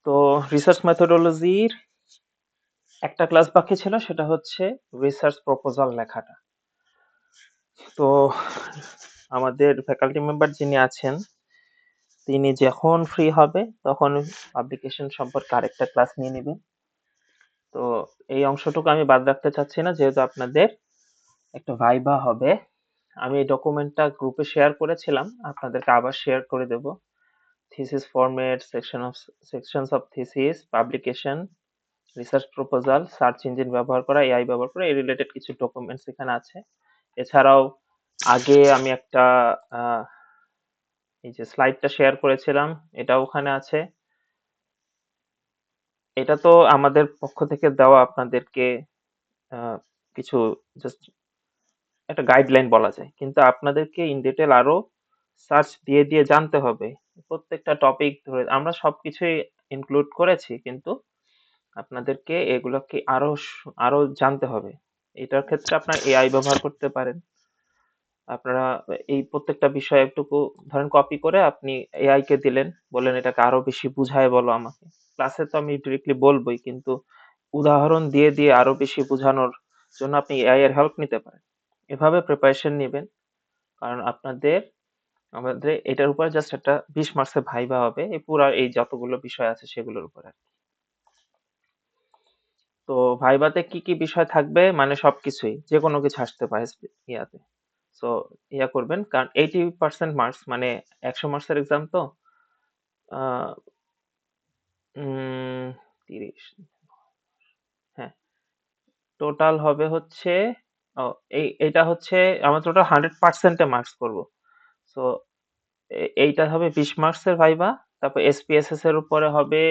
তো রিসার্চ মেথোডোলজির একটা ক্লাস বাকি ছিল, সেটা হচ্ছে রিসার্চ প্রপোজাল লেখাটা। তো আমাদের ফ্যাকাল্টি মেম্বার যিনি আছেন, তিনি যখন ফ্রি হবে তখন পাবলিকেশন সম্পর্কে আরেকটা ক্লাস নিয়ে নেবেন। তো এই অংশটুকু আমি বাদ রাখতে চাচ্ছি না, যেহেতু আপনাদের একটা ভাইবা হবে। আমি এই ডকুমেন্টটা গ্রুপে শেয়ার করেছিলাম, আপনাদেরকে আবার শেয়ার করে দেব। Thesis format, sections of thesis, publication, research proposal, search engine ব্যবহার করা, এআই ব্যবহার করা, এই রিলেটেড কিছু ডকুমেন্টস এখানে আছে। এছাড়াও আগে আমি একটা আহ, এই যে স্লাইডটা শেয়ার করেছিলাম, এটা ওখানে আছে। এটা তো আমাদের পক্ষ থেকে দেওয়া আপনাদেরকে আহ, কিছু জাস্ট একটা গাইডলাইন বলা যায়, কিন্তু আপনাদেরকে ইন ডিটেল আরো সার্চ দিয়ে দিয়ে জানতে হবে। প্রত্যেকটা টপিক ধরে আমরা সবকিছুই ইনক্লুড করেছি, কিন্তু আপনাদেরকে এগুলোকে আরো জানতে হবে। এটার ক্ষেত্রে আপনার এআই ব্যবহার করতে পারেন। আপনারা এই প্রত্যেকটা বিষয় একটুকু ধরেন কপি করে আপনি এআই কে দিলেন, বললেন এটাকে আরো বেশি বুঝায় বলো আমাকে। ক্লাসে তো আমি ডিরেক্টলি বলবোই, কিন্তু উদাহরণ দিয়ে দিয়ে আরো বেশি বোঝানোর জন্য আপনি এআই এর হেল্প নিতে পারেন। এভাবে প্রিপারেশন নেবেন, কারণ আমাদের এটার উপর জাস্ট একটা 20 মার্কসের ভাইবা হবে, এই পুরা এই যতগুলো বিষয় আছে সেগুলোর উপরে। তো ভাইভাতে কি কি বিষয় থাকবে, মানে সবকিছুই, যে কোনো কিছু আসতে পারে ইয়াতে। সো ইয়া করবেন, কারণ 80% মার্কস মানে 100 মার্কসের এক্সাম তো। আহ 30, হ্যাঁ, টোটাল হবে হচ্ছে, ও, এইটা হচ্ছে আমরা টোটাল 100%-এ মার্কস করবো। সো এইটা হবে 20 মার্কসের ভাইবা। তারপর এসপিএসএস এর উপরে হবে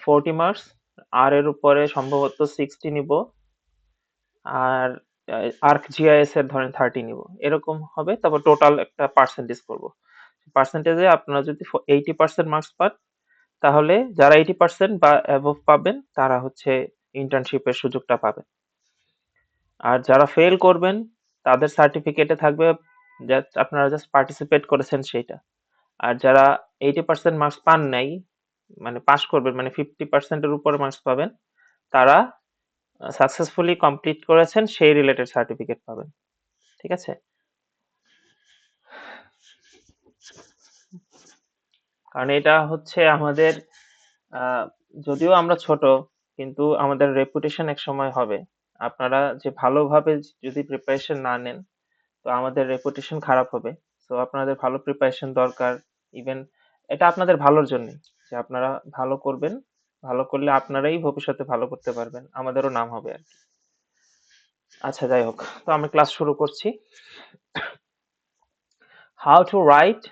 40 মার্কস, আর এর উপরে সম্ভবত 60 নিব, আর আর্ক জিআইএস এর ধরেন 30 নিব, এরকম হবে। তারপর টোটাল একটা পার্সেন্টেজ করব। পার্সেন্টেজে আপনারা যদি 80% মার্কস পান, তাহলে যারা 80% বা অ্যাবভ পাবেন তারা হচ্ছে ইন্টার্নশিপের সুযোগটা পাবেন। আর যারা ফেল করবেন তাদের সার্টিফিকেটে থাকবে আপনারা জাস্ট পার্টিসিপেট করেছেন সেইটা। আর যারা 80% মার্কস পান নাই, মানে পাস করবেন, মানে 50%-এর উপরে মার্কস পাবেন, তারা সাকসেসফুলি কমপ্লিট করেছেন সেই রিলেটেড সার্টিফিকেট পাবেন। ঠিক আছে? কারণ এটা হচ্ছে আমাদের, আহ, যদিও আমরা ছোট, কিন্তু আমাদের রেপুটেশন এক সময় হবে। আপনারা যে ভালোভাবে যদি প্রিপারেশন না নেন, তো আমাদের রেপুটেশন খারাপ হবে। তো আপনাদের ভালো প্রিপারেশন দরকার। ইভেন এটা আপনাদের ভালোর জন্য, যে আপনারা ভালো করবেন। ভালো করলে আপনারাই ভবিষ্যতে ভালো করতে পারবেন, আমাদেরও নাম হবে আর কি। আচ্ছা, যাই হোক, তো আমি ক্লাস শুরু করছি। How to right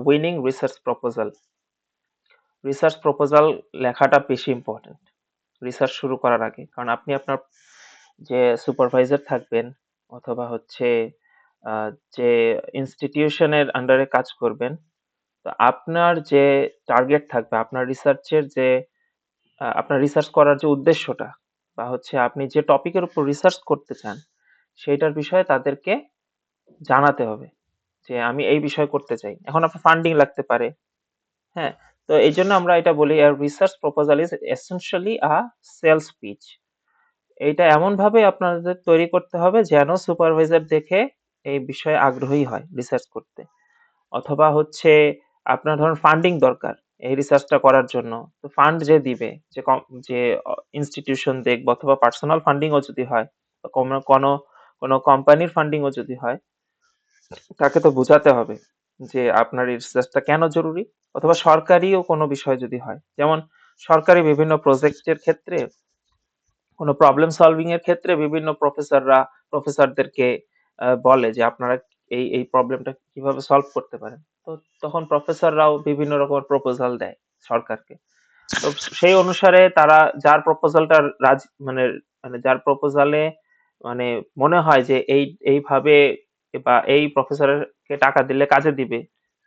winning research proposal. Research proposal লেখাটা বেশি ইম্পর্টেন্ট রিসার্চ শুরু করার আগে, কারণ আপনি আপনার যে সুপারভাইজার থাকবেন, অথবা হচ্ছে আহ, যে ইনস্টিটিউশনের আন্ডারে কাজ করবেন, তো আপনার যে টার্গেট থাকবে, আপনার রিসার্চের যে আপনার রিসার্চ করার যে উদ্দেশ্যটা, বা হচ্ছে আপনি যে টপিকের উপর রিসার্চ করতে চান, সেইটার বিষয়ে তাদেরকে জানাতে হবে যে আমি এই বিষয় করতে চাই। এখন আপনার ফান্ডিং লাগতে পারে, হ্যাঁ। তো এই জন্য আমরা এটা বলি, research proposal is essentially a sales pitch. এইটা এমন ভাবে আপনাদের তৈরি করতে হবে যেন সুপারভাইজার দেখে এই বিষয়ে আগ্রহী হয় রিসার্চ করতে। অথবা হচ্ছে আপনার ধরুন ফান্ডিং দরকার এই রিসার্চটা করার জন্য, তো ফান্ড যে দিবে, যে ইনস্টিটিউশন দেখবে, অথবা পার্সোনাল ফান্ডিংও যদি হয়, বা কোনো কোনো কোনো কোম্পানির ফান্ডিংও যদি হয়, তাকে তো বোঝাতে হবে যে আপনার এই রিসার্চটা কেন জরুরি। অথবা সরকারিও কোনো বিষয় যদি হয়, যেমন সরকারি বিভিন্ন প্রজেক্টের ক্ষেত্রে, কোনো প্রবলেম সলভিং এর ক্ষেত্রে বিভিন্ন প্রফেসরদেরকে বলে যে আপনারা এই এই প্রবলেমটা কিভাবে সলভ করতে পারেন। তো তখন প্রফেসররাও বিভিন্ন রকম প্রপোজাল দেয় সরকারকে। তো সেই অনুসারে তারা যার প্রপোজালটা মানে মানে যার প্রপোজালে মানে মনে হয় যে এইভাবে, বা এই প্রফেসরকে টাকা দিলে কাজে দিবে,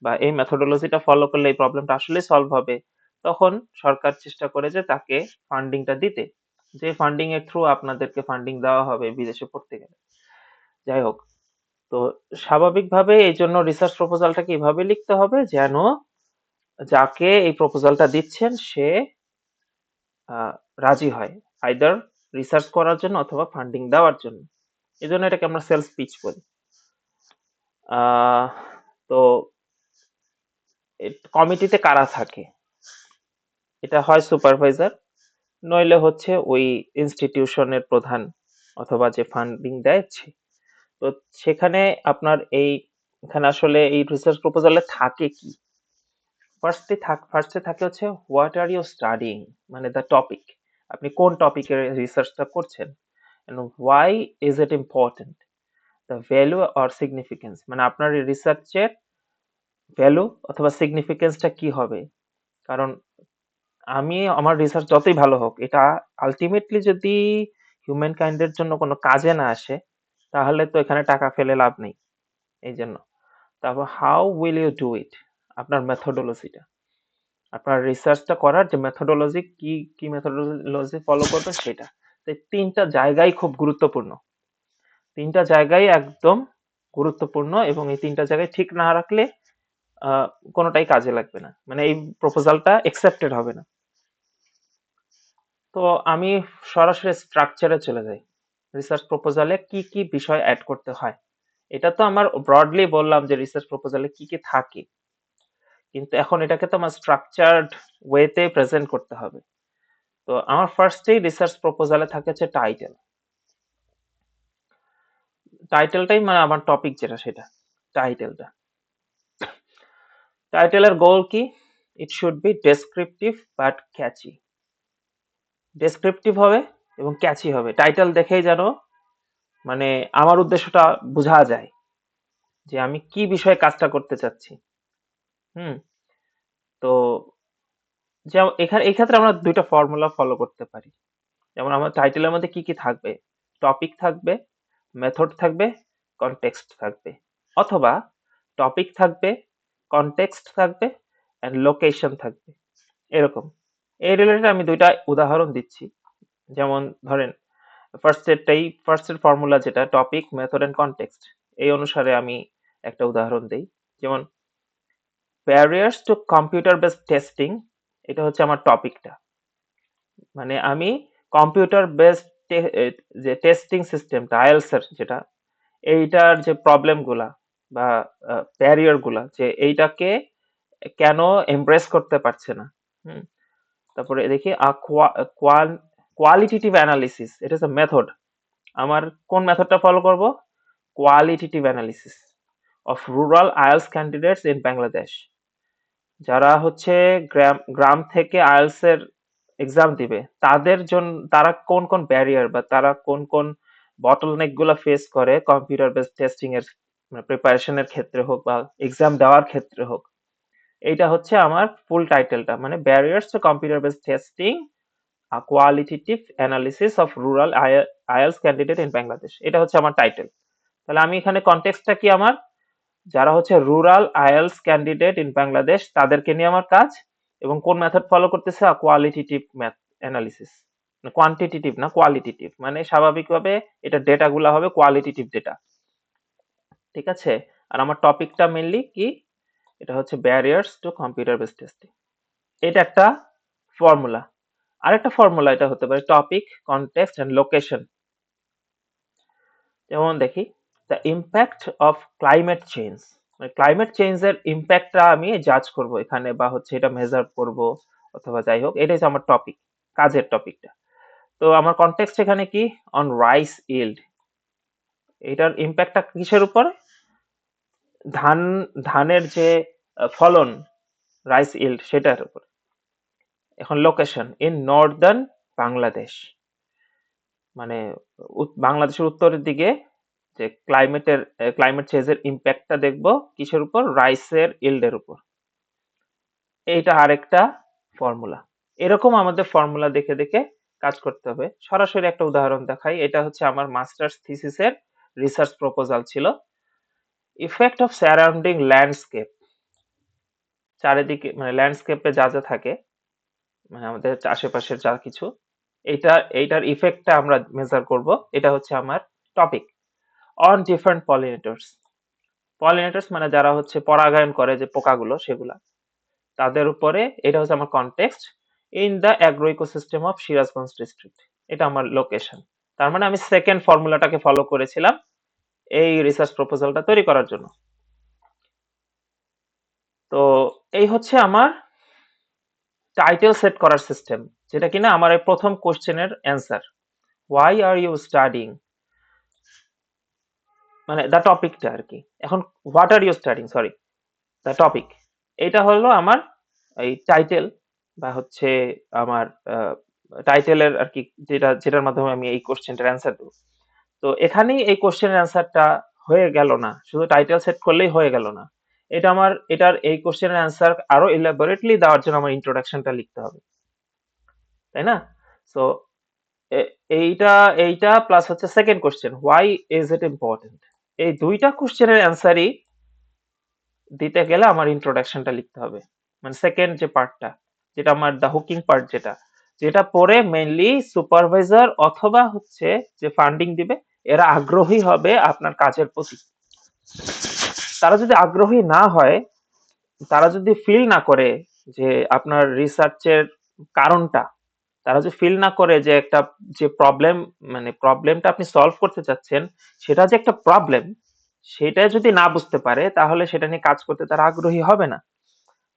বা এই মেথোডোলজিটা ফলো করলে এই প্রবলেমটা আসলে সলভ হবে, তখন সরকার চেষ্টা করে যে তাকে ফান্ডিংটা দিতে, যে ফান্ডিং এর থ্রু আপনাদেরকে ফান্ডিং দেওয়া হবে বিদেশে পড়তে গেলে। যাই হোক, তো স্বাভাবিকভাবে এই জন্য রিসার্চ প্রপোজালটাকে এভাবে লিখতে হবে যেন যাকে এই প্রপোজালটা দিচ্ছেন সে আহ, রাজি হয়, আইদার রিসার্চ করার জন্য অথবা ফান্ডিং দেওয়ার জন্য। এই জন্য এটাকে আমরা সেলস পিচ বলি। আহ, তো কমিটিতে কারা থাকে? এটা হয় সুপারভাইজার, নইলে হচ্ছে ওই ইনস্টিটিউশনের প্রধান অথবা যে ফান্ডিং দেয় সে। তো সেখানে আপনার এখানে আসলে এই রিসার্চ প্রপোজালে থাকে কি? ফার্স্টে থাকে হচ্ছে হোয়াট আর ইউ স্টাডিং, মানে দ্য টপিক। আপনি কোন টপিকের রিসার্চটা করছেন, and why is it important, the value or significance, মানে আপনার রিসার্চের ভ্যালু অথবা সিগনিফিকেন্সটা কি হবে। কারণ আমি আমার রিসার্চ যতই ভালো হোক, এটা আলটিমেটলি যদি হিউম্যান কাইন্ডের জন্য কোনো কাজে না আসে, তাহলে তো এখানে টাকা ফেলে লাভ নেই। এই জন্য তারপর how will you do it, আপনার মেথোডোলজিটা, আপনার রিসার্চটা করার যে মেথোডোলজি, কি কি মেথোডোলজি ফলো করবে সেটা। তো এই তিনটা জায়গায় খুব গুরুত্বপূর্ণ, তিনটা জায়গায় একদম গুরুত্বপূর্ণ, এবং এই তিনটা জায়গায় ঠিক না রাখলে আহ, কোনোটাই কাজে লাগবে না, মানে এই প্রপোজালটা একসেপ্টেড হবে না। তো আমি সরাসরি স্ট্রাকচারে চলে যাই। রিসার্চ প্রপোজালে কি কি বিষয় অ্যাড করতে হয়, এটা তো আমার ব্রডলি বললাম যে রিসার্চ প্রপোজালে কি কি থাকে, কিন্তু এখন এটাকে তো আমার স্ট্রাকচার্ড ওয়েতে প্রেজেন্ট করতে হবে। তো আমার ফার্স্টেই রিসার্চ প্রপোজালে থাকে হচ্ছে টাইটেল। টাইটেলটাই মানে আমার টপিক যেটা সেটা, টাইটেলটা। টাইটেলের গোল কি? It should be descriptive but catchy. Descriptive হবে এবং ক্যাচি হবে, টাইটেল দেখেই যেন মানে আমার উদ্দেশ্যটা বোঝা যায় যে আমি কি বিষয়ে কাজটা করতে চাচ্ছি। হুম। তো যেমন এখানে এই ক্ষেত্রে আমরা দুইটা ফর্মুলা ফলো করতে পারি। যেমন আমার টাইটেলের মধ্যে কি কি থাকবে, টপিক থাকবে, মেথড থাকবে, কনটেক্সট থাকবে, অথবা টপিক থাকবে, কনটেক্সট থাকবে, এন্ড লোকেশন থাকবে, এরকম। এই রিলেটেড আমি দুইটা উদাহরণ দিচ্ছি। যেমন ধরেন ফার্স্টের ফর্মুলা যেটা টপিক, মেথড এন্ড কনটেক্সট, এই অনুসারে আমি একটা উদাহরণ দেই। যেমন barriers two computer based testing, এটা হচ্ছে আমার টপিকটা। মানে আমি কম্পিউটার বেসড যে টেস্টিং সিস্টেমটা আইএলস এর যেটা, এইটার যে প্রবলেম গুলা বা ব্যারিয়ার গুলা, যে এইটাকে কেন এমব্রেস করতে পারছে না। হুম। তারপরে দেখি কোয়ালিটেটিভ অ্যানালিসিস, এটা হচ্ছে মেথড। আমার কোন মেথডটা ফলো করব? Qualitative analysis of rural IELTS candidates in Bangladesh. যারা হচ্ছে গ্রাম গ্রাম থেকে আইএলস এর এক্সাম দিবে, তাদের জন্য তারা কোন কোন ব্যারিয়ার বা তারা কোন কোন বটলনেক গুলা ফেস করে কম্পিউটার বেসড টেস্টিং এর প্রিপারেশনের ক্ষেত্রে হোক বা এক্সাম দেওয়ার ক্ষেত্রে হোক। এইটা হচ্ছে আমার ফুল টাইটেলটা, মানে barriers two computer based testing, qualitative analysis of rural IELTS candidate in Bangladesh, এটা হচ্ছে আমার টাইটেল। তাহলে আমি এখানে কনটেক্সটটা কি, আমার যারা হচ্ছে rural IELTS candidate in Bangladesh তাদেরকে নিয়ে আমার কাজ, এবং কোন মেথড ফলো করতেছে? Qualitative math analysis. কোয়ান্টিটেটিভ না, কোয়ালিটেটিভ, মানে স্বাভাবিকভাবে এটা ডেটা গুলা হবে কোয়ালিটেটিভ ডেটা। ঠিক আছে। আর আমার টপিকটা মেইনলি কি? এটা হচ্ছে barriers two computer based testing. এটা একটা ফর্মুলা। আরেকটা ফর্মুলা এটা হতে পারে টপিক, কনটেক্সট এন্ড লোকেশন। যেমন দেখি, the impact of climate change, মানে ক্লাইমেট চেঞ্জের ইম্প্যাক্টটা আমি জাজ করব এখানে, বা হচ্ছে এটা মেজার করব, অথবা যাই হোক, এটাই হচ্ছে আমার টপিক, কাজের টপিকটা। তো আমার কনটেক্সট এখানে কি? On rice yield. এটার ইম্প্যাক্টটা কিসের উপর? ধান, ধানের যে ফলন, রাইস ইল্ড, সেটার উপর। এখন লোকেশন ইন নর্দার্ন বাংলাদেশ, মানে বাংলাদেশের উত্তরের দিকে যে ক্লাইমেট চেঞ্জের ইম্প্যাক্টটা দেখব কিসের উপর? রাইসের ইল্ডের উপর। এইটা আরেকটা ফর্মুলা। এরকম আমাদের ফর্মুলা দেখে দেখে কাজ করতে হবে। সরাসরি একটা উদাহরণ দেখাই, এটা হচ্ছে আমার মাস্টার্স থিসিসের রিসার্চ প্রপোজাল ছিল। ইফেক্ট অফ সারাউন্ডিং ল্যান্ডস্কেপ, চারিদিকে মানে ল্যান্ডস্কেপে যা যা থাকে, মানে আমাদের আশেপাশের যা কিছু, এইটার ইফেক্টটা আমরা মেজার করব। এটা হচ্ছে আমার টপিক। অন ডিফারেন্ট পলিনেটরস, পলিনেটরস মানে যারা হচ্ছে পরাগায়ন করে যে পোকাগুলো, সেগুলা। তাদের উপরে, এটা হচ্ছে আমার context, in the agro ecosystem of Sirajganj district, এটা আমার লোকেশন। তার মানে আমি সেকেন্ড ফর্মুলাটাকে ফলো করেছিলাম এই রিসার্চ প্রপোজালটা তৈরি করার জন্য। তো এই হচ্ছে আমার টাইটেল সেট করার সিস্টেম, যেটা কিনা আমার এই প্রথম কোশ্চেনের answer, why are you studying, মানে দ্য টপিকটা আর কি। এখন what are you studying, sorry, the topic, এটা হলো আমার এই টাইটেল, বা হচ্ছে আমার টাইটেলের আর কি, যেটার মাধ্যমে আমি এই কোশ্চেনটার অ্যান্সার দেবো। তো এখানেই এই কোশ্চেনের অ্যান্সারটা হয়ে গেল না, শুধু টাইটেল সেট করলেই হয়ে গেল না। এটার এই কোশ্চেনের অ্যান্সার আরো ইলাবোরেটলি দেওয়ার জন্য আমার ইন্ট্রোডাকশনটা লিখতে হবে, তাই না? সো এইটা এইটা প্লাস হচ্ছে second question, why is it important, এই দুইটা কোশ্চেনের অ্যান্সারই দিতে গেলে আমার ইন্ট্রোডাকশনটা লিখতে হবে, মানে সেকেন্ড যে পার্টটা, যেটা আমার দা হুকিং পার্ট, যেটা যেটা পরে মেইনলি সুপারভাইজার অথবা হচ্ছে যে ফান্ডিং দিবে, এরা আগ্রহী হবে আপনার কাজের প্রতি। তারা যদি আগ্রহী না হয়, তারা যদি ফিল না করে যে আপনার রিসার্চের কারণটা, তারা যদি ফিল না করে যে একটা যে প্রবলেম, মানে প্রবলেমটা আপনি সলভ করতে চাচ্ছেন সেটা যে একটা প্রবলেম, সেটা যদি না বুঝতে পারে, তাহলে সেটা নিয়ে কাজ করতে তারা আগ্রহী হবে না।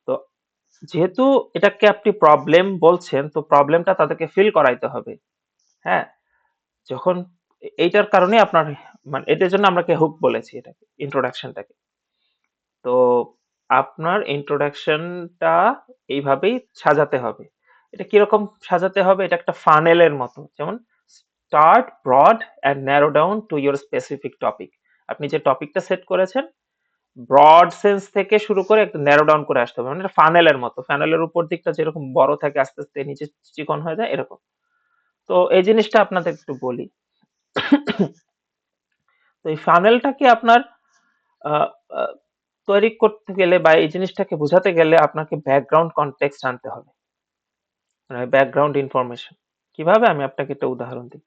তো যেহেতু এটাকে আপনি প্রবলেম বলছেন, তো প্রবলেমটা তাদেরকে ফিল করাইতে হবে। হ্যাঁ, যখন এইটার কারণে আপনার, মানে এটার জন্য আমরা হুক বলেছি এটাকে, ইন্ট্রোডাকশনটাকে। তো আপনার ইন্ট্রোডাকশনটা এইভাবেই সাজাতে হবে। এটা কিরকম সাজাতে হবে? এটা একটা ফানেলের মতো, যেমন start broad and narrow down to your specific topic. আপনি যে টপিকটা সেট করেছেন, ব্রড সেন্স থেকে শুরু করে একটা ন্যারো ডাউন করে আসতে হবে, মানে ফানেলের মতো, ফানেলের উপর দিকটা যেরকম বড় থাকে আস্তে আস্তে নিচে চিকন হয়ে যায়, এরকম। তো এই জিনিসটা আপনাদের একটু বলি। তো এই ফানেলটাকে আপনার আহ, আহ, তৈরি করতে গেলে বা এই জিনিসটাকে বোঝাতে গেলে আপনাকে ব্যাকগ্রাউন্ড কনটেক্সট আনতে হবে, মানে ব্যাকগ্রাউন্ড ইনফরমেশন। কিভাবে? আমি আপনাকে একটা উদাহরণ দিই।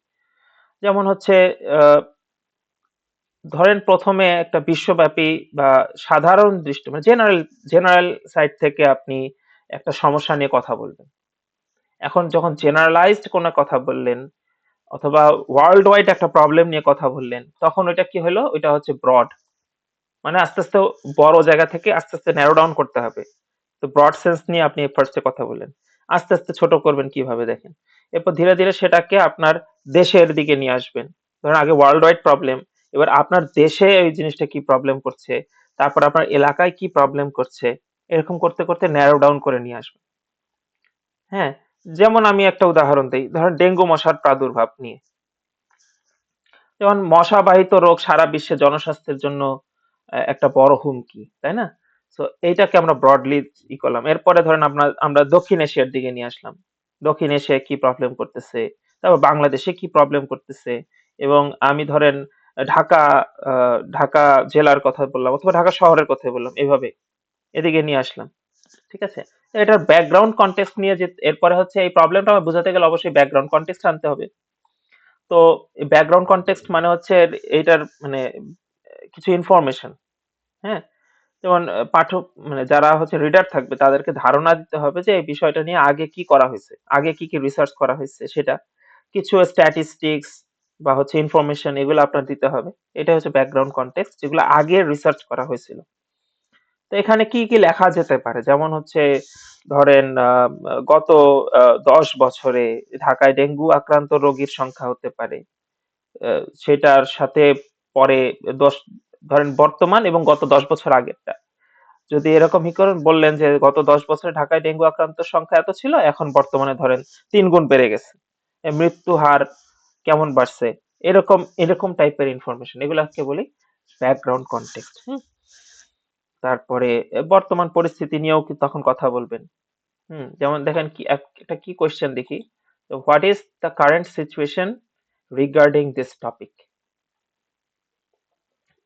যেমন হচ্ছে, আহ, ধরেন প্রথমে একটা বিশ্বব্যাপী বা সাধারণ দৃষ্টি, মানে জেনারেল জেনারেল সাইড থেকে আপনি একটা সমস্যা নিয়ে কথা বলবেন। এখন যখন জেনারেলাইজড কোনো কথা বললেন, অথবা ওয়ার্ল্ড ওয়াইড একটা প্রবলেম নিয়ে কথা বললেন, তখন ওইটা কি হলো? ওইটা হচ্ছে ব্রড, মানে আস্তে আস্তে বড় জায়গা থেকে আস্তে আস্তে ন্যারো ডাউন করতে হবে। তো ব্রড সেন্স নিয়ে আপনি ফার্স্টে কথা বললেন, আস্তে আস্তে ছোট করবেন, কিভাবে দেখেন। এরপর ধীরে ধীরে সেটাকে আপনার দেশের দিকে নিয়ে আসবেন। ধরেন আগে ওয়ার্ল্ড ওয়াইড প্রবলেম, এবার আপনার দেশে এই জিনিসটা কি প্রবলেম করছে, তারপর আপনার এলাকায় কি প্রবলেম করছে, এরকম করতে করতে ন্যারো ডাউন করে নিয়ে আসবেন। হ্যাঁ, যেমন আমি একটা উদাহরণ দিই, ধরেন ডেঙ্গু মশার প্রাদুর্ভাব নিয়ে। যেমন মশাবাহিত রোগ সারা বিশ্বে জনস্বাস্থ্যের জন্য একটা বড় হুমকি, তাই না? তো এইটাকে আমরা ব্রডলি করলাম। এরপরে ধরেন আমরা দক্ষিণ এশিয়ার দিকে নিয়ে আসলাম, দক্ষিণ এশিয়ায় কি প্রবলেম করতেছে, তারপর বাংলাদেশে কি প্রবলেম করতেছে, এবং আমি ধরেন ঢাকা ঢাকা জেলার কথা বললাম, অথবা ঢাকা শহরের কথা বললাম, এভাবে এদিকে নিয়ে আসলাম। ঠিক আছে? তো এটার ব্যাকগ্রাউন্ড কনটেক্সট নিয়ে, যে এরপরে হচ্ছে এই প্রবলেমটা আমার বোঝাতে গেলে অবশ্যই ব্যাকগ্রাউন্ড কনটেক্সট আনতে হবে। তো ব্যাকগ্রাউন্ড কনটেক্সট মানে হচ্ছে এইটার মানে কিছু ইনফরমেশন। হ্যাঁ, যেমন পাঠক, মানে যারা হচ্ছে রিডার থাকবে, তাদেরকে ধারণা দিতে হবে যে এই বিষয়টা নিয়ে আগে কি করা হয়েছে, আগে কি কি রিসার্চ করা হয়েছে, সেটা কিছু স্ট্যাটিস্টিক্স বা হচ্ছে ইনফরমেশন, এগুলো আপনার দিতে হবে। এটা হচ্ছে ব্যাকগ্রাউন্ড কনটেক্সট, যেগুলো আগে রিসার্চ করা হয়েছিল। তো এখানে কি কি লেখা যেতে পারে? যেমন হচ্ছে ধরেন গত 10 বছরে ঢাকায় ডেঙ্গু আক্রান্ত রোগীর সংখ্যা হতে পারে, সেটার সাথে পরে 10, ধরেন বর্তমান এবং গত 10 বছর আগেরটা, যদি এরকমই করেন, বললেন যে গত 10 বছরে ঢাকায় ডেঙ্গু আক্রান্তের সংখ্যা এত ছিল, এখন বর্তমানে ধরেন 3 গুণ বেড়ে গেছে, মৃত্যু হার কেমন বাড়ছে, এরকম এরকম টাইপের ইনফরমেশন, এগুলাকে বলি ব্যাকগ্রাউন্ড কনটেক্সট। তারপরে বর্তমান পরিস্থিতি নিয়েও কি তখন কথা বলবেন। যেমন দেখেন কি একটা কি কোয়েশ্চেন দেখি, what is the current situation regarding this topic,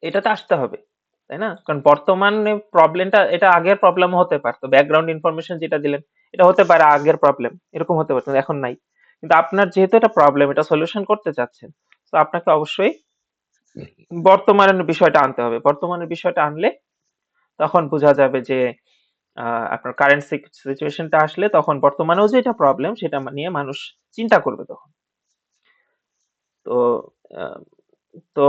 এটাতে আসতে হবে, তাই না? কারণ বর্তমানে প্রবলেমটা, এটা আগের প্রবলেম হতে পারতো, ব্যাকগ্রাউন্ড ইনফরমেশন যেটা দিলেন এটা হতে পারে আগের প্রবলেম, এরকম হতে পারতো, এখন নাই। কিন্তু আপনার যেহেতু এটা প্রবলেম, এটা সলিউশন করতে চাচ্ছেন, তো আপনাকে অবশ্যই বর্তমানের বিষয়টা আনতে হবে। বর্তমানের বিষয়টা আনলে তখন বোঝা যাবে যে আপনার কারেন্ট সিচুয়েশনটা আসলে তখন বর্তমানেও যেটা প্রবলেম সেটা নিয়ে মানুষ চিন্তা করবে তখন। তো আহ, তো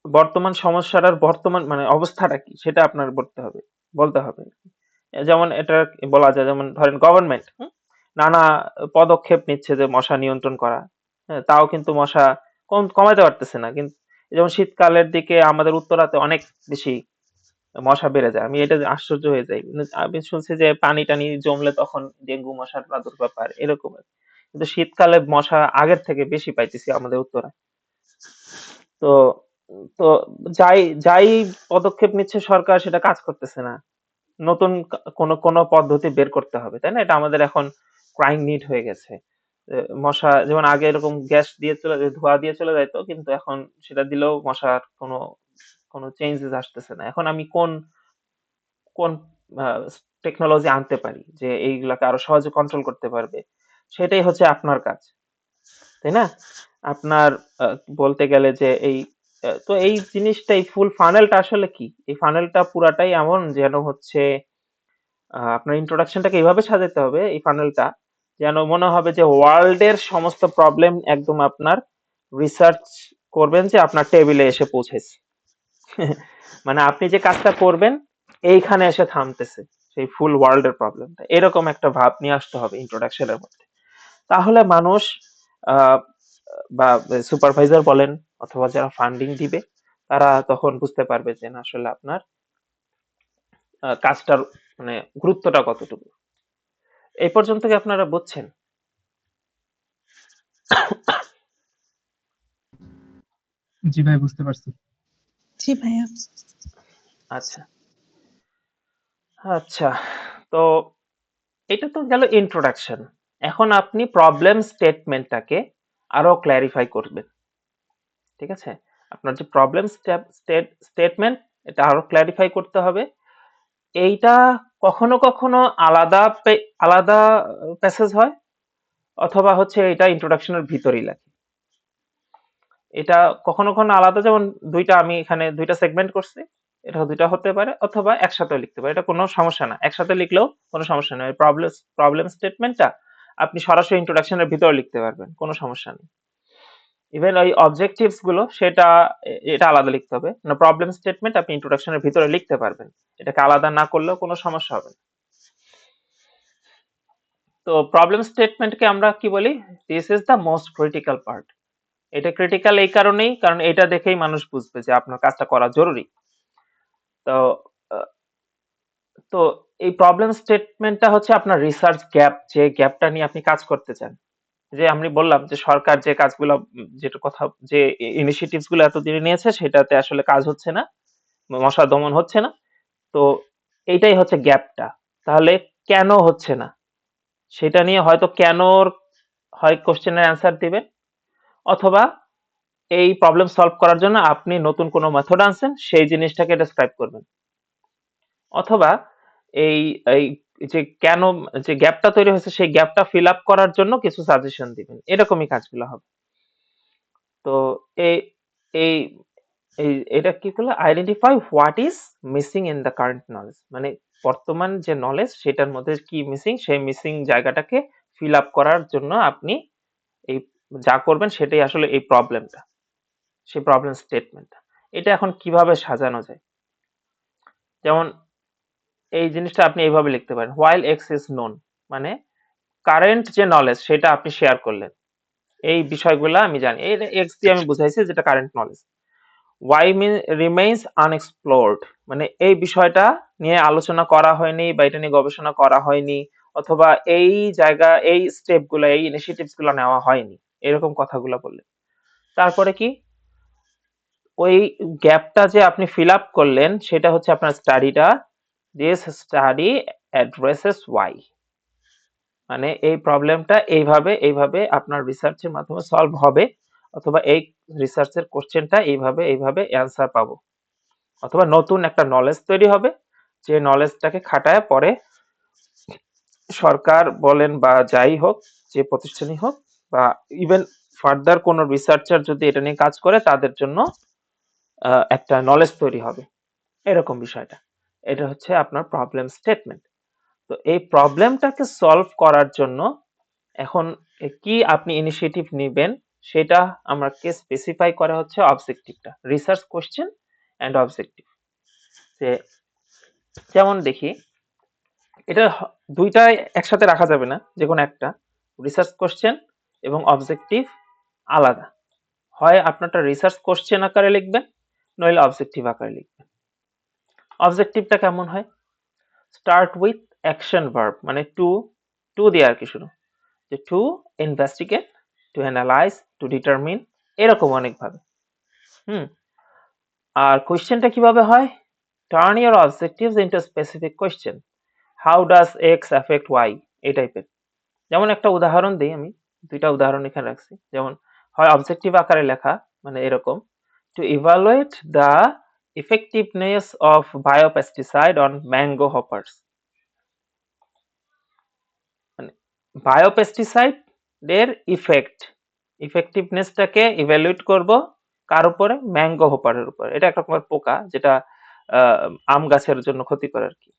বর্তমান সমস্যাটার বর্তমান মানে অবস্থাটা কি সেটা আপনার বলতে হবে। যেমন এটা বলা যায়, যেমন ধরেন গভর্নমেন্ট নানা পদক্ষেপ নিচ্ছে যে মশা নিয়ন্ত্রণ করা, হ্যাঁ, তাও কিন্তু মশা কমাতে পারতেছে না। কিন্তু যেমন শীতকালের দিকে আমাদের উত্তরাতে অনেক বেশি মশা বেড়ে যায়, আমি এটা আশ্চর্য হয়ে যাই। আমি শুনছি যে পানি টানি জমলে তখন ডেঙ্গু মশার প্রাদুর্ভাব হয় এরকম, কিন্তু শীতকালে মশা আগের থেকে বেশি পাইতেছি আমাদের উত্তরায়। তো তো যাই যাই পদক্ষেপ নিচ্ছে সরকার সেটা কাজ করতেছে না। নতুন কোনো পদ্ধতি বের করতে হবে, তাই না? এটা আমাদের এখন ক্রাইং নিড হয়ে গেছে। মশা যেমন আগে এরকম গ্যাস দিয়ে ধোঁয়া দিয়ে চলে যাইতো, কিন্তু এখন সেটা দিলেও মশার কোনো চেঞ্জেস আসতেছে না। এখন আমি কোন কোন টেকনোলজি আনতে পারি যে এইগুলাকে আরো সহজে কন্ট্রোল করতে পারবে, সেটাই হচ্ছে আপনার কাজ, তাই না? আপনার বলতে গেলে যে তো এই জিনিসটা, এই ফুল ফানেলটা আসলে কি? এই ফানেলটা পুরাটাই এমন যেন হচ্ছে আপনার ইন্ট্রোডাকশনটাকে এইভাবে সাজাতে হবে এই ফানেলটা, যেন মনে হবে যে ওয়ার্ল্ডের সমস্ত প্রবলেম একদম আপনার রিসার্চ করবেন যে আপনার টেবিলে এসে পৌঁছেছে। মানে আপনি যে কাজটা করবেন এইখানে এসে থামতেছে সেই ফুল ওয়ার্ল্ডের প্রবলেমটা, এরকম একটা ভাব নিয়ে আসতে হবে ইন্ট্রোডাকশনের মধ্যে। তাহলে মানুষ আহ, বা সুপারভাইজার বলেন অথবা যারা ফান্ডিং দিবে তারা তখন বুঝতে পারবে যে না আসলে আপনার কাজটার মানে গুরুত্বটা কতটুকু। এই পর্যন্ত কি আপনারা বুঝছেন? জি ভাই, বুঝতে পারছি। জি ভাইয়া। আচ্ছা, আচ্ছা। তো এটা তো গেল ইন্ট্রোডাকশন। এখন আপনি প্রবলেম স্টেটমেন্টটাকে আরো ক্ল্যারিফাই করবেন, ঠিক আছে? আপনার যে প্রবলেম স্টেটমেন্ট, এটা আরো ক্ল্যারিফাই করতে হবে। এইটা কখনো কখনো আলাদা প্যাসেজ হয়, অথবা হচ্ছে এটা ইন্ট্রোডাকশনের ভিতরেই লাগে। এটা কখনো কখনো আলাদা, যেমন আমি এখানে দুইটা সেগমেন্ট করছি, এটা দুইটা হতে পারে অথবা একসাথে লিখতে পারে, এটা কোনো সমস্যা না, একসাথে লিখলেও কোনো সমস্যা নেই। প্রবলেম স্টেটমেন্টটা আপনি সরাসরি ইন্ট্রোডাকশনের ভিতরে লিখতে পারবেন, কোনো সমস্যা নেই। ইভেন ওই অবজেক্টিভস গুলো এটা আলাদা লিখতে হবে না, প্রবলেম স্টেটমেন্ট আপনি ইন্ট্রোডাকশনের ভিতরে লিখতে পারবেন, এটাকে আলাদা না করলেও কোনো সমস্যা হবে না। তো প্রবলেম স্টেটমেন্টকে আমরা কি বলি? This is the most critical part. এটা ক্রিটিক্যাল এই কারণেই, কারণ এটা দেখেই মানুষ বুঝবে যে আপনার কাজটা করা জরুরি। তো আহ, তো এই প্রবলেম স্টেটমেন্টটা হচ্ছে আপনার রিসার্চ গ্যাপ, যে গ্যাপটা নিয়ে আপনি কাজ করতে চান। যে আমি বললাম যে সরকার যে কাজগুলো যেটা কথা, যে ইনিশিয়েটিভস গুলো এতদিনে নিয়েছে সেটাতে আসলে কাজ হচ্ছে না, মশা দমন হচ্ছে না। তো এইটাই হচ্ছে গ্যাপটা। তাহলে কেন হচ্ছে না সেটা নিয়ে হয়তো কেনর হয় কোশ্চেনের অ্যান্সার দিবেন, অথবা এই প্রবলেম সলভ করার জন্য আপনি নতুন কোনো মেথড আনছেন সেই জিনিসটাকে ডেসক্রাইব করবেন, অথবা এই এই যে কেন যে গ্যাপটা তৈরি হয়েছে সেই গ্যাপটা ফিল আপ করার জন্য কিছু সাজেশন দিবেন, এরকমই কাজগুলো হবে। তো এই এই এই এটা কি করলো, identify what is missing in the current knowledge, মানে বর্তমান যে নলেজ সেটার মধ্যে কি মিসিং, সেই মিসিং জায়গাটাকে ফিল আপ করার জন্য আপনি এই যা করবেন সেটাই আসলে এই প্রবলেমটা, সেই প্রবলেম স্টেটমেন্টটা। এটা এখন কিভাবে সাজানো যায়? যেমন এই জিনিসটা আপনি এইভাবে লিখতে পারেন, হোয়াইল এক্স ইজ নোন, মানে কারেন্ট যে নলেজ সেটা আপনি শেয়ার করলেন, এই বিষয়গুলো আমি জানি, এই এক্স দিয়ে আমি বুঝাইছি যেটা কারেন্ট নলেজ। ওয়াই রিমেইনস আনএক্সপ্লোরড, মানে এই বিষয়টা নিয়ে আলোচনা করা হয়নি বা এটা নিয়ে গবেষণা করা হয়নি, অথবা এই এই স্টেপ গুলো, এই ইনিশিয়েটিভস গুলো নেওয়া হয়নি, এরকম কথাগুলো বললেন। তারপরে কি, ওই গ্যাপটা যে আপনি ফিল আপ করলেন সেটা হচ্ছে আপনার স্টাডিটা, দিস স্টাডি অ্যাড্রেসেস ওয়াই, মানে এই প্রবলেমটা এইভাবে এইভাবে আপনার রিসার্চের মাধ্যমে সলভ হবে, অথবা এই রিসার্চের কোশ্চেনটা এইভাবে এইভাবে অ্যান্সার পাবো, অথবা নতুন একটা নলেজ তৈরি হবে, যে নলেজটাকে খাটায় পরে সরকার বলেন বা যাই হোক, যে প্রতিষ্ঠানই হোক, বা ইভেন ফার্দার কোনো রিসার্চার যদি এটা নিয়ে কাজ করে তাদের জন্য একটা নলেজ তৈরি হবে, এরকম বিষয়টা। এটা হচ্ছে আপনার প্রবলেম স্টেটমেন্ট। তো এই প্রবলেমটাকে সলভ করার জন্য এখন কি আপনি ইনিশিয়েটিভ নিবেন সেটা আমাকে স্পেসিফাই করা হচ্ছে অবজেক্টিভটা, রিসার্চ কোশ্চেন অ্যান্ড অবজেক্টিভ। যে যেমন দেখি, এটা দুইটাই একসাথে রাখা যাবে না, যে কোনো একটা। রিসার্চ কোশ্চেন এবং অবজেক্টিভ আলাদা। হয় আপনারটা রিসার্চ কোশ্চেন আকারে লিখবেন, নইলে অবজেক্টিভ আকারে লিখবেন। অবজেক্টিভটা কেমন হয়? স্টার্ট উইথ অ্যাকশন ভার্ব, মানে টু দিয়ে আর কি শুরু, যে to investigate, to analyse, to determine, এরকম অনেকভাবে। হুম। আর কোশ্চেনটা কিভাবে হয়? Turn your objectives into specific question. How does X affect Y, এই টাইপের। যেমন একটা উদাহরণ দিই আমি, দুইটা উদাহরণ এখানে রাখছি। যেমন হয় অবজেক্টিভ আকারে লেখা, মানে এরকম, to evaluate the effectiveness of biopesticide on mango hoppers. মানে বায়োপেস্টিসাইড এর ইফেক্টিভনেসটাকে ইভ্যালুয়েট করব কার উপরে? ম্যাঙ্গো হোপারের উপর। এটা একটা রকমের পোকা যেটা আম গাছের জন্য ক্ষতিকর আর কি।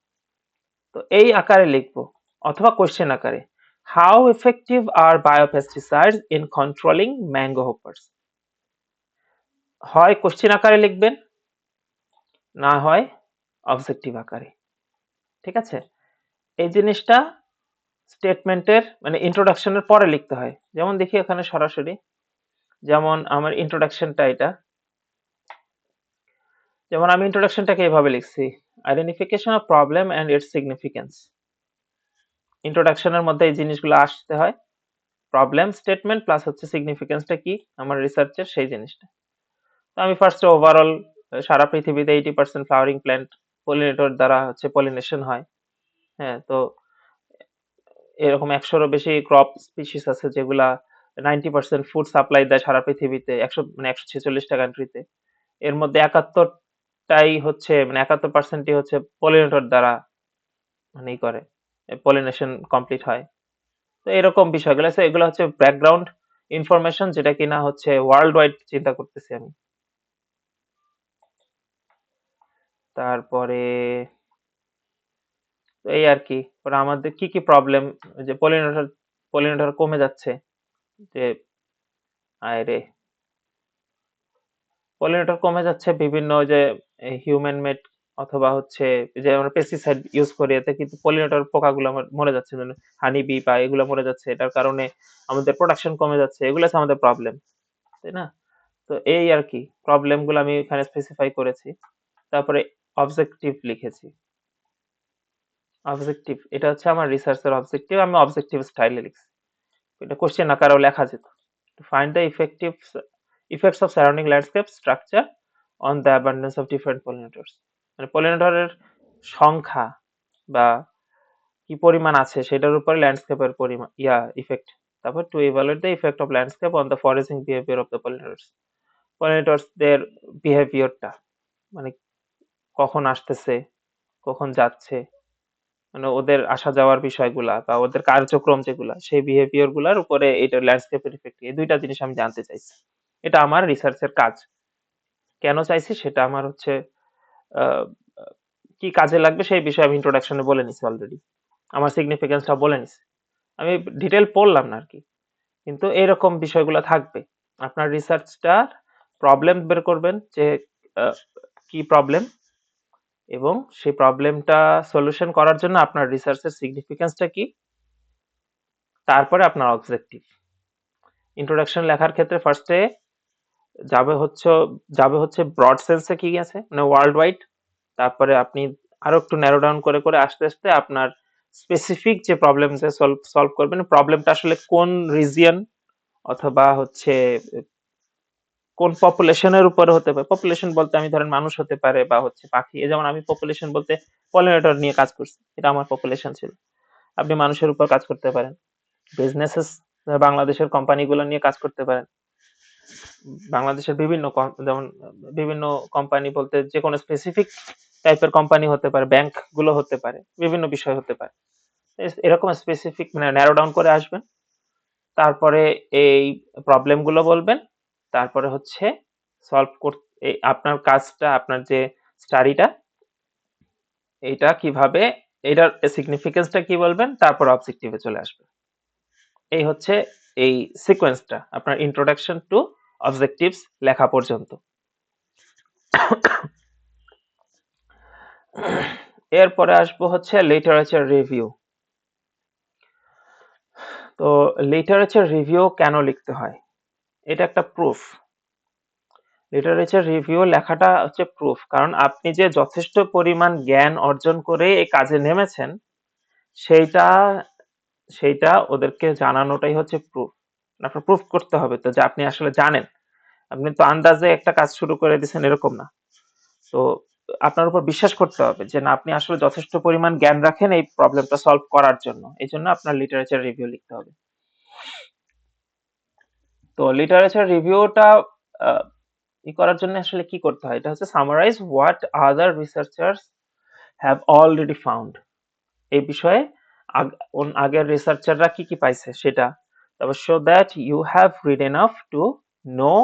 তো এই আকারে লিখবো, অথবা কোশ্চেন আকারে, how effective are biopesticides in controlling mango hoppers. হয় কোশ্চেন আকারে লিখবেন, না হয় অবজেক্টিভ আকারে। ঠিক আছে? এই জিনিসটা স্টেটমেন্টের মানে ইন্ট্রোডাকশনের পরে লিখতে হয়। যেমন দেখি এখানে সরাসরি, যেমন আমার ইন্ট্রোডাকশনটা এটা, যেমন আমি ইন্ট্রোডাকশনটাকে এভাবে লিখছি, identification of problem and its significance. ইন্ট্রোডাকশনের মধ্যে এই জিনিসগুলো আসতে হয়, প্রবলেম স্টেটমেন্ট প্লাস হচ্ছে সিগনিফিকেন্সটা কি আমার রিসার্চের, সেই জিনিসটা। তো আমি ফার্স্টে ওভারঅল সারা পৃথিবীতে 80% ফ্লাওয়ারিং প্ল্যান্ট পলিনেটর দ্বারা হচ্ছে পলিনেশন হয়। হ্যাঁ, তো এরকম 100-রও বেশি ক্রপ স্পিসিস আছে যেগুলা 90% ফুড সাপ্লাই দেয় সারা পৃথিবীতে, 146টা কান্ট্রিতে। এর মধ্যে 71টাই হচ্ছে, মানে 71%ই হচ্ছে পলিনেটর দ্বারা মানে ই করে, পলিনেশন কমপ্লিট হয়। তো এরকম বিষয়গুলো আছে, এগুলো হচ্ছে ব্যাকগ্রাউন্ড ইনফরমেশন, যেটা কিনা হচ্ছে ওয়ার্ল্ড ওয়াইড চিন্তা করতেছি আমি। তারপরে এই আর কি, পরে আমাদের কি কি প্রবলেম, যে পলিনেটর কমে যাচ্ছে, যে আরে পলিনেটর কমে যাচ্ছে বিভিন্ন যে হিউম্যান মেড অথবা হচ্ছে যে আমরা পেস্টিসাইড ইউজ করি, এতে কিন্তু পলিনেটর পোকাগুলো আমার মরে যাচ্ছে, মানে হানি বি বা এগুলো মরে যাচ্ছে, এটার কারণে আমাদের প্রোডাকশন কমে যাচ্ছে, এগুলো হচ্ছে আমাদের প্রবলেম, তাই না? তো এই আর কি প্রবলেম গুলো আমি এখানে স্পেসিফাই করেছি। তারপরে অবজেক্টিভ লিখেছি। অবজেক্টিভ এটা হচ্ছে আমার রিসার্চের অবজেক্টিভ, আমি অবজেক্টিভ স্টাইলে লিখছি। এটা কোশ্চেন আকারেও লেখা যেত, to find the effects of surrounding landscape structure on the abundance of different pollinators, মানে পলিনেটরের সংখ্যা বা কি পরিমাণ আছে সেটার উপরে ল্যান্ডস্কেপের পরিমাণ ইফেক্ট। তারপর to evaluate the effect of landscape on the foraging behaviour of the pollinators দের বিহেভিয়ারটা, মানে কখন আসতেছে, কখন যাচ্ছে, মানে ওদের আসা যাওয়ার বিষয়গুলা বা ওদের কার্যক্রম যেগুলা, সেই বিহেভিয়ার গুলার উপরে এটা ল্যান্ডস্কেপের ইফেক্ট, এই দুইটা জিনিস আমি জানতে চাইছি। এটা আমার রিসার্চের কাজ। কেন চাইছি সেটা আমার হচ্ছে আহ, কি কাজে লাগবে সেই বিষয়ে আমি ইন্ট্রোডাকশনে বলে নিছি অলরেডি, আমার সিগনিফিকেন্সটা বলে নিছি। আমি ডিটেল পড়লাম না আর কি, কিন্তু এরকম বিষয়গুলো থাকবে। আপনার রিসার্চটার প্রবলেম বের করবেন, যে আহ, কি প্রবলেম, এবং সেই প্রবলেমটা সলিউশন করার জন্য আপনার রিসার্চের সিগনিফিকেন্সটা কি, তারপরে আপনার অবজেক্টিভ। ইন্ট্রোডাকশন লেখার ক্ষেত্রে ফার্স্টে যাবে হচ্ছে যাবে হচ্ছে ব্রড সেন্সে কি আছে, মানে ওয়ার্ল্ড ওয়াইড। তারপরে আপনি আরো একটু ন্যারো ডাউন করে করে আস্তে আস্তে আপনার স্পেসিফিক যে প্রবলেম যে সলভ করবেন, প্রবলেমটা আসলে কোন রিজিয়ন অথবা হচ্ছে কোন পপুলেশনের উপরে হতে পারে। পপুলেশন বলতে আমি ধরেন মানুষ হতে পারে বা হচ্ছে পাখি, যেমন আমি পপুলেশন বলতে পলিনেটর নিয়ে কাজ করছি, এটা আমার পপুলেশন ছিল। আপনি মানুষের উপর কাজ করতে পারেন, বিজনেসেস বাংলাদেশের কোম্পানিগুলো নিয়ে কাজ করতে পারেন। বাংলাদেশের বিভিন্ন যেমন বিভিন্ন কোম্পানি বলতে যে কোনো স্পেসিফিক টাইপের কোম্পানি হতে পারে, ব্যাংক গুলো হতে পারে, বিভিন্ন বিষয় হতে পারে। এরকম স্পেসিফিক মানে ন্যারো ডাউন করে আসবেন। তারপরে এই প্রবলেম গুলো বলবেন। তারপরে হচ্ছে সলভ করতে আপনার কাজটা, আপনার যে স্টাডিটা, এটা কিভাবে, এটার সিগনিফিকেন্সটা কি বলবেন, তারপর অবজেক্টিভে চলে আসবে। এই হচ্ছে এই সিকোয়েন্সটা আপনার ইন্ট্রোডাকশন টু অবজেক্টিভস লেখা পর্যন্ত। এরপরে আসবো হচ্ছে লিটারেচার রিভিউ। তো লিটারেচার রিভিউ কেন লিখতে হয়, এটা একটা প্রুফ। লিটারেচার রিভিউ লেখাটা হচ্ছে প্রুফ, কারণ আপনি যে যথেষ্ট পরিমাণ জ্ঞান অর্জন করে এই কাজে নেমেছেন সেইটা সেইটা ওদেরকে জানানোটাই হচ্ছে প্রুফ। আপনার প্রুফ করতে হবে তো যে আপনি আসলে জানেন। আপনি তো আন্দাজে একটা কাজ শুরু করে দিয়েছেন এরকম না। তো আপনার উপর বিশ্বাস করতে হবে যে না, আপনি আসলে যথেষ্ট পরিমাণ জ্ঞান রাখেন এই প্রবলেমটা সলভ করার জন্য। এই জন্য আপনার লিটারেচার রিভিউ লিখতে হবে। তো লিটারেচার রিভিউটা ই করার জন্য আসলে কি করতে হয়, এটা হচ্ছে summarise what other researchers have already found. এই বিষয়ে আগের রিসার্চাররা কি কি পাইছে সেটা। তারপর show that you have read enough to know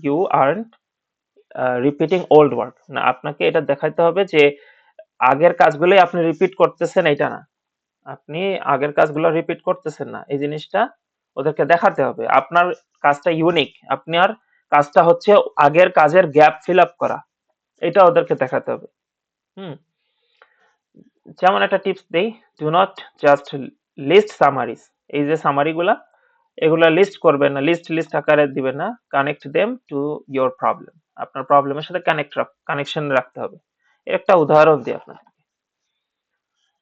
you aren't repeating old work. না, আপনাকে এটা দেখাতে হবে যে আগের কাজগুলোই আপনি রিপিট করতেছেন, এটা না। আপনি আগের কাজগুলো রিপিট করতেছেন না, এই জিনিসটা ওদেরকে দেখাতে হবে। আপনার কাজটা ইউনিক, আপনার কাজটা হচ্ছে আগের কাজের গ্যাপ ফিল আপ করা, এটা ওদেরকে দেখাতে হবে। হুম। যেমন একটা টিপস দেই, do not just list summaries. এই যে সামারি গুলা, এগুলা লিস্ট করবেন না, লিস্ট লিস্ট আকারে দিবেন না। Connect them to your problem. আপনার প্রবলেমের সাথে কানেকশন রাখতে হবে। এর একটা উদাহরণ দিই আপনাকে।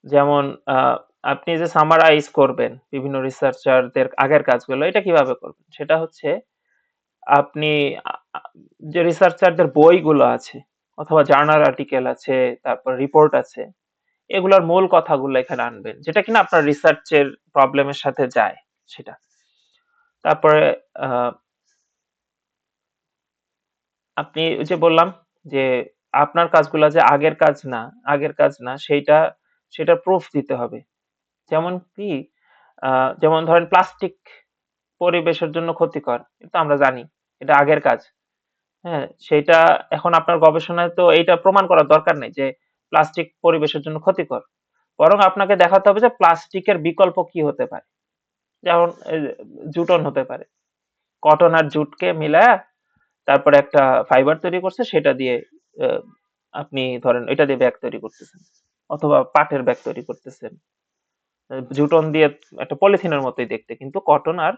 যেমন আপনি যে সামারাইজ করবেন বিভিন্ন রিসার্চারদের আগের কাজগুলো, এটা কিভাবে করবেন, সেটা হচ্ছে আপনি যে রিসার্চারদের বইগুলো আছে অথবা জার্নাল আর্টিকেল আছে, তারপর রিপোর্ট আছে, এগুলোর মূল কথাগুলো এখানে আনবেন যেটা কিনা আপনার রিসার্চের প্রবলেমের সাথে যায় সেটা। তারপরে আহ, আপনি ওই যে বললাম যে আপনার কাজগুলো যে আগের কাজ না সেটা প্রুফ দিতে হবে। যেমন কি, যেমন ধরেন প্লাস্টিক পরিবেশের জন্য ক্ষতিকর, এটা আমরা জানি, এটা আগের কাজ। হ্যাঁ, সেটা এখন আপনার গবেষণায় তো এইটা প্রমাণ করার দরকার নেই যে প্লাস্টিক পরিবেশের জন্য ক্ষতিকর। বরং আপনাকে দেখাতে হবে যে প্লাস্টিকের বিকল্প কি হতে পারে। যেমন জুটন হতে পারে, কটন আর জুটকে মিলায়া তারপরে একটা ফাইবার তৈরি করছে, সেটা দিয়ে আহ, আপনি ধরেন এটা দিয়ে ব্যাগ তৈরি করতেছেন, অথবা পাটের ব্যাগ তৈরি করতেছেন। জুটন দিয়ে একটা পলিথিনের মতোই দেখতে, কিন্তু কটন আর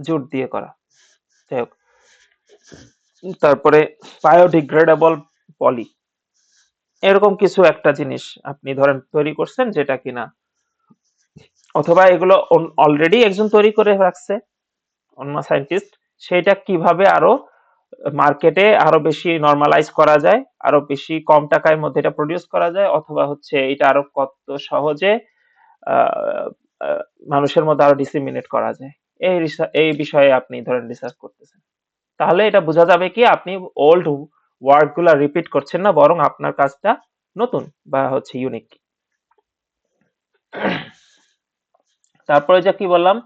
জুট দিয়ে করা। যাই হোক, তারপরে বায়োডিগ্রেডেবল পলি, এরকম কিছু একটা জিনিস আপনি ধরেন তৈরি করছেন যেটা কিনা, অথবা এগুলো অলরেডি একজন তৈরি করে রাখছে, অন্য সায়েন্টিস্ট, সেটা কিভাবে আরো মার্কেটে আরো বেশি নরমালাইজ করা যায়, আরো বেশি কম টাকার মধ্যে এটা প্রডিউস করা যায়, অথবা হচ্ছে এটা আরো কত সহজে আহ, আহ, মানুষের মধ্যে আরো ডিসিমিনেট করা যায়। এই বিষয়ে আপনি ধরেন রিসার্চ করতেছেন। তাহলে এটা বোঝা যাবে কি আপনি ওল্ড ওয়ার্ক গুলা রিপিট করছেন না, বরং আপনার কাজটা নতুন বা হচ্ছে ইউনিক। তারপরে যে কি বললাম,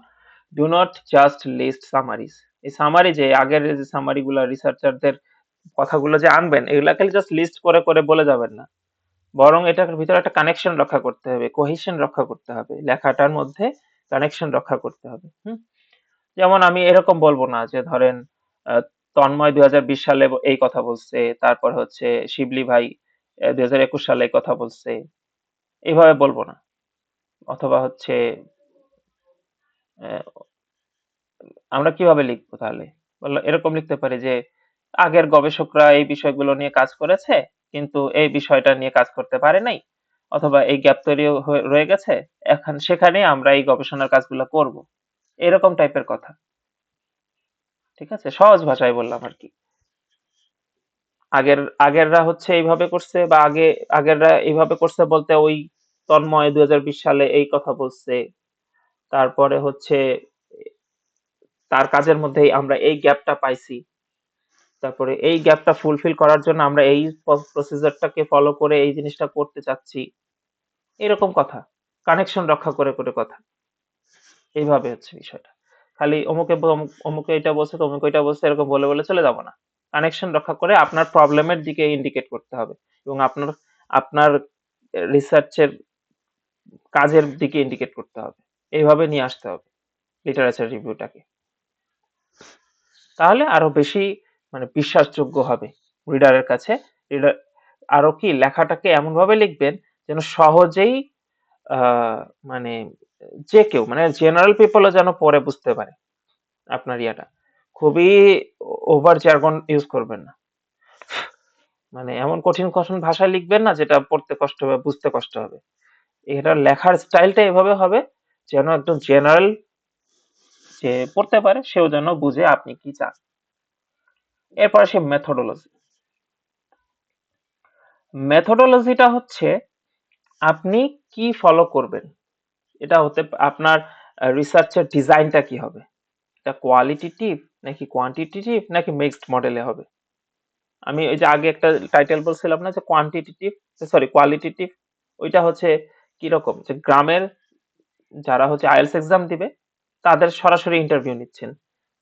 do not just list summaries. এই সামারি যে আগের যে সামারি গুলা রিসার্চারদের কথাগুলো যে আনবেন, এগুলাকে জাস্ট লিস্ট করে করে বলে যাবেন না, বরং এটার ভিতরে একটা কানেকশন রক্ষা করতে হবে, কোহেশন রক্ষা করতে হবে, লেখাটার মধ্যে কানেকশন রক্ষা করতে হবে। হুম। যেমন আমি এরকম বলবো না যে ধরেন আহ, তন্ময় 2020 সালে এই কথা বলছে, তারপর হচ্ছে শিবলি ভাই 2021 সালে এই কথা বলছে, এইভাবে বলবো না। অথবা হচ্ছে আহ, আমরা কিভাবে লিখবো তাহলে, এরকম লিখতে পারি যে আগের গবেষকরা এই বিষয়গুলো নিয়ে কাজ করেছে কিন্তু এই বিষয়টা নিয়ে কাজ করতে পারে নাই, অথবা এই গ্যাপ তৈরি রয়ে গেছে, এখন সেখানে আমরা এই গবেষণার কাজগুলো করব, এরকম টাইপের কথা। ঠিক আছে, সহজ ভাষায় বললাম আর কি। আগেররা হচ্ছে এইভাবে করছে, বা আগেররা এইভাবে করছে বলতে ওই তন্ময় 2020 সালে এই কথা বলছে, তারপরে হচ্ছে তার কাজের মধ্যেই আমরা এই গ্যাপটা পাইছি, তারপরে এই গ্যাপটা ফুলফিল করার জন্য আমরা এই প্রসিজারটাকে ফলো করে এই জিনিসটা করতে চাচ্ছি, এরকম কথা। কানেকশন রক্ষা করে করে কথা, এইভাবে হচ্ছে বিষয়টা। খালি অমুকে এটা বলছে তো অমুকে এটা বলছে এরকম বলে বলে চলে যাব না। কানেকশন রক্ষা করে আপনার প্রবলেমের দিকে ইন্ডিকেট করতে হবে, এবং আপনার আপনার রিসার্চের কাজের দিকে ইন্ডিকেট করতে হবে, এইভাবে নিয়ে আসতে হবে লিটারেচার রিভিউটাকে। তাহলে আরো বেশি মানে বিশ্বাসযোগ্য হবে রিডারের কাছে। রিডার আরো কি লেখাটাকে এমন ভাবে লিখবেন যেন সহজেই আহ মানে যে কেউ মানে জেনারেল পিপলও যেন পড়ে বুঝতে পারে আপনার ইয়াটা। খুবই ওভার জার্গন ইউজ করবেন না, মানে এমন কঠিন কঠিন ভাষায় লিখবেন না যেটা পড়তে কষ্ট হবে, বুঝতে কষ্ট হবে। এটা লেখার স্টাইলটা এভাবে হবে যেন একদম জেনারেল যে পড়তে পারে সেও যেন বুঝে আপনি কি চান। এরপর আসে মেথোডোলজি। মেথোডোলজিটা হচ্ছে আপনি কি ফলো করবেন। এটা হতে আপনার রিসার্চের ডিজাইনটা কি হবে, এটা কোয়ালিটেটিভ নাকি কোয়ান্টিটেটিভ নাকি মিক্সড মডেলে হবে। আমি ওই যে আগে একটা টাইটেল বলছিলাম না যে কোয়ান্টিটেটিভ, সরি কোয়ালিটেটিভ। ওইটা হচ্ছে কিরকম যে গ্রামের যারা হচ্ছে আইএলটিএস এক্সাম দিবে তাদের সরাসরি ইন্টারভিউ নিচ্ছেন,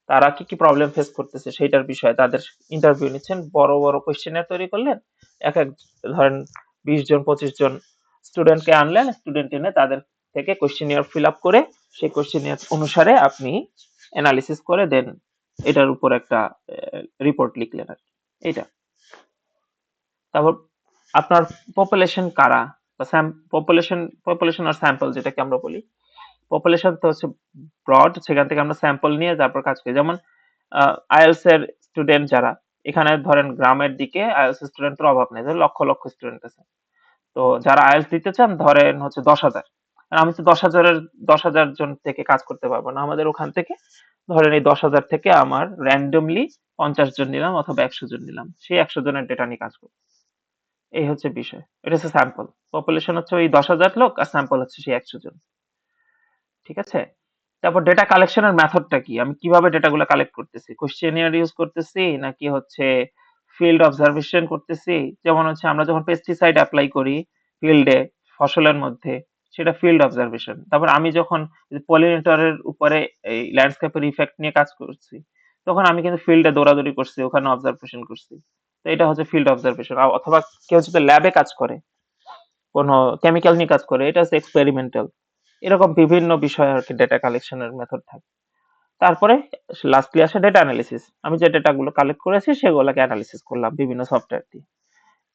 তারা কি কি প্রবলেম ফেস করতেছে সেইটার বিষয়ে তাদের ইন্টারভিউ নিচ্ছেন, বড় বড় কোয়েশ্চেনার তৈরি করলেন, এক এক ধরেন 20 জন 25 জন স্টুডেন্টকে আনলেন, স্টুডেন্ট এনে তাদের থেকে কোয়েশ্চেনিয়ার ফিল আপ করে সেই কোয়েশ্চেনিয়ার অনুসারে আপনি অ্যানালিসিস করে দেন এটার উপর একটা রিপোর্ট লিখলেন আর কি। এটা তারপর আপনার পপুলেশন কারা বা পপুলেশন পপুলেশন আর স্যাম্পল যেটাকে আমরা বলি। পপুলেশন তো হচ্ছে ব্রড, সেখান থেকে আমরা স্যাম্পল নিয়ে তারপর কাজ করি। যেমন আইএলটিএস এর স্টুডেন্ট যারা এখানে ধরেন গ্রামের দিকে আইএলটিএস স্টুডেন্টের অভাব নেই, ধরেন লক্ষ লক্ষ স্টুডেন্ট আছে। তো যারা আইএলটিএস দিতে চান ধরেন হচ্ছে 10,000, আর আমি তো 10,000 জন থেকে কাজ করতে পারবো না, আমাদের ওখান থেকে ধরেন এই 10,000 থেকে আমার র্যান্ডমলি 50 জন নিলাম অথবা 100 জন নিলাম, সেই 100 জনের ডেটা নিয়ে কাজ করবো। এই হচ্ছে বিষয়, এটা হচ্ছে স্যাম্পল। পপুলেশন হচ্ছে ওই 10,000 লোক আর স্যাম্পল হচ্ছে সেই 100 জন। ঠিক আছে। তারপর ডেটা কালেকশনের মেথডটা কি, আমি কিভাবে ডেটাগুলো কালেক্ট করতেছি, কোশ্চেনিয়ার ইউজ করতেছি নাকি হচ্ছে ফিল্ড অবজারভেশন করতেছি। যেমন হচ্ছে আমরা যখন পেস্টিসাইড অ্যাপ্লাই করি ফিল্ডে ফসলের মধ্যে, সেটা ফিল্ড অবজারভেশন। তারপর আমি যখন পলিনেটরের উপরে এই ল্যান্ডস্কেপের ইফেক্ট নিয়ে কাজ করছি তখন আমি কিন্তু ফিল্ডে দৌড়াদৌড়ি করছি, ওখানে অবজারভেশন করছি। তো এটা হচ্ছে ফিল্ড অবজারভেশন। অথবা কেউ যদি ল্যাবে কাজ করে, কোনো কেমিক্যাল নিয়ে কাজ করে, এটা হচ্ছে এক্সপেরিমেন্টাল। এরকম বিভিন্ন বিষয় আর কি ডেটা কালেকশনের মেথড থাকে। তারপরে লাস্টলি আসে ডেটা অ্যানালিসিস। আমি যে ডেটাগুলো কালেক্ট করেছি সেগুলোকে অ্যানালিসিস করলাম বিভিন্ন সফটওয়্যার দিয়ে।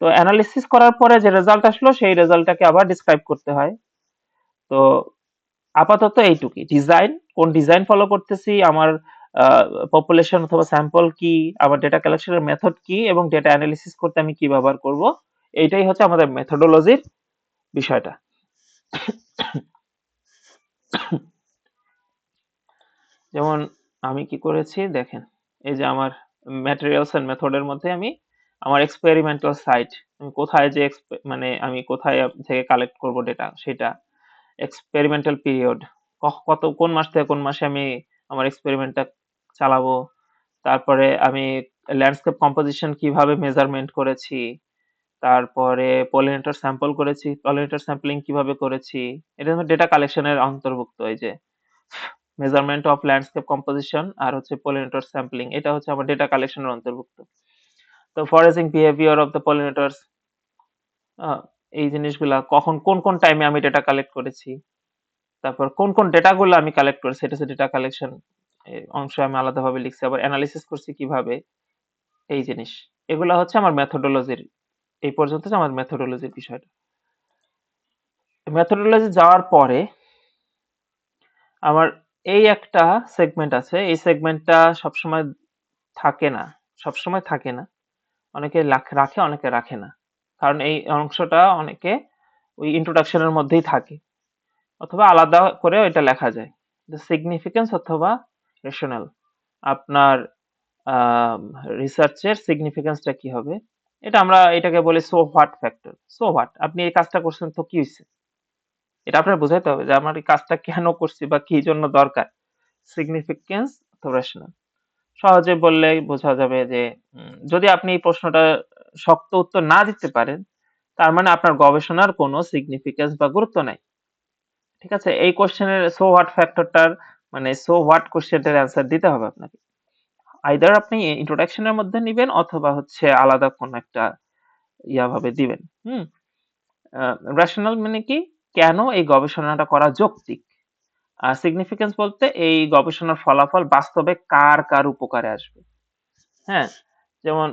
তো অ্যানালিসিস করার পরে যে রেজাল্ট আসলো সেই রেজাল্টটাকে আবার ডিসক্রাইব করতে হয়। তো আপাতত এইটুকুই ডিজাইন, কোন ডিজাইন ফলো করতেছি, আমার পপুলেশন অথবা স্যাম্পল কি, আমার ডেটা কালেকশনের মেথড কি এবং ডেটা অ্যানালিসিস করতে আমি কি ব্যবহার করব, এইটাই হচ্ছে আমাদের মেথোডোলজির বিষয়টা। যেমন আমি কি করেছি দেখেন, এই যে আমার ম্যাটেরিয়ালস এন্ড মেথডের মধ্যে আমি আমার এক্সপেরিমেন্টাল সাইট, আমি কোথায় যে মানে আমি কোথায় থেকে কালেক্ট করব ডেটা সেটা, এক্সপেরিমেন্টাল পিরিয়ড কত কোন মাস থেকে কোন মাসে আমি আমার এক্সপেরিমেন্টটা চালাবো, তারপরে আমি ল্যান্ডস্কেপ কম্পোজিশন কিভাবে মেজারমেন্ট করেছি, তারপরে পলিনেটর স্যাম্পল করেছি, পলিনেটর স্যাম্পলিং কিভাবে করেছি, এটা ডেটা কালেকশনের অন্তর্ভুক্ত। এই যে মেজারমেন্ট অফ ল্যান্ডস্কেপ কম্পোজিশন আর হচ্ছে পলিনেটর স্যাম্পলিং, এটা হচ্ছে আমার ডেটা কালেকশনের অন্তর্ভুক্ত। তো ফরেজিং বিহেভিয়ার অফ দ্য পলিনেটরস, এই জিনিসগুলা কখন কোন কোন টাইমে আমি ডেটা কালেক্ট করেছি, তারপর কোন কোন ডেটাগুলো আমি কালেক্ট করেছি, এটা হচ্ছে ডেটা কালেকশন অংশ আমি আলাদাভাবে লিখছি। আবার অ্যানালিসিস করছি কিভাবে, এই জিনিস এগুলা হচ্ছে আমার মেথোডোলজির। এই পর্যন্ত হচ্ছে আমার মেথোডোলজির বিষয়টা। মেথোডোলজি যাওয়ার পরে আমার এই একটা সেগমেন্ট আছে, এই সেগমেন্টটা সবসময় থাকে না, সবসময় থাকে না, অনেকে রাখে অনেকে রাখে না। কারণ এই অংশটা অনেকে ওই ইন্ট্রোডাকশনের মধ্যেই থাকে, অথবা আলাদা করে এটা লেখা যায়। সিগনিফিকেন্স অথবা রেশনাল, আপনার রিসার্চের সিগনিফিকেন্সটা কি হবে, এটা আমরা এটাকে বলি so what factor. So what, আপনি এই কাজটা করছেন তো কি হয়েছে, এটা আপনার বোঝাইতে হবে যে আমার এই কাজটা কেন করছি বা কি জন্য দরকার। সিগনিফিকেন্স অথবা রেশনাল, সহজে বললেই বোঝা যাবে যে যদি আপনি এই প্রশ্নটা শক্ত উত্তর না দিতে পারেন তার মানে আপনার গবেষণার কোনো সিগনিফিকেন্স বা গুরুত্ব নাই। ঠিক আছে, এই কোশ্চেনের সো হোয়াট ফ্যাক্টরটার মানে সো হোয়াট কোশ্চেনটার অ্যান্সার দিতে হবে আপনাকে। আইদার আপনি ইন্ট্রোডাকশনের মধ্যে নিবেন অথবা হচ্ছে আলাদা কোন একটা ভাবে দিবেন। রেশনাল মানে কি, কেন এই গবেষণাটা করা যৌক্তিক। আর সিগনিফিকেন্স বলতে এই গবেষণার ফলাফল বাস্তবে কার কার উপকারে আসবে। হ্যাঁ, যেমন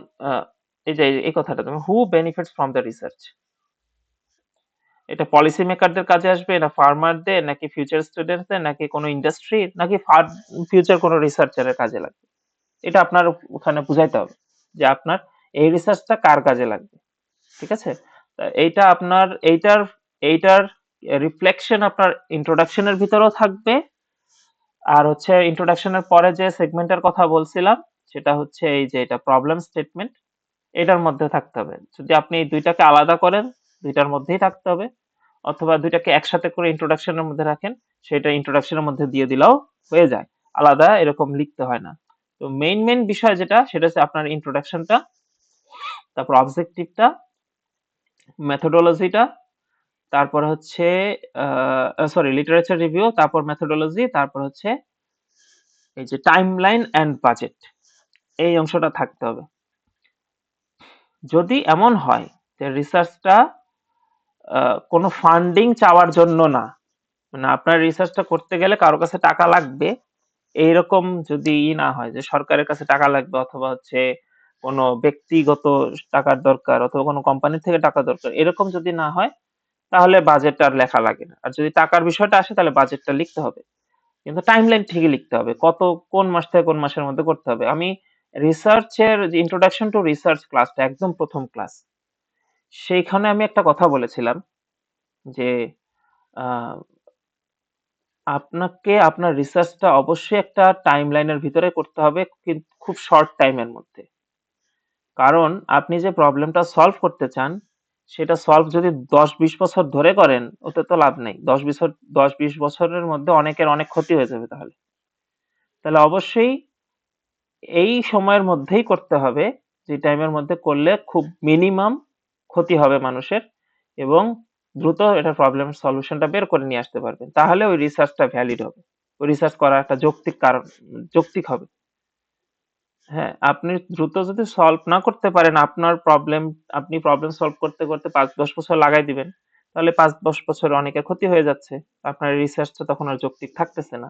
এই যে এই কথাটা, তুমি হু বেনিফিটস ফ্রম দ্য রিসার্চ, এটা পলিসি মেকারদের কাজে আসবে, না ফার্মারদের, নাকি ফিউচার স্টুডেন্টসদের, নাকি কোনো ইন্ডাস্ট্রি, নাকি ফিউচার কোনো রিসার্চারের কাজে লাগবে। এটা আপনার ওখানে বুঝাইতে হবে যে আপনার এই রিসার্চটা কার কাজে লাগবে। ঠিক আছে, তা এইটা আপনার এইটার রিফ্লেকশন আপনার ইন্ট্রোডাকশনের ভিতরেও থাকবে। আর হচ্ছে ইন্ট্রোডাকশনের পরে যে সেগমেন্টের কথা বলছিলাম, সেটা হচ্ছে এই যে এটা প্রবলেম স্টেটমেন্ট, এটার মধ্যে থাকতে হবে। যদি আপনি এই দুইটাকে আলাদা করেন, দুইটার মধ্যেই থাকতে হবে, অথবা দুইটাকে একসাথে করে ইন্ট্রোডাকশনের মধ্যে রাখেন, সেটা ইন্ট্রোডাকশনের মধ্যে দিয়ে দিলেও হয়ে যায়। আলাদা এরকম লিখতে হয় না। তো মেইন বিষয় যেটা, সেটা হচ্ছে আপনার ইন্ট্রোডাকশনটা, তারপর অবজেক্টিভটা, মেথোডোলজিটা, তারপর হচ্ছে সরি লিটারেচার রিভিউ, তারপর মেথোডোলজি, তারপর হচ্ছে এই যে টাইমলাইন এন্ড বাজেট, এই অংশটা থাকতে হবে। যদি এমন হয় যে রিসার্চটা কোনো ফান্ডিং চাওয়ার জন্য না, মানে আপনার রিসার্চটা করতে গেলে কারো কাছে টাকা লাগবে, এইরকম যদি না হয় যে সরকারের কাছে টাকা লাগবে, অথবা হচ্ছে কোনো ব্যক্তিগত টাকার দরকার, অথবা কোনো কোম্পানি থেকে টাকা দরকার, এরকম যদি না হয়, তাহলে বাজেট আর লেখা লাগে না। আর যদি টাকার বিষয়টা আসে, তাহলে বাজেটটা লিখতে হবে, কিন্তু টাইমলাইন ঠিকই লিখতে হবে, কোন মাস থেকে কোন মাসের মধ্যে করতে হবে। আমি রিসার্চের যে ইন্ট্রোডাকশন টু রিসার্চ ক্লাসটা, একদম প্রথম ক্লাস, সেইখানে আমি একটা কথা বলেছিলাম যে আহ, আপনাকে আপনার রিসার্চটা অবশ্যই একটা টাইমলাইনের ভিতরে করতে হবে, কিন্তু খুব শর্ট টাইমের মধ্যে। কারণ আপনি যে প্রবলেমটা সলভ করতে চান, সেটা সলভ যদি 10-20 বছর ধরে করেন, ওতে তো লাভ নেই। 10-20 বছরের মধ্যে অনেকের অনেক ক্ষতি হয়ে যাবে। তাহলে তাহলে অবশ্যই এই সময়ের মধ্যেই করতে হবে, যে টাইমের মধ্যে করলে খুব মিনিমাম ক্ষতি হবে মানুষের, এবং দ্রুত এটা প্রবলেম সলিউশনটা বের করে নিয়ে আসতে পারবেন। তাহলে ওই রিসার্চটা ভ্যালিড হবে, ওই রিসার্চ করার একটা যৌক্তিক হবে। হ্যাঁ, আপনি দ্রুত যদি সলভ না করতে পারেন আপনার প্রবলেম, আপনি প্রবলেম সলভ করতে করতে 5-10 বছর লাগাই দিবেন, তাহলে 5-10 বছর অনেকের ক্ষতি হয়ে যাচ্ছে। আপনার রিসার্চটা তখন আর যৌক্তিক থাকতেছে না।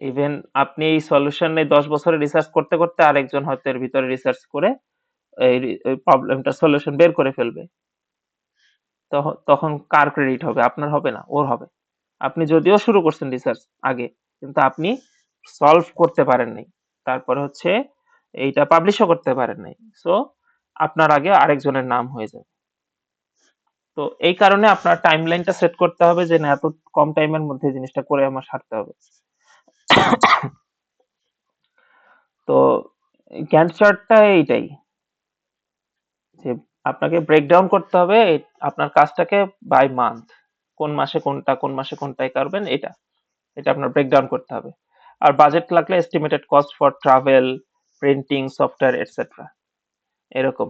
ইভেন আপনি এই সলিউশনে 10 বছরের রিসার্চ করতে করতে আরেকজন হয়তো এর ভিতরে রিসার্চ করে এই প্রবলেমটা সলিউশন বের করে ফেলবে। তখন কার ক্রেডিট হবে? আপনার হবে না, ওর হবে। আপনি যদিও শুরু করছেন রিসার্চ আগে, কিন্তু আপনি সলভ করতে পারেন নাই, তারপরে হচ্ছে এইটা পাবলিশও করতে পারেন নাই, সো আপনার আগে আরেকজনের নাম হয়ে যাবে। তো এই কারণে আপনার টাইমলাইনটা সেট করতে হবে যে না, এত কম টাইমের মধ্যে জিনিসটা করে আমার সারতে হবে। তো গ্যান্ট চার্টটা এইটাই, যে আপনাকে ব্রেকডাউন করতে হবে আপনার কাজটাকে বাই মান্থ, কোন মাসে কোনটা, কোন মাসে কোনটাই করবেন, এটা এটা আপনার ব্রেকডাউন করতে হবে। আর বাজেট লাগলে estimated cost for travel, printing, software etcetera, এরকম।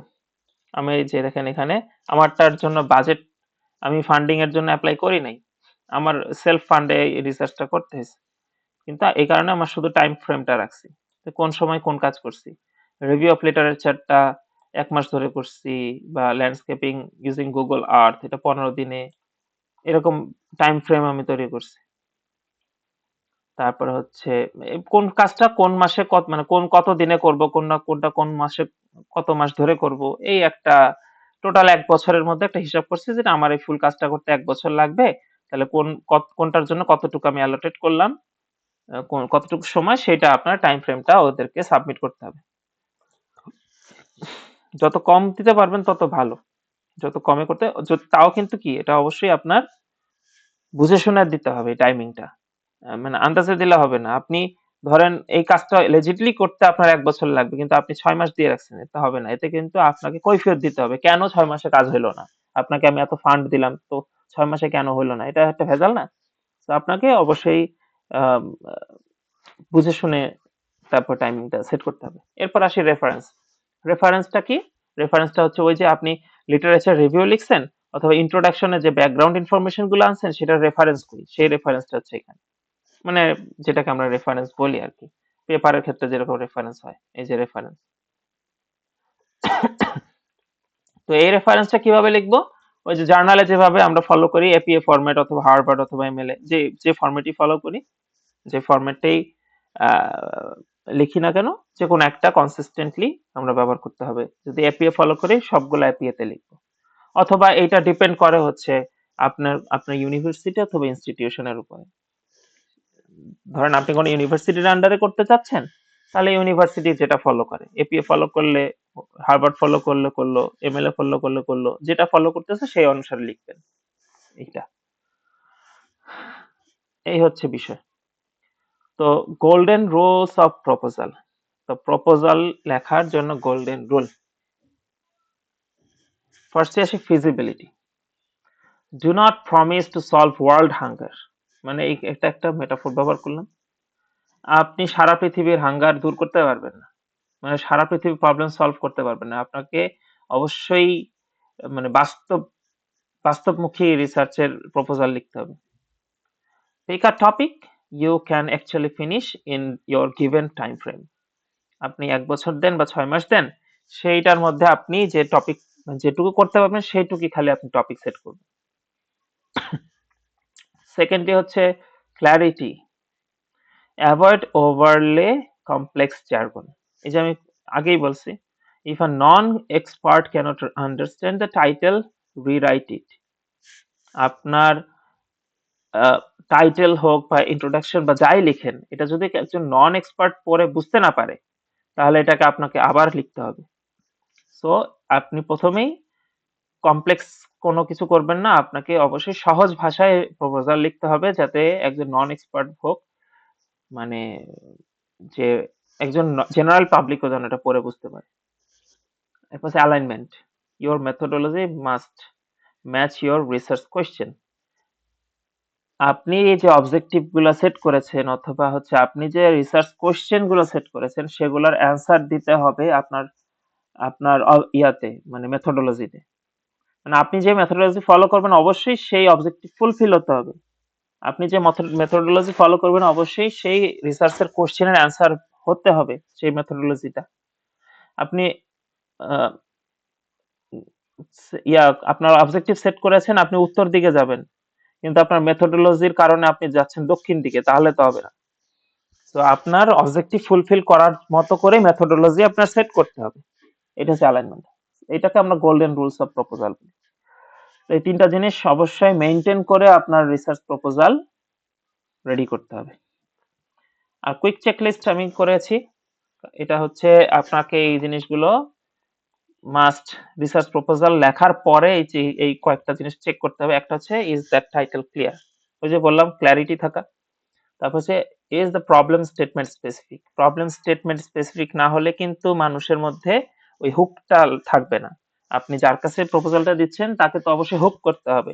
আমি এই যে দেখেন এখানে আমারটার জন্য বাজেট, আমি ফান্ডিং এর জন্য অ্যাপ্লাই করি নাই, আমার সেলফ ফান্ডে রিসার্চটা করতে হয়েছে। কিন্তু এই কারণে আমার শুধু টাইম ফ্রেমটা রাখছি, যে কোন সময় কোন কাজ করছি। রিভিউ অফ লিটারেচারটা 1 মাস ধরে করছি, বা ল্যান্ডস্কেপিং ইউজিং গুগল আর্থ, এটা 15 দিনে, এরকম টাইম ফ্রেম আমি তৈরি করছি। তারপরে হচ্ছে কোন কাজটা কোন মাসে মানে কত দিনে করব, কোনটা কোন মাসে কত মাস ধরে করব, এই একটা টোটাল 1 বছরের মধ্যে একটা হিসাব করছি যে না, আমার এই ফুল কাজটা করতে 1 বছর লাগবে। তাহলে কোনটার জন্য কতটুকু আমি অ্যালোটেট করলাম, কতটুকু সময়, সেটা আপনার টাইম ফ্রেমটা ওদেরকে সাবমিট করতে হবে। যত কম দিতে পারবেন তত ভালো, যত কমে করতে, তাও কিন্তু কি, এটা অবশ্যই আপনার বুঝে শুনে দিতে হবে টাইমিংটা, মানে আন্দাজে দিলে হবে না। আপনি ধরেন এই কাজটা লেজিটলি করতে আপনার 1 বছর লাগবে, কিন্তু আপনি 6 মাস দিয়ে রাখছেন, এটা হবে না। এতে কিন্তু আপনাকে কৈফিয়ত দিতে হবে, কেন 6 মাসে কাজ হলো না, আপনাকে আমি এত ফান্ড দিলাম, তো 6 মাসে কেন হলো না, এটা একটা ভেজাল না। তো আপনাকে অবশ্যই আহ বুঝে শুনে তারপর টাইমিংটা সেট করতে হবে। এরপর আসি রেফারেন্স। রেফারেন্সটা কি? রেফারেন্সটা হচ্ছে ওই যে আপনি লিটারেচার রিভিউ লিখছেন, অথবা ইন্ট্রোডাকশনে যে ব্যাকগ্রাউন্ড ইনফরমেশন গুলো আনছেন, সেটার রেফারেন্স করি, সেই রেফারেন্সটা হচ্ছে এখানে, মানে যেটাকে আমরা রেফারেন্স বলি আর কি, পেপারের ক্ষেত্রে যেরকম রেফারেন্স হয়, এই যে রেফারেন্স। তো এই রেফারেন্সটা কিভাবে লিখবো? ওই যে জার্নালে যেভাবে আমরা ফলো করি এপিএ ফরম্যাট অথবা হার্ভার্ড অথবা এমএলএ, যে ফরম্যাটই ফলো করি, যে ফরম্যাটটাই লিখি না কেন, যে কোনো একটা কনসিস্টেন্টলি আমরা ব্যবহার করতে হবে। যদি এপিএ ফলো করি সবগুলো এপিএ তে লিখবো, অথবা এটা ডিপেন্ড করে হচ্ছে আপনার আপনার ইউনিভার্সিটি অথবা ইনস্টিটিউশনের উপরে। ধরেন আপনি কোনো ইউনিভার্সিটির আন্ডারে করতে চাচ্ছেন, তাহলে ইউনিভার্সিটি যেটা ফলো করে, এপিএ ফলো করলে, হার্ভার্ড ফলো করলে করলো, এমএলএ ফলো করলে করলো, যেটা ফলো করতেছে সেই অনুসারে লিখবেন। এইটা, এই হচ্ছে বিষয়। তো গোল্ডেন রুলস অফ প্রপোজাল, তো প্রপোজাল লেখার জন্য গোল্ডেন রুল, ফার্স্টে আসে feasibility. Do not promise to solve world hunger, মানে এটা একটা মেটাফোর ব্যবহার করলাম। আপনি সারা পৃথিবীর হাঙ্গার দূর করতে পারবেন না, মানে সারা পৃথিবীর প্রবলেম সলভ করতে পারবেন না। আপনাকে অবশ্যই মানে বাস্তবমুখী রিসার্চের প্রপোজাল লিখতে হবে। Pick a topic you can actually finish in your given time frame. আপনি ১ বছর দেন বা ৬ মাস দেন, সেইটার মধ্যে আপনি যে টপিক যেটুকু করতে পারবেন সেইটুকুই খালি আপনি টপিক সেট করবেন। সেকেন্ডলি হচ্ছে clarity, avoid overly complex jargon. এই যে আমি আগেই বলছি, if a non expert can't understand the title, rewrite it. আপনার টাইটেল হোক বা ইন্ট্রোডাকশন বা যাই লিখেন, এটা যদি একজন নন এক্সপার্ট পড়ে বুঝতে না পারে, তাহলে এটাকে আপনাকে আবার লিখতে হবে। সো আপনি প্রথমেই কমপ্লেক্স কোনো কিছু করবেন না, আপনাকে অবশ্যই সহজ ভাষায় প্রপোজাল লিখতে হবে, যাতে একজন নন এক্সপার্ট হোক, মানে যে একজন জেনারেল পাবলিকও যেন এটা পড়ে বুঝতে পারে। এরপর হচ্ছে alignment, your methodology must match your research question. আপনি এই যে অবজেক্টিভ গুলো সেট করেছেন, অথবা হচ্ছে আপনি যে রিসার্চ কোয়েশ্চেন গুলো সেট করেছেন, সেগুলোর অ্যান্সার দিতে হবে আপনার আপনার ইয়াতে, মানে মেথোডোলজিতে। মানে আপনি যে মেথোডোলজি ফলো করবেন অবশ্যই সেই অবজেক্টিভ ফুলফিল হতে হবে। আপনি যে মেথোডোলজি ফলো করবেন অবশ্যই সেই রিসার্চের কোশ্চেনের অ্যান্সার হতে হবে সেই মেথোডোলজিটা। আপনি আহ, ইয়া আপনার অবজেক্টিভ সেট করেছেন, আপনি উত্তর দিকে যাবেন, কিন্তু আপনার মেথোডোলজির কারণে আপনি যাচ্ছেন দক্ষিণ দিকে, তাহলে তো হবে না। তো আপনার অবজেক্টিভ ফুলফিল করার মতো করে মেথোডোলজি আপনার সেট করতে হবে। এটা হচ্ছে অ্যালাইনমেন্ট। এটাকে আমরা গোল্ডেন রুলস অফ প্রপোজাল বলি। এই তিনটা জিনিস অবশ্যই মেনটেন করে আপনার রিসার্চ প্রপোজাল রেডি করতে হবে। আর কুইক চেকলিস্ট আমি করেছি, এটা হচ্ছে আপনাকে এই জিনিসগুলো মাস্ট রিসার্চ প্রপোজাল লেখার পরে এই কয়েকটা জিনিস চেক করতে হবে। একটা হচ্ছে ইজ দ্যাট টাইটেল ক্লিয়ার, ওই যে বললাম ক্ল্যারিটি থাকা। তারপর হচ্ছে is the problem statement specific, problem statement specific না হলে কিন্তু মানুষের মধ্যে ওই হুকটা থাকবে না। আপনি যার কাছে প্রপোজালটা দিচ্ছেন তাকে তো অবশ্যই হুক করতে হবে,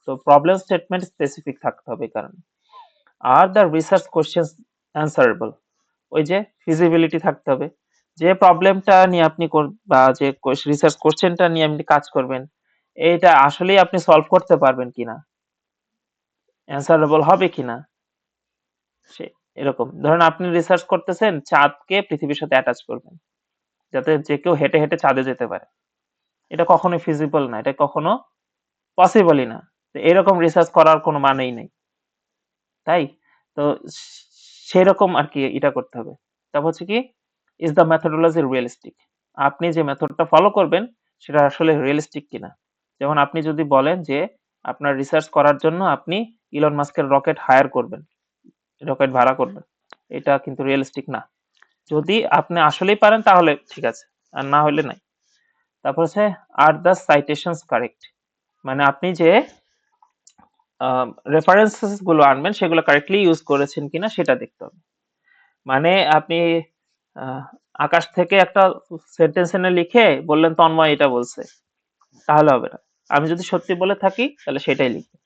তো প্রবলেম স্টেটমেন্ট স্পেসিফিক থাকতে হবে। কারণ are the research questions answerable, ওই যে ফিজিবিলিটি থাকতে হবে, যে প্রবলেমটা নিয়ে আপনি বা যে রিসার্চ কোশ্চেনটা নিয়ে আপনি কাজ করবেন, এটা আসলেই আপনি সলভ করতে পারবেন কিনা, অ্যান্সারেবল হবে কিনা। সে এরকম ধরেন আপনি রিসার্চ করতেছেন চাঁদকে পৃথিবীর সাথে অ্যাটাচ করবেন, যাতে যে কেউ হেঁটে হেঁটে চাঁদে যেতে পারে। এটা কখনোই ফিজিবল না, এটা কখনো পসিবলই না। তো এরকম রিসার্চ করার কোনো মানেই নেই, তাই তো সেরকম আর কি এটা করতে হবে। তারপর হচ্ছে কি ইজ দ্য মেথোডোলজি রিয়েলিস্টিক, আপনি যে মেথডটা ফলো করবেন সেটা আসলে রিয়েলিস্টিক কিনা। যেমন আপনি যদি বলেন যে আপনার রিসার্চ করার জন্য আপনি ইলন মাস্কের রকেট হায়ার করবেন, রকেট ভাড়া করবেন, এটা কিন্তু রিয়েলিস্টিক না। যদি আপনি আসলেই পারেন তাহলে ঠিক আছে, আর না হলে নাই। তারপর হচ্ছে আর দ্য সাইটেশনস কারেক্ট, মানে আপনি যে রেফারেন্সেস গুলো আনবেন সেগুলো কারেক্টলি ইউজ করেছেন কিনা সেটা দেখতে হবে। মানে আপনি আহ, আকাশ থেকে একটা সেন্টেন্স এনে লিখে বললেন তন্ময় এটা বলছে, তাহলে হবে না। আমি যদি সত্যি বলে থাকি তাহলে সেটাই লিখবো,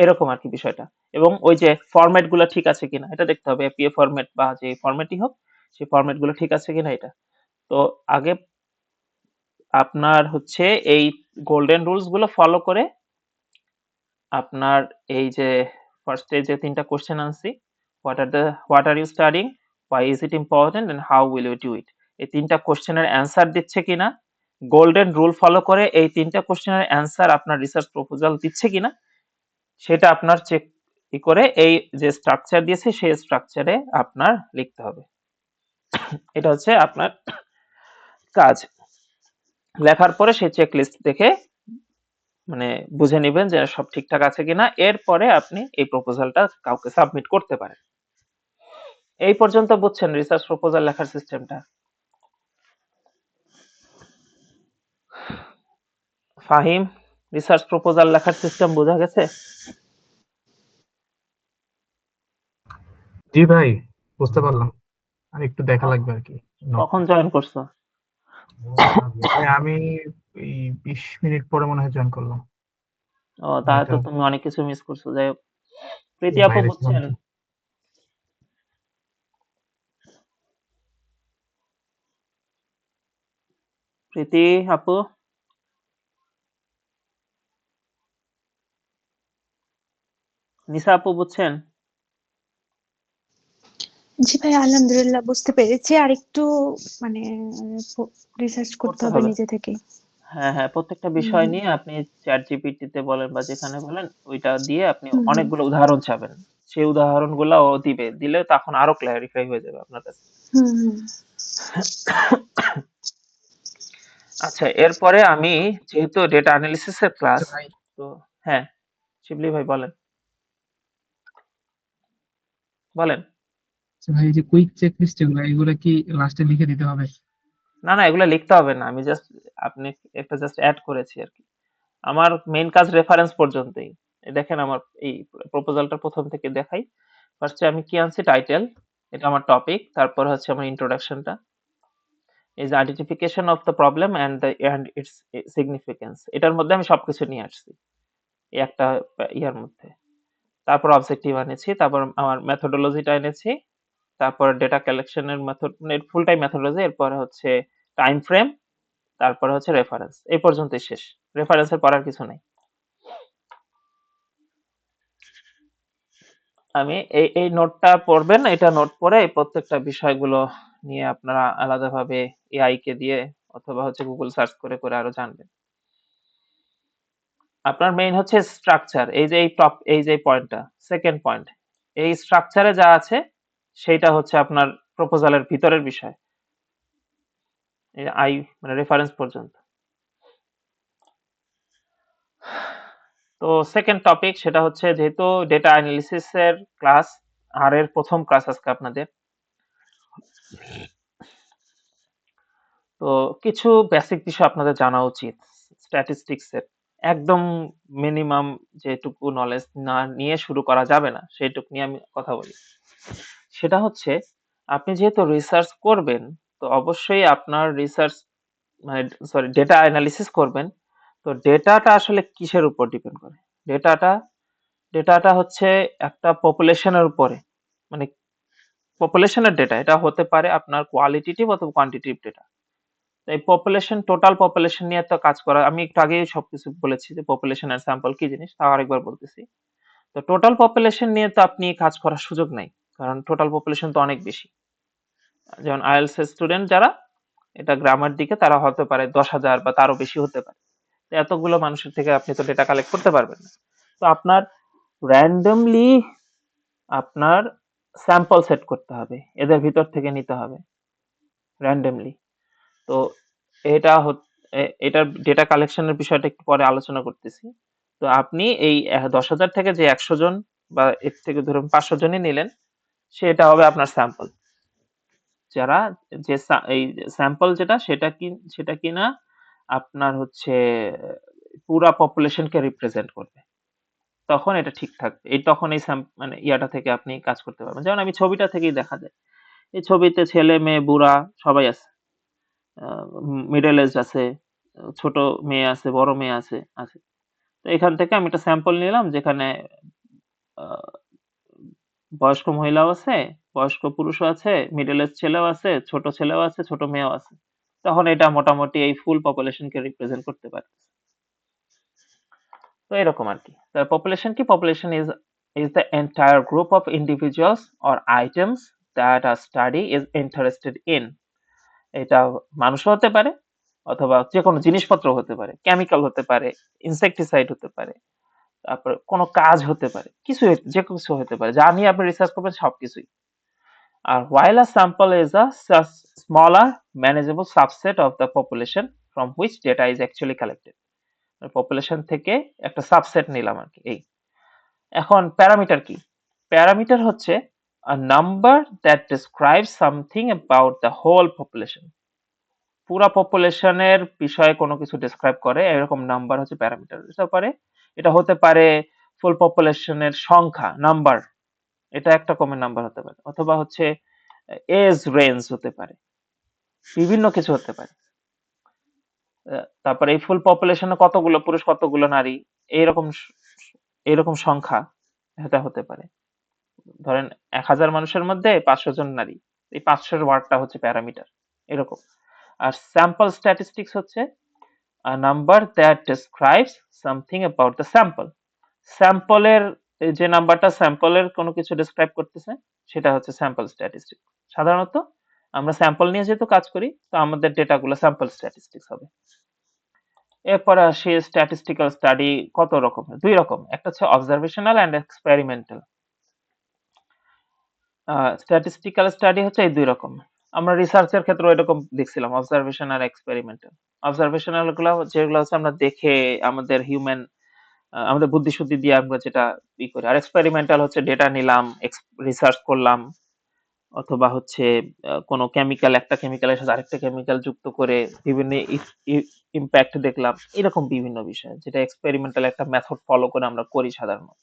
এরকম আর কি বিষয়টা। এবং ওই যে ফরম্যাট গুলো ঠিক আছে কিনা এটা দেখতে হবে, এপিএ ফরম্যাট বা যে ফরম্যাটই হোক সেই ফরম্যাট গুলো ঠিক আছে কিনা এটা। তো আগে আপনার হচ্ছে এই গোল্ডেন রুলস গুলো ফলো করে আপনার এই যে ফার্স্টে যে তিনটা কোশ্চেন আনছি, what are you studying, why is it important and how will you do it, এই তিনটা কোশ্চেনের অ্যান্সার দিচ্ছে কিনা গোল্ডেন রুল ফলো করে এই 3টা কোশ্চেনের অ্যান্সার আপনার রিসার্চ প্রপোজাল দিচ্ছে কিনা সেটা আপনার চেক করে এই যে স্ট্রাকচার দিয়েছে সেই স্ট্রাকচারে আপনার লিখতে হবে। এটা হচ্ছে আপনার কাজ। লেখার পরে সেই চেকলিস্ট দেখে মানে বুঝে নিবেন যে সব ঠিকঠাক আছে কিনা, এরপরে আপনি এই প্রপোজালটা কাউকে সাবমিট করতে পারেন। এই পর্যন্ত বুঝছেন রিসার্চ প্রপোজাল লেখার সিস্টেমটা? ফাহিম, রিসার্চ প্রপোজাল লেখার সিস্টেম বোঝা গেছে? জি ভাই, বুঝতে পারলাম। আর একটু দেখা লাগবে আর কি কখন নোটটা। জয়েন করছো? ভাই আমি এই 20 মিনিট পরে মনে হয় জয়েন করলাম। ও, মানে তাহলে এটা তো তুমি অনেক কিছু মিস করছো। যাই হোক, প্রীতি আপু বাইরে ছিলাম বুঝছেন? তো। প্রীতি আপু, নিশা আপু বুঝছেন? জি ভাই, আলহামদুলিল্লাহ বুঝতে পেরেছি। আর একটু মানে রিসার্চ করতে করতে হবে হবে। নিজে থেকে। হ্যাঁ হ্যাঁ, প্রত্যেকটা বিষয় হুম নিয়ে আপনি চ্যাট জিপিটিতে বলেন বা যেখানে বলেন ওইটা দিয়ে আপনি হুম হুম অনেকগুলো উদাহরণ চাবেন। সেই উদাহরণগুলো ও দিলে তখন আরো ক্ল্যারিফাই হয়ে যাবে আপনার কাছে। হুম হুম। আচ্ছা, এরপরে আমি যেহেতু ডেটা অ্যানালিসিস এর ক্লাস, আচ্ছা ভাই, তো হ্যাঁ, শিবলি ভাই বলেন বলেন। আচ্ছা ভাই, এই যে কুইক চেক লিস্ট এগুলো কি লাস্টে লিখে দিতে হবে? না না, এগুলো লিখতে হবে না, আমি জাস্ট আপনি একটা জাস্ট অ্যাড করেছি আর কি। আমার মেইন কাজ রেফারেন্স পর্যন্তই। এই দেখেন আমার এই প্রপোজালটা প্রথম থেকে দেখাই। ফার্স্টে আমি কি আনছি, টাইটেল, এটা আমার টপিক, তারপর হচ্ছে আমার ইন্ট্রোডাকশনটা is identification of the problem and its significance, এটার মধ্যে আমি সবকিছু নিয়ে আসছি এই একটা ইয়ার মধ্যে। তারপর অবজেক্টিভ এনেছি, তারপর আমার মেথোডোলজিটা এনেছি, তারপর ডেটা কালেকশনের মেথড মানে ফুলটাই মেথোডোলজি, এরপরে হচ্ছে টাইম ফ্রেম, তারপরে হচ্ছে রেফারেন্স। এই পর্যন্তই শেষ, রেফারেন্সের পড়ার কিছু নেই। আমি এই নোটটা পড়বেন, এটা নোট পড়ে এই প্রত্যেকটা বিষয়গুলো নিয়ে আপনারা আলাদাভাবে এআই কে দিয়ে অথবা হচ্ছে গুগল সার্চ করে করে আরো জানবেন। আপনার মেইন হচ্ছে স্ট্রাকচার, এই যে এই টপ এই যে পয়েন্টটা, সেকেন্ড পয়েন্ট, এই স্ট্রাকচারে যা আছে সেইটা হচ্ছে আপনার প্রপোজালের ভিতরের বিষয়, এই আই মানে রেফারেন্স পর্যন্ত। তো সেকেন্ড টপিক সেটা হচ্ছে, যেহেতু ডেটা অ্যানালিসিস এর ক্লাস আর এর প্রথম ক্লাস আজকে আপনাদের, তো কিছু বেসিক বিষয় আপনাদের জানা উচিত স্ট্যাটিস্টিক্স এর। একদম মিনিমাম যেটুকু নলেজ না নিয়ে শুরু করা যাবে না, সেইটুকু নিয়ে আমি কথা বলি। সেটা হচ্ছে, আপনি যেহেতু রিসার্চ করবেন, তো অবশ্যই আপনার রিসার্চ মানে সরি ডেটা অ্যানালিসিস করবেন। তো ডেটাটা আসলে কিসের উপর ডিপেন্ড করে? ডেটাটা ডেটাটা হচ্ছে একটা পপুলেশনের উপরে, মানে পপুলেশনের ডেটা, এটা হতে পারে আপনার কোয়ালিটেটিভ অথবা কোয়ান্টিটেটিভ ডেটা। এই পপুলেশন, টোটাল পপুলেশন নিয়ে তো কাজ করা, আমি একটু আগেই সবকিছু বলেছি যে পপুলেশন আর স্যাম্পল কি জিনিস, তাও আরেকবার বলতেছি। তো টোটাল পপুলেশন নিয়ে তো আপনি কাজ করার সুযোগ নাই, কারণ টোটাল পপুলেশন তো অনেক বেশি। যেমন আইএলটিএস এর স্টুডেন্ট যারা, এটা গ্রামার দিকে তারা হতে পারে 10,000 বা তারও বেশি হতে পারে। তো এতগুলো মানুষের থেকে আপনি তো ডেটা কালেক্ট করতে পারবেন না। তো আপনার র্যান্ডমলি আপনার স্যাম্পল সেট করতে হবে, এদের ভিতর থেকে নিতে হবে র্যান্ডমলি। তো এটা এটার ডেটা কালেকশনের বিষয়টা একটু পরে আলোচনা করতেছি। তো আপনি এই 10,000 থেকে যে 100 জন বা এর থেকে ধরুন 500 জনই নিলেন, সেটা হবে আপনার স্যাম্পল। যারা এই স্যাম্পল যেটা সেটা কিনা আপনার হচ্ছে পুরা পপুলেশনকে রিপ্রেজেন্ট করবে, তখন এটা ঠিক থাকবে। তখন এই মানে ইয়াটা থেকে আপনি কাজ করতে পারবেন। যেমন আমি ছবিটা থেকেই দেখা যায়, এই ছবিতে ছেলে মেয়ে বুড়া সবাই আছে, মিডল এজ আছে, ছোট মেয়ে আছে, বড় মেয়ে আছে আছে। তো এখান থেকে আমি একটা স্যাম্পল নিলাম যেখানে আহ, বয়স্ক মহিলাও আছে, বয়স্ক পুরুষও আছে, মিডল এজ ছেলেও আছে, ছোট ছেলেও আছে, ছোট মেয়েও আছে। তখন এটা মোটামুটি এই ফুল পপুলেশনকে রিপ্রেজেন্ট করতে পারে। তো এরকম আর কি। পপুলেশন কি, population is the entire group of individuals or items that a study is interested in. এটা মানুষও হতে পারে, অথবা যে কোনো জিনিসপত্র হতে পারে, কেমিক্যাল হতে পারে, ইনসেকটিসাইড হতে পারে, তারপরে কোনো কাজ হতে পারে, যে কিছু হতে পারে, যা নিয়ে আপনি রিসার্চ করবেন সবকিছুই। আর while a sample is a smaller manageable subset of the population from which data is actually collected, population থেকে একটা সাবসেট নিলাম আর কি। এই এখন প্যারামিটার কি? প্যারামিটার হচ্ছে a number that describes something about the whole population, পুরা পপুলেশনের বিষয়ে কোনো কিছু ডেসক্রাইব করে এরকম নাম্বার হচ্ছে প্যারামিটার। এটা হতে পারে ফুল পপুলেশনের সংখ্যা, নাম্বার, এটা একটা কমন নাম্বার হতে পারে, অথবা হচ্ছে এজ রেঞ্জ হতে পারে, বিভিন্ন কিছু হতে পারে। তারপরে এই ফুল পপুলেশনে কতগুলো পুরুষ কতগুলো নারী, এইরকম সংখ্যা এটা হতে পারে। ধরেন 1000 মানুষের মধ্যে 500 জন নারী, এই 500 ওয়ার্ডটা হচ্ছে প্যারামিটার, এরকম। আর স্যাম্পল স্ট্যাটিস্টিক্স হচ্ছে a number that describes something about the sample, স্যাম্পলের যে নাম্বারটা স্যাম্পলের কোনো কিছু ডেসক্রাইব করতেছে সেটা হচ্ছে স্যাম্পল স্ট্যাটিস্টিক্স। সাধারণত আমরা স্যাম্পল নিয়ে যেহেতু কাজ করি, তো আমাদের ডেটাগুলো স্যাম্পল স্ট্যাটিস্টিক্স হবে। এরপরে আসি স্ট্যাটিস্টিক্যাল স্টাডি কত রকমের, 2 রকম, একটা হচ্ছে observational and experimental. Statistical study হচ্ছে এই 2 রকম। আমরা রিসার্চের ক্ষেত্রে এরকম দেখছিলাম, অবজারভেশন আর এক্সপেরিমেন্টাল। অবজারভেশনাল গুলো যেগুলো হচ্ছে আমরা দেখে আমাদের আমাদের বুদ্ধি শুদ্ধি দিয়ে আমরা যেটা করি, আর এক্সপেরিমেন্টাল হচ্ছে ডেটা নিলাম, রিসার্চ করলাম, অথবা হচ্ছে কোনো একটা কেমিক্যালের সাথে আরেকটা কেমিক্যাল যুক্ত করে বিভিন্ন ইম্প্যাক্ট দেখলাম, এরকম বিভিন্ন বিষয়, যেটা এক্সপেরিমেন্টাল একটা মেথড ফলো করে আমরা করি সাধারণত।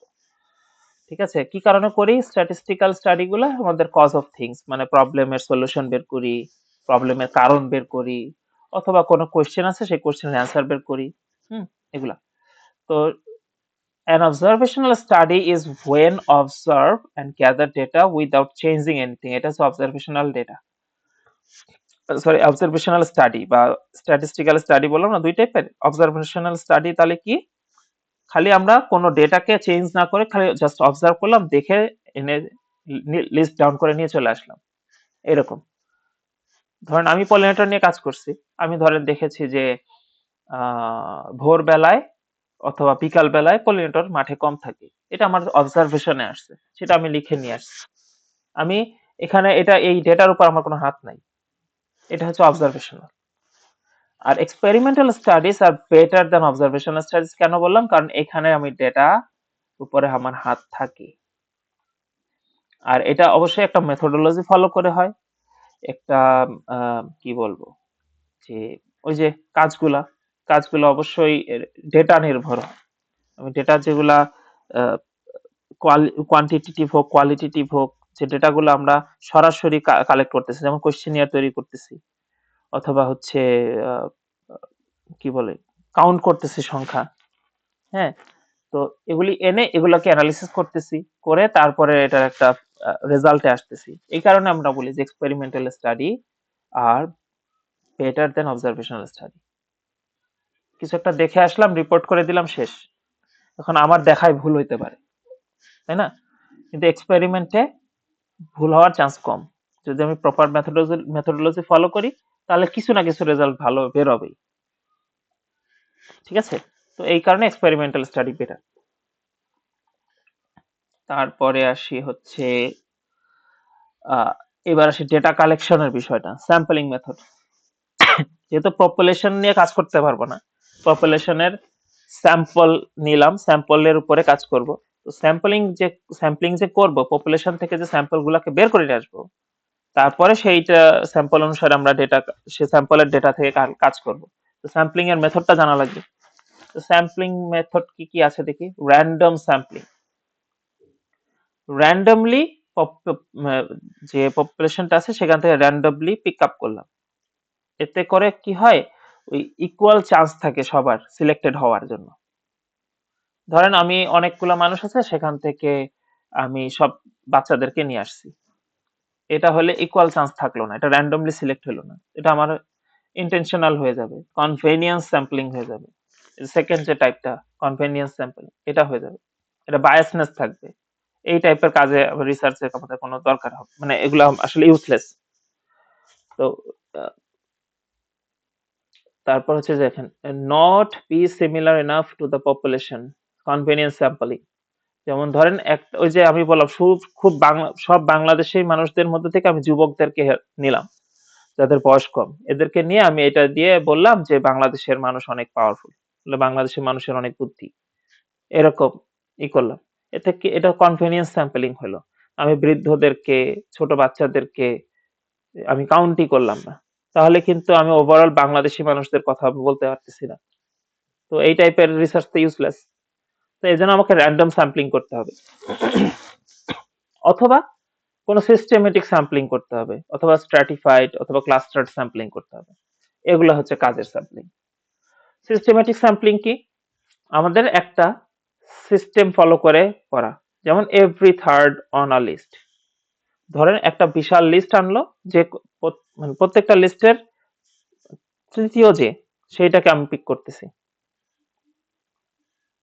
ঠিক আছে, কি কারণে করি স্ট্যাটিস্টিক্যাল স্টাডি গুলা? আমাদের কজ অফ থিংস, মানে প্রবলেমের সলিউশন বের করি, প্রবলেমের কারণ বের করি, অথবা কোনো কোয়েশ্চেন আছে সেই কোয়েশ্চেনের অ্যান্সার বের করি। এগুলা। তো an observational study is when observe and gather data without changing anything, এটা হচ্ছে observational data, sorry observational study বা স্ট্যাটিস্টিক্যাল স্টাডি বললাম না, 2 টাইপের। অবজারভেশনাল স্টাডি তাহলে কি, খালি আমরা কোনো ডেটাকে চেঞ্জ না করে খালি জাস্ট অবজার্ভ করলাম, দেখে এনে লিস্ট ডাউন করে নিয়ে চলে আসলাম, এরকম। ধরেন আমি পলিনেটর নিয়ে কাজ করছি, আমি ধরেন দেখেছি যে ভোর বেলায় অথবা বিকাল বেলায় পলিনেটর মাঠে কম থাকে, এটা আমার অবজারভেশনে আসছে, সেটা আমি লিখে নিয়ে আসছি। আমি এখানে এই ডেটার উপর আমার কোনো হাত নাই, এটা হচ্ছে অবজারভেশনাল। আর এক্সপেরিমেন্টাল স্টাডিজ আর বেটার দ্যান অবজারভেশনাল স্টাডিজ কেন বললাম? কারণ এখানে আমি ডেটা উপরে আমার হাত থাকে। আর এটা অবশ্যই একটা মেথোডোলজি ফলো করে হয়, একটা কি বলবো, যে ওই যে কাজগুলো অবশ্যই ডেটা নির্ভর হয়। আমি ডেটা যেগুলা কোয়ান্টিটেটিভ হোক কোয়ালিটেটিভ হোক, যে ডেটাগুলো আমরা সরাসরি কালেক্ট করতেছি, যেমন কোয়েশ্চেনিয়ার তৈরি করতেছি, অথবা হচ্ছে আহ, কি বলে কাউন্ট করতেছি সংখ্যা, হ্যাঁ, তো এগুলি এনে এগুলোকে অ্যানালিসিস করতেছি, করে তারপরে এটার একটা রেজাল্টে আসতেছি। এই কারণে আমরা বলি যে এক্সপেরিমেন্টাল স্টাডি আর বেটার দেন অবজারভেশনাল স্টাডি। কিছু একটা দেখে আসলাম, রিপোর্ট করে দিলাম, শেষ। এখন আমার দেখায় ভুল হইতে পারে, তাই না? কিন্তু এক্সপেরিমেন্টে ভুল হওয়ার চান্স কম। যদি আমি প্রপার মেথোডোলজি ফলো করি, তাহলে কিছু না কিছু রেজাল্ট ভালো বের হবেই। ঠিক আছে, তো এই কারণে এক্সপেরিমেন্টাল স্টাডি বেটার। তারপরে আসি হচ্ছে এবার আসি ডেটা কালেকশনের বিষয়টা, স্যাম্পলিং মেথড। যেহেতু পপুলেশন নিয়ে কাজ করতে পারবো না, পপুলেশনের স্যাম্পল নিলাম, স্যাম্পলের উপরে কাজ করব। তো স্যাম্পলিং যে করব, পপুলেশন থেকে যে স্যাম্পল গুলাকে বের করে নিয়ে আসবো, তারপরে সেইটা স্যাম্পল অনুসারে আমরা সে স্যাম্পলের ডেটা থেকে কাজ করব। তো স্যাম্পলিং এর মেথডটা জানা লাগবে। তো স্যাম্পলিং মেথড কি কি আছে দেখি। র্যান্ডম স্যাম্পলিং, র্যান্ডমলি যে পপুলেশনটা আছে সেখান থেকে র্যান্ডমলি পিক আপ করলাম। এতে করে কি হয়, ওই ইকুয়াল চান্স থাকে সবার সিলেক্টেড হওয়ার জন্য। ধরেন আমি অনেকগুলো মানুষ আছে, সেখান থেকে আমি সব বাচ্চাদেরকে নিয়ে আসছি, এটা হলে ইকুয়াল চান্স থাকলো না, এটা র্যান্ডমলি সিলেক্ট হলো না, এটা আমার ইন্টেনশনাল হয়ে যাবে, কনভেনিয়েন্স স্যাম্পলিং হয়ে যাবে। সেকেন্ড যে টাইপটা কনভেনিয়েন্স স্যাম্পলিং, এটা হয়ে যাবে, এটা বায়াসনেস থাকবে। এই টাইপের কাজে রিসার্চের আমাদের কোনো দরকার হবে, মানে এগুলো আসলে ইউজলেস। তো তারপর হচ্ছে যে এখানে not be similar enough to the population, convenience sampling. যেমন ধরেন ওই যে আমি বললাম খুব সব বাংলাদেশি মানুষদের মধ্যে থেকে আমি যুবকদেরকে নিলাম, যাদের বয়স কম, এদেরকে নিয়ে আমি এটা দিয়ে বললাম যে বাংলাদেশের মানুষ অনেক পাওয়ারফুল, বাংলাদেশের মানুষের অনেক বুদ্ধি, এরকম করলাম। এতে কি, এটা কনভেনিয়েন্স স্যাম্পলিং হলো। আমি বৃদ্ধদেরকে, ছোট বাচ্চাদেরকে আমি কাউন্টই করলাম না, তাহলে কিন্তু আমি ওভারঅল বাংলাদেশি মানুষদের কথা বলতে পারতেছি না। তো এই টাইপের রিসার্চ তো ইউজলেস। তো এই জন্য আমাকে র্যান্ডম স্যাম্পলিং করতে হবে, অথবা কোনো সিস্টেমেটিক স্যাম্পলিং করতে হবে, অথবা স্ট্র্যাটিফাইড অথবা ক্লাস্টার্ড স্যাম্পলিং করতে হবে। এগুলো হচ্ছে কাজের স্যাম্পলিং। সিস্টেমেটিক স্যাম্পলিং কি? আমাদের একটা সিস্টেম ফলো করে করা, যেমন every third on a list. ধরেন একটা বিশাল লিস্ট আনলো, যে মানে প্রত্যেকটা লিস্টের তৃতীয় যে, সেইটাকে আমি পিক করতেছি।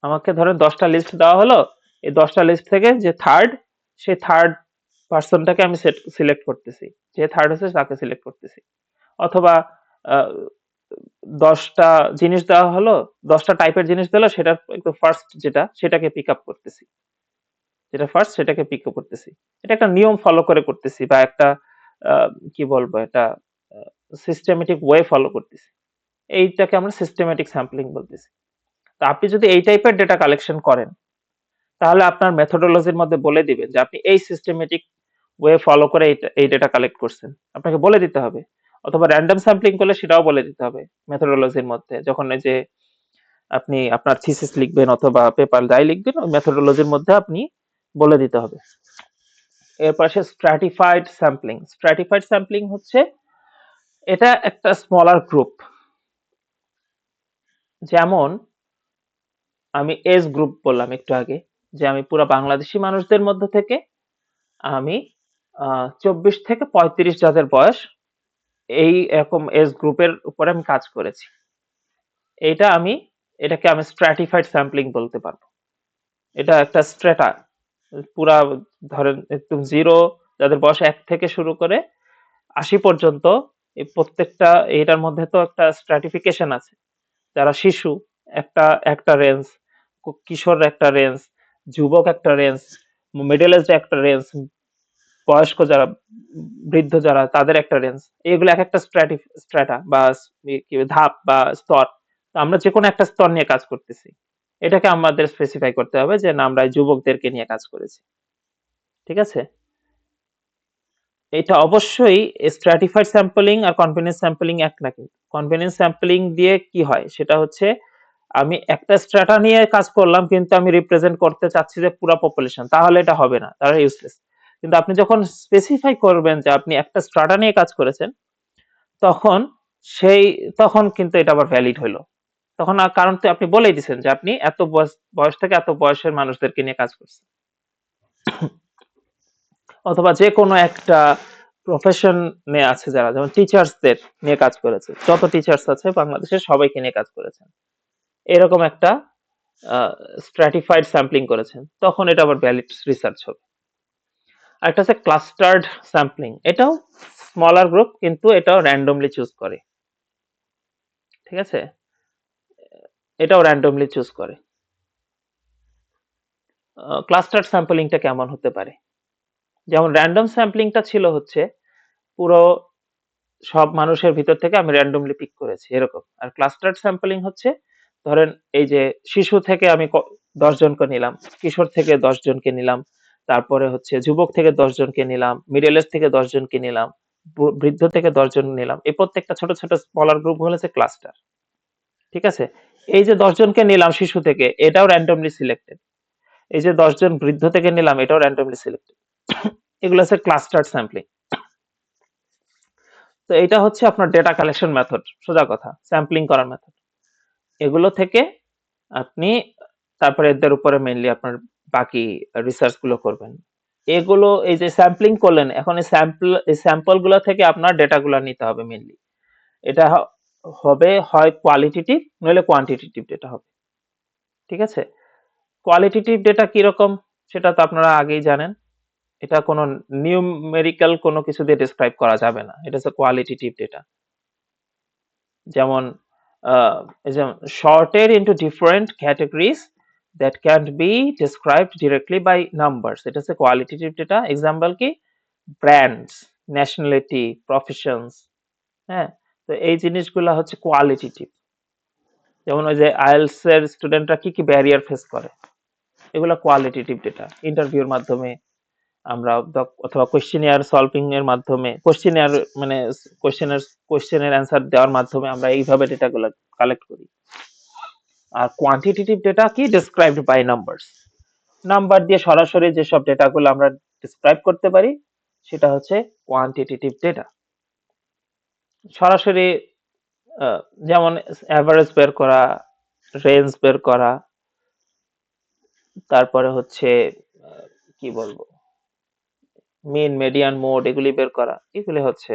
আমাকে ধরেন 10টা লিস্ট দেওয়া হলো, এই 10টা লিস্ট থেকে যে থার্ড, সেই থার্ড পার্সনটাকে আমি সিলেক্ট করতেছি, যে থার্ড হচ্ছে তাকে সিলেক্ট করতেছি। অথবা 10টা জিনিস দেওয়া হলো, 10টা টাইপের জিনিস দিলো, সেটার একটু ফার্স্ট যেটা, সেটাকে পিক আপ করতেছি, যেটা ফার্স্ট সেটাকে পিক আপ করতেছি। এটা একটা নিয়ম ফলো করে করতেছি, বা একটা কি বলবো, এটা সিস্টেমেটিক ওয়ে ফলো করতেছি। এইটাকে আমরা সিস্টেমেটিক স্যাম্পলিং বলতেছি। তো আপনি যদি এই টাইপের ডেটা কালেকশন করেন, তাহলে আপনার মেথোডোলজির মধ্যে বলে দিবেন যে আপনি এই সিস্টেমেটিক ওয়ে ফলো করে এই ডেটা কালেক্ট করছেন, আপনাকে বলে দিতে হবে। অথবা র্যান্ডম স্যাম্পলিং করলে সেটাও বলে দিতে হবে মেথোডোলজির মধ্যে, যখন এই যে আপনি আপনার থিসিস লিখবেন অথবা পেপার যাই লিখবেন, ওই মেথোডোলজির মধ্যে আপনি বলে দিতে হবে। এরপর আসে স্ট্র্যাটিফাইড স্যাম্পলিং। স্ট্র্যাটিফাইড স্যাম্পলিং হচ্ছে, এটা একটা স্মলার গ্রুপ। যেমন আমি এজ গ্রুপ বললাম একটু আগে, যে আমি পুরো বাংলাদেশি মানুষদের মধ্যে থেকে আমি 24 থেকে 35 যাদের বয়স, এই এরকম এজ গ্রুপের উপরে আমি কাজ করেছি। এটাকে আমি স্ট্র্যাটিফাইড স্যাম্পলিং বলতে পারবো। এটা একটা স্ট্রেটা, পুরা ধরেন একদম জিরো, যাদের বয়স 1 থেকে শুরু করে 80 পর্যন্ত, এই প্রত্যেকটা, এটার মধ্যে তো একটা স্ট্র্যাটিফিকেশন আছে। যারা শিশু একটা একটা রেঞ্জ, কিশোর একটা রেঞ্জ, যুবক একটা রেঞ্জ, মিডল এজ একটা রেঞ্জ, বয়স্ক যারা, বৃদ্ধ যারা, তাদের একটা রেঞ্জ। এগুলো এক একটা স্ট্র্যাটা বা ধাপ বা স্তর। তো আমরা যে কোনো একটা স্তর নিয়ে কাজ করতেছি, এটাকে আমাদের স্পেসিফাই করতে হবে যে না, আমরা যুবকদেরকে নিয়ে কাজ করেছি। ঠিক আছে? এটা অবশ্যই স্ট্র্যাটিফাইড স্যাম্পলিং আর কনভেনিয়েন্স স্যাম্পলিং এক না। কিন্তু কনভেনিয়েন্স স্যাম্পলিং দিয়ে কি হয়, সেটা হচ্ছে আমি একটা স্ট্র্যাটা নিয়ে কাজ করলাম, কিন্তু আমি রিপ্রেজেন্ট করতে চাচ্ছি যে পুরো পপুলেশন, তাহলে এটা হবে না, তাহলে ইউজলেস। কিন্তু আপনি যখন স্পেসিফাই করবেন যে আপনি একটা স্ট্র্যাটা নিয়ে কাজ করেছেন, তখন সেই তখন কিন্তু এটা আবার ভ্যালিড হলো। তখন কারণ তো আপনি বলেই দিচ্ছেন যে আপনি এত বয়স থেকে এত বয়সের মানুষদেরকে নিয়ে কাজ করছেন। অথবা যে কোনো একটা প্রফেশনে আছে যারা, যেমন টিচার্সদের নিয়ে কাজ করেছে, যত টিচার্স আছে বাংলাদেশের সবাইকে নিয়ে কাজ করেছেন, এরকম একটা স্ট্র্যাটিফাইড স্যাম্পলিং করেছেন, তখন এটা আবার ভ্যালিড রিসার্চ হবে। আরেকটা আছে ক্লাস্টার্ড স্যাম্পলিং। এটাও স্মলার গ্রুপ, কিন্তু এটাও র্যান্ডমলি চুজ করে। ঠিক আছে? এটাও র্যান্ডমলি চুজ করে। ক্লাস্টার্ড স্যাম্পলিংটা কেমন হতে পারে? যেমন র্যান্ডম স্যাম্পলিংটা ছিল হচ্ছে পুরো সব মানুষের ভিতর থেকে আমি র্যান্ডমলি পিক করেছি, এরকম। আর ক্লাস্টার্ড স্যাম্পলিং হচ্ছে, ধরেন এই যে শিশু থেকে আমি 10 জনকে নিলাম, কিশোর থেকে 10 জনকে নিলাম, তারপরে হচ্ছে যুবক থেকে 10 জনকে নিলাম, মিডল এজ থেকে 10 জনকে নিলাম, বৃদ্ধ থেকে 10 জন নিলাম। এই প্রত্যেকটা ছোট ছোট স্মলার গ্রুপ হচ্ছে ক্লাস্টার। ঠিক আছে? এই যে 10 জনকে নিলাম শিশু থেকে, এটাও র্যান্ডমলি সিলেক্টেড। এই যে 10 জন বৃদ্ধ থেকে নিলাম, এটাও র্যান্ডমলি সিলেক্টেড। এগুলো হচ্ছে ক্লাস্টার্ড স্যাম্পলিং। তো এটা হচ্ছে আপনার ডেটা কালেকশন মেথড, সোজা কথা, স্যাম্পলিং করার মেথড। এগুলো থেকে আপনি তারপরে এদের উপরে মেইনলি আপনার বাকি রিসার্চ গুলো করবেন। এগুলো, এই যে স্যাম্পলিং করলেন, এখন এই স্যাম্পল গুলো থেকে আপনার ডেটা গুলো নিতে হবে মেইনলি। এটা হবে হয় কোয়ালিটেটিভ, নইলে কোয়ান্টিটেটিভ ডেটা হবে। ঠিক আছে? কোয়ালিটেটিভ ডেটা কিরকম, সেটা তো আপনারা আগেই জানেন। এটা কোনো নিউমেরিক্যাল কোনো কিছু দিয়ে ডেসক্রাইব করা যাবে না, এটা হচ্ছে কোয়ালিটেটিভ ডেটা। যেমন is sorted into different categories that can be described directly by numbers. It is a qualitative data. Example কি brands, nationality, professions. হ্যাঁ, তো এই জিনিসগুলো হচ্ছে কোয়ালিটেটিভ। যেমন ওই যে আইএলটিএস এর স্টুডেন্টরা কি কি ব্যারিয়ার ফেস করে, এগুলো কোয়ালিটেটিভ ডেটা। ইন্টারভিউর মাধ্যমে আমরা অথবা কোয়েশ্চেনিয়ার সলভিং এর মাধ্যমে, কোয়েশ্চেনিয়ার মানে কোয়েশ্চেনের অ্যান্সার দেওয়ার মাধ্যমে আমরা এইভাবে ডেটাগুলো কালেক্ট করি। আর কোয়ান্টিটেটিভ ডেটা কি ডেসক্রাইবড বাই নাম্বারস, নাম্বার দিয়ে সরাসরি যেসব ডেটাগুলো আমরা ডিসক্রাইব করতে পারি সেটা হচ্ছে কোয়ান্টিটেটিভ ডেটা। সরাসরি যেমন অ্যাভারেজ বের করা, রেঞ্জ বের করা, তারপরে হচ্ছে কি বলবো মিন, মিডিয়ান, মোড এগুলি বের করা, এগুলি হচ্ছে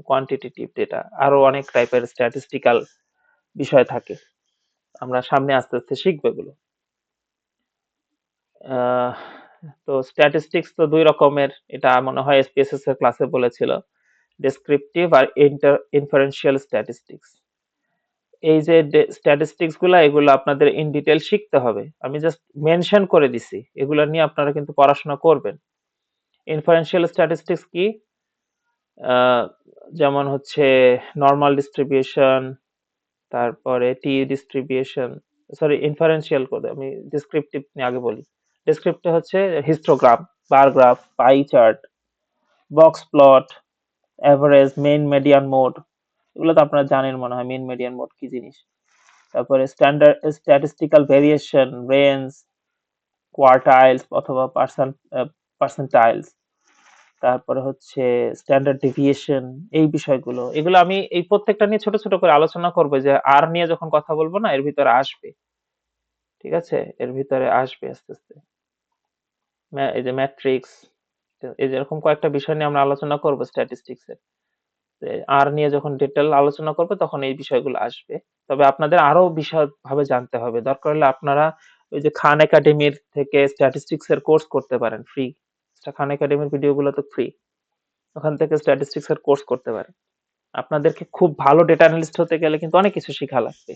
কোয়ান্টিটেটিভ ডেটা। আরো অনেক টাইপের স্ট্যাটিস্টিক্যাল বিষয় থাকে, আমরা সামনে আস্তে আস্তে শিখবো এগুলো। তো স্ট্যাটিস্টিক্স তো দুই রকমের, এটা মনে হয় এসপিএসএস এর ক্লাসে বলেছিল, ডেসক্রিপটিভ আর ইনফারেন্সিয়াল স্ট্যাটিস্টিক্স। এই যে স্ট্যাটিস্টিক্স গুলা, এগুলো আপনাদের ইন ডিটেল শিখতে হবে। আমি জাস্ট মেনশন করে দিছি, এগুলো নিয়ে আপনারা কিন্তু পড়াশোনা করবেন। ইনফারেন্সিয়াল স্ট্যাটিস্টিক্স কি, যেমন হচ্ছে নর্মাল ডিস্ট্রিবিউশন, তারপরে টি ডিস্ট্রিবিউশন, সরি ইনফারেন্সিয়াল করে আমি ডেসক্রিপটিভ নিয়ে আগে বলি। ডেসক্রিপটিভ হচ্ছে histogram, bar graph, pie chart, box plot, average, main, median, mode, এগুলো তো আপনারা জানেন মনে হয় মেইন, মিডিয়ান, মোড কি জিনিস। তারপরে স্ট্যান্ডার্ড স্ট্যাটিস্টিক্যাল ভেরিয়েশন, রেঞ্জ, কোয়ার্টাইলস অথবা পার্সেন্টাইলস, তারপরে হচ্ছে স্ট্যান্ডার্ড ডেভিয়েশন, এই বিষয়গুলো, এগুলো আমি এই প্রত্যেকটা নিয়ে ছোট ছোট করে আলোচনা করবো, যে আর নিয়ে যখন কথা বলবো না এর ভিতরে আসবে, ঠিক আছে, এর ভিতরে আসবে আস্তে আস্তে। এই যে ম্যাট্রিক্স, এই যে এরকম কয়েকটা বিষয় নিয়ে আমরা আলোচনা করবো স্ট্যাটিস্টিক্স এর। আর নিয়ে যখন ডিটেল আলোচনা করবো তখন এই বিষয়গুলো আসবে। তবে আপনাদের আরো বিশদভাবে জানতে হবে, দরকার হলে আপনারা ওই যে খান একাডেমির থেকে স্ট্যাটিস্টিক্স এর কোর্স করতে পারেন ফ্রি। খান একাডেমির ভিডিওগুলো তো ফ্রি, ওখান থেকে স্ট্যাটিস্টিক্স এর কোর্স করতে পারেন। আপনাদেরকে খুব ভালো ডেটা অ্যানালিস্ট হতে গেলে কিন্তু অনেক কিছু শেখা লাগবে।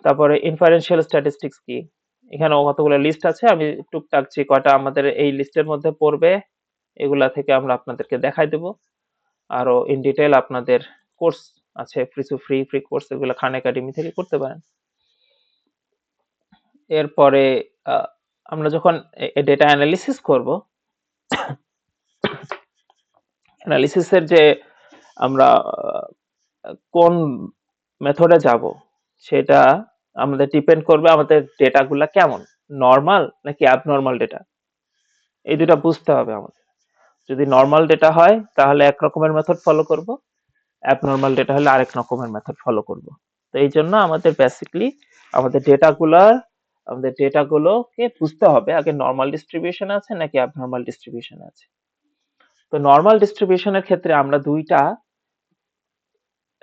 তারপরে ইনফারেন্সিয়াল স্ট্যাটিস্টিক্স কি, এখানে কতগুলো লিস্ট আছে, আমি টুকটাক যে কয়টা আমাদের এই লিস্টের মধ্যে পড়বে এগুলা থেকে আমরা আপনাদেরকে দেখাই দেব। আরো ইন ডিটেল আপনাদের কোর্স আছে, ফ্রি কোর্স, এগুলো খান একাডেমি থেকে করতে পারেন। এরপরে আমরা যখন ডেটা অ্যানালিসিস করব, অ্যানালিসিসের যে আমরা কোন মেথডে যাব সেটা আমাদের ডিপেন্ড করবে আমাদের ডেটাগুলা কেমন, নরমাল নাকি অ্যাবনর্মাল ডেটা, এই দুটা বুঝতে হবে আমাদের। যদি নরমাল ডেটা হয় তাহলে এক রকমের মেথড ফলো করব, অ্যাবনর্মাল ডেটা হলে আরেক রকমের মেথড ফলো করব। তো এই জন্য আমাদের বেসিক্যালি আমাদের ডেটাগুলোকে বুঝতে হবে আগে নরমাল ডিস্ট্রিবিউশন আছে নাকি অ্যাবনর্মাল ডিস্ট্রিবিউশন আছে। তো নরমাল ডিস্ট্রিবিউশনের ক্ষেত্রে আমরা দুইটা,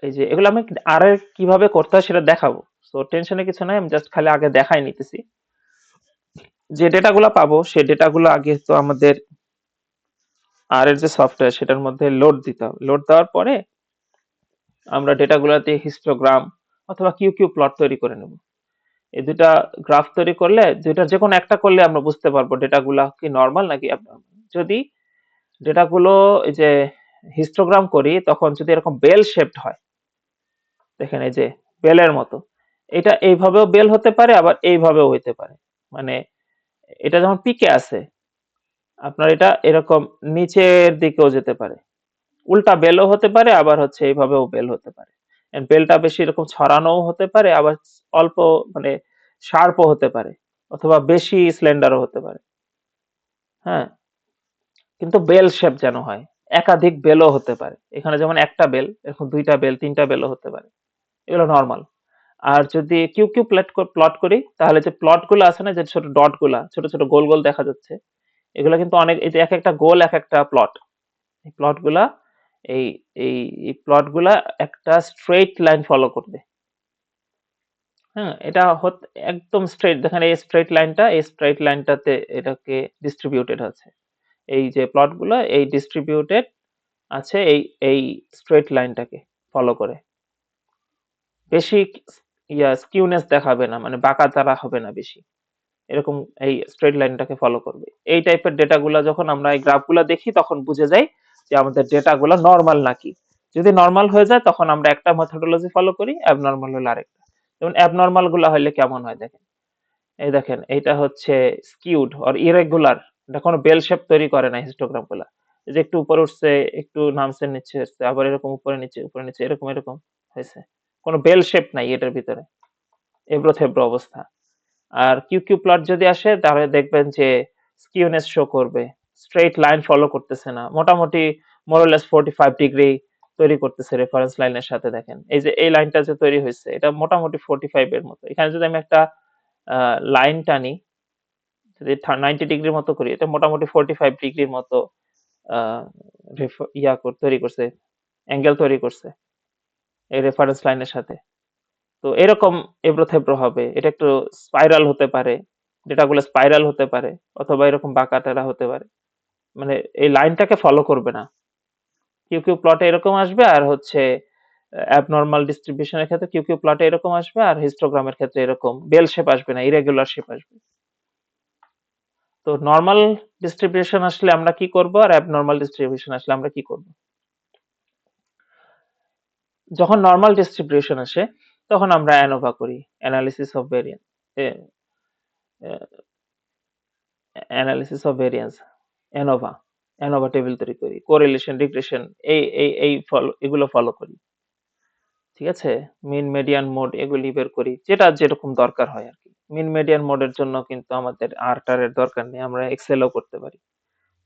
এই যে এগুলো আমি আর কিভাবে করতে হয় সেটা দেখাবো, তো টেনশনে কিছু নাই, আমি জাস্ট খালি আগে দেখাই নিতেছি। যে ডেটাগুলো পাবো সেই ডেটাগুলো আগে তো আমাদের আর এর যে সফটওয়্যার সেটার মধ্যে লোড দিতে হবে। লোড দেওয়ার পরে আমরা ডেটাগুলোতে হিস্টোগ্রাম অথবা কিউ প্লট তৈরি করে নেব। এই দুটা গ্রাফ তৈরি করলে, দুইটার যে কোনো একটা করলে আমরা বুঝতে পারবো ডেটাগুলো কি নরমাল নাকি অ্যাবনর্মাল। যদি ডেটাগুলো এই যে হিস্টোগ্রাম করি তখন যদি এরকম বেল শেপড হয়, দেখেন এই যে বেলের মতো, এটা এইভাবেও বেল হতে পারে আবার এইভাবেও হইতে পারে। মানে এটা যখন পিকে আছে আপনার এটা এরকম নিচের দিকেও যেতে পারে, উল্টা বেলও হতে পারে, আবার হচ্ছে এইভাবেও বেল হতে পারে। বেলটা বেশি এরকম ছড়ানোও হতে পারে, আবার অল্প মানে শার্পও হতে পারে, অথবা বেশি স্লেন্ডারও হতে পারে। হ্যাঁ, কিন্তু বেল শেপ যেন হয়, একাধিক বেলও হতে পারে। এখানে যেমন একটা বেল, এরকম দুইটা বেল, তিনটা বেলও হতে পারে, এগুলো নর্মাল। আর যদি কিউ প্লট করি তাহলে যে প্লট গুলো আছে না, যে ছোট ডট গুলা, ছোট ছোট গোল গোল দেখা যাচ্ছে, এগুলো কিন্তু অনেক, এই যে এক একটা গোল এক একটা প্লট, এই প্লট গুলা এই এই প্লট গুলা একটা স্ট্রেট লাইন ফলো করবে। হ্যাঁ, এটা একদম স্ট্রেট, দেখেন এই স্ট্রেট লাইনটাতে এটাকে ডিস্ট্রিবিউটেড আছে, এই যে প্লট গুলো এই ডিস্ট্রিবিউটেড আছে এই এই স্ট্রেট লাইনটাকে ফলো করে। বেশি স্কিউনেস দেখাবে না, মানে বাঁকা তারা হবে না বেশি, এরকম এই স্ট্রেট লাইনটাকে ফলো করবে। এই টাইপের ডেটাগুলা যখন আমরা এই গ্রাফগুলা দেখি তখন বুঝে যাই যে আমাদের ডেটাগুলা নর্মাল নাকি। যদি নর্মাল হয়ে যায় তখন আমরা একটা মেথডোলজি ফলো করি, অ্যাবনর্মাল হলে আরেকটা। যেমন অ্যাবনর্মাল গুলা হলে কেমন হয় দেখেন, এই দেখেন এইটা হচ্ছে স্কিউড অর ইরেগুলার, এটা কোনো বেল শেপ তৈরি করে না হিস্টোগ্রাম গুলা। এই যে একটু উপরে উঠছে, একটু নামছে, নিচে আসছে, আবার এরকম উপরে নিচে এরকম এরকম হয়েছে, কোনো বেল শেপ নাই এটার ভিতরে, এবড়ো থেবড়ো অবস্থা। আর কিউ কিউ প্লট যদি আসে তাহলে দেখবেন যে স্কিউনেস শো করবে, স্ট্রেট লাইন ফলো করতেছে না, মোটামুটি মোরলেস 45 ডিগ্রি তৈরি করতেছে রেফারেন্স লাইনের সাথে। দেখেন এই যে এই লাইনটা যে তৈরি হয়েছে এটা মোটামুটি 45 এর মতো। এখানে যদি আমি একটা লাইন টানি, যদি 90 ডিগ্রির মতো করি, এটা মোটামুটি 45 ডিগ্রির মতো আহ তৈরি করছে, অ্যাঙ্গেল তৈরি করছে এই রেফারেন্স লাইনের সাথে। তো এরকম এবড়ো থেবড়ো হবে, এটা একটু স্পাইরাল হতে পারে, ডেটাগুলো স্পাইরাল হতে পারে, অথবা এরকম বাঁকা টেরা হতে পারে, মানে এই লাইনটাকে ফলো করবে না। কিউ কিউ প্লটে এরকম আসবে, আর হচ্ছে অ্যাবনর্মাল ডিস্ট্রিবিউশনের ক্ষেত্রে কিউ কিউ প্লটে এরকম আসবে, আর হিস্টোগ্রামের ক্ষেত্রে এরকম বেল শেপ আসবে না, ইরেগুলার শেপ আসবে। তো নর্মাল ডিস্ট্রিবিউশন আসলে আমরা কি করব, আর অ্যাবনর্মাল ডিস্ট্রিবিউশন আসলে আমরা কি করব? যখন নর্মাল ডিস্ট্রিবিউশন আসে তখন আমরা অ্যানোভা করি, analysis of variance, analysis of variance, ANOVA, ANOVA table তৈরি করি, কোরিলেশন, রিগ্রেশন, এই ফলো, এগুলো ফলো করি। ঠিক আছে, মিন মেডিয়ান মোড এগুলি বের করি, যেটা যেরকম দরকার হয় আর কি। মিন মেডিয়ান মোডের জন্য কিন্তু আমাদের আর এর দরকার নেই, আমরা এক্সেলও করতে পারি।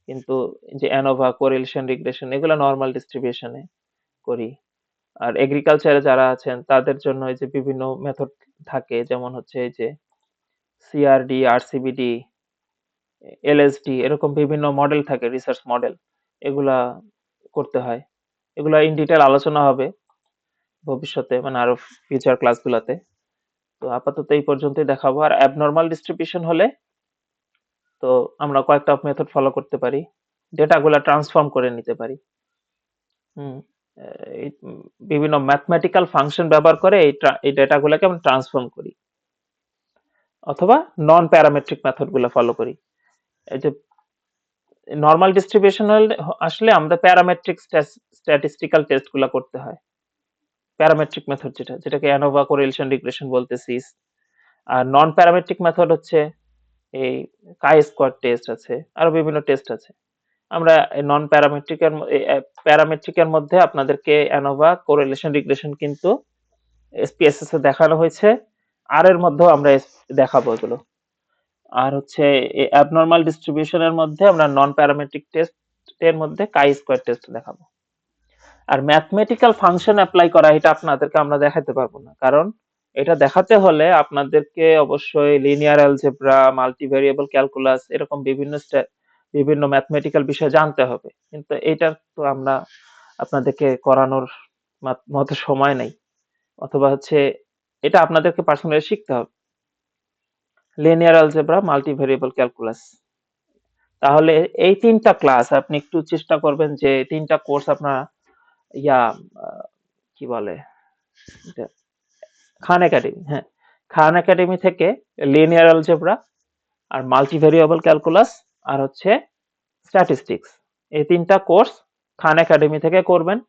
কিন্তু যে অ্যানোভা, কোরিলেশন, রিগ্রেশন এগুলো নর্মাল ডিস্ট্রিবিউশনে করি। আর এগ্রিকালচারে যারা আছেন তাদের জন্য এই যে বিভিন্ন মেথড থাকে, যেমন হচ্ছে এই যে সিআরডি, আরসিবিডি, এলএসডি, এরকম বিভিন্ন মডেল থাকে, রিসার্চ মডেল, এগুলা করতে হয়। এগুলা ইন ডিটেল আলোচনা হবে ভবিষ্যতে, মানে আরো ফিউচার ক্লাসগুলোতে। তো আপাতত এই পর্যন্তই দেখাবো। আর অ্যাবনর্মাল ডিস্ট্রিবিউশন হলে তো আমরা কয়েকটা মেথড ফলো করতে পারি, ডেটাগুলা ট্রান্সফর্ম করে নিতে পারি। হুম, এই বিভিন্ন ম্যাথমেটিক্যাল ফাংশন ব্যবহার করে এই ডেটাগুলোকে আমরা ট্রান্সফর্ম করি, অথবা নন প্যারামেট্রিক মেথড গুলো ফলো করি। এই যে নর্মাল ডিস্ট্রিবিউশন আসলে আমাদের প্যারামেট্রিক স্ট্যাটিস্টিক্যাল টেস্ট গুলা করতে হয়, প্যারামেট্রিক মেথড যেটাকে অ্যানোভা, কোরিলেশন, রিগ্রেশন বলতেছি। আর নন প্যারামেট্রিক মেথড হচ্ছে এই কাই স্কোয়ার টেস্ট আছে, আরো বিভিন্ন টেস্ট আছে। আমরা নন প্যারামেট্রিক এর প্যারামেট্রিক এর মধ্যে আপনাদেরকে অ্যানোভা, কোরিলেশন, রিগ্রেশন কিন্তু এসপিএসএস এ দেখানো হয়েছে, আর এর মধ্যেও আমরা দেখাবো এগুলো। আর হচ্ছে অ্যাবনর্মাল ডিস্ট্রিবিউশনের মধ্যে আমরা নন প্যারামেট্রিক টেস্ট এর মধ্যে কাই স্কোয়ার টেস্ট দেখাবো। আর ম্যাথমেটিক্যাল ফাংশন অ্যাপ্লাই করা এটা আপনাদেরকে আমরা দেখাতে পারবো না, কারণ এটা দেখাতে হলে আপনাদেরকে অবশ্যই লিনিয়ার অ্যালজেব্রা, মাল্টিভেরিয়েবল ক্যালকুলাস, এরকম বিভিন্ন ম্যাথমেটিক্যাল বিষয় জানতে হবে, কিন্তু এটা তো আমরা আপনাদেরকে করানোর মতো সময় নেই, অথবা হচ্ছে এটা আপনাদেরকে পার্সোনালি শিখতে হবে, লিনিয়ার অ্যালজেব্রা, মাল্টিভেরিয়েবল ক্যালকুলাস। তাহলে এই 3টা ক্লাস আপনি একটু চেষ্টা করবেন যে 3টা কোর্স আপনার ইয়া কি বলে এটা, খান একাডেমি, হ্যাঁ, খান একাডেমি থেকে লিনিয়ার অ্যালজেব্রা আর মাল্টিভেরিয়েবল ক্যালকুলাস আর হচ্ছে স্ট্যাটিস্টিক্স, এই 3টা কোর্স খান একাডেমি থেকে করবেন।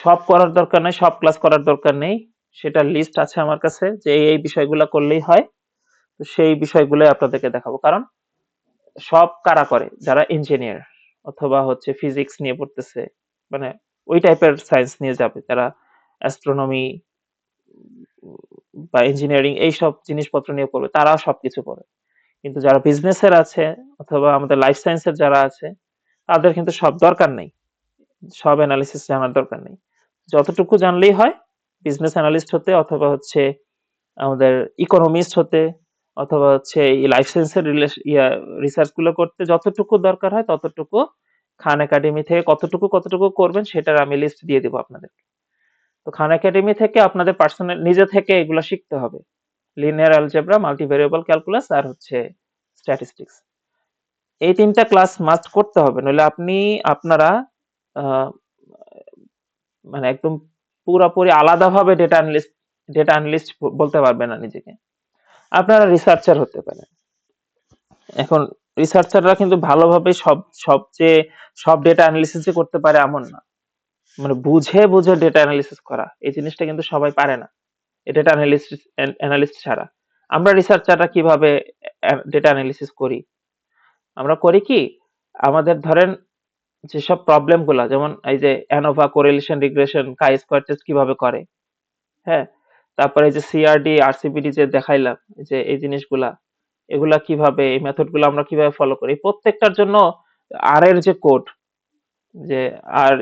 সব করার দরকার নেই, সব ক্লাস করার দরকার নেই, সেটা লিস্ট আছে আমার কাছে যে এই বিষয়গুলো করলেই হয়। তো সেই বিষয়গুলো আপনাদেরকে দেখাবো, কারণ সব কারা করে, যারা ইঞ্জিনিয়ার অথবা হচ্ছে ফিজিক্স নিয়ে পড়তেছে, মানে ওই টাইপের সায়েন্স নিয়ে যাবে, যারা অ্যাস্ট্রোনমি বা ইঞ্জিনিয়ারিং এইসব জিনিসপত্র নিয়ে পড়বে, তারা সবকিছু পড়ে। কিন্তু যারা বিজনেসের আছে অথবা আমাদের লাইফ সায়েন্সের যারা আছে, তাদের কিন্তু সব দরকার নেই, সব অ্যানালিসিস জানার দরকার নেই, যতটুকু জানলেই হয়। বিজনেস অ্যানালিস্ট হতে, অথবা হচ্ছে আমাদের ইকোনমিস্ট হতে, অথবা হচ্ছে এই লাইফ সায়েন্সের রিসার্চ গুলো করতে যতটুকু দরকার হয় ততটুকু খান একাডেমি থেকে কতটুকু করবেন সেটার আমি লিস্ট দিয়ে দেবো আপনাদের। তো খান একাডেমি থেকে আপনাদের পার্সোনাল নিজে থেকে এগুলো শিখতে হবে, লিনিয়ার অ্যালজেব্রা, মাল্টিভেরিয়েবল ক্যালকুলাস আর হচ্ছে স্ট্যাটিস্টিক্স। এই 3টা ক্লাস মাস্ট করতে হবে, নইলে আপনারা আহ, মানে একদম পুরোপুরি আলাদাভাবে ডেটা অ্যানালিস্ট বলতে পারবে না নিজেকে। আপনারা রিসার্চার হতে পারেন। এখন রিসার্চাররা কিন্তু ভালোভাবে সব ডেটা অ্যানালিসিস করতে পারে এমন না। মানে বুঝে ডেটা অ্যানালিসিস করা এই জিনিসটা কিন্তু সবাই পারে না। এই ডেটা অ্যানালিস্ট ছাড়া। আমরা রিসার্চাররা কিভাবে ডেটা অ্যানালিসিস করি? আমরা করি কি, আমাদের ধরেন যেসব প্রবলেম গুলা, যেমন এই যে অ্যানোভা, কোরিলেশন, রিগ্রেশন, কাই স্কয়ার টেস্ট কিভাবে করে, হ্যাঁ, তারপরে এই যে সিআরডি, আরসিবিডি যে দেখাইলাম, যে এই জিনিসগুলা, এগুলা কিভাবে, এই মেথড গুলো আমরা কিভাবে ফলো করি, প্রত্যেকটার জন্য আর এর যে কোড, যে আর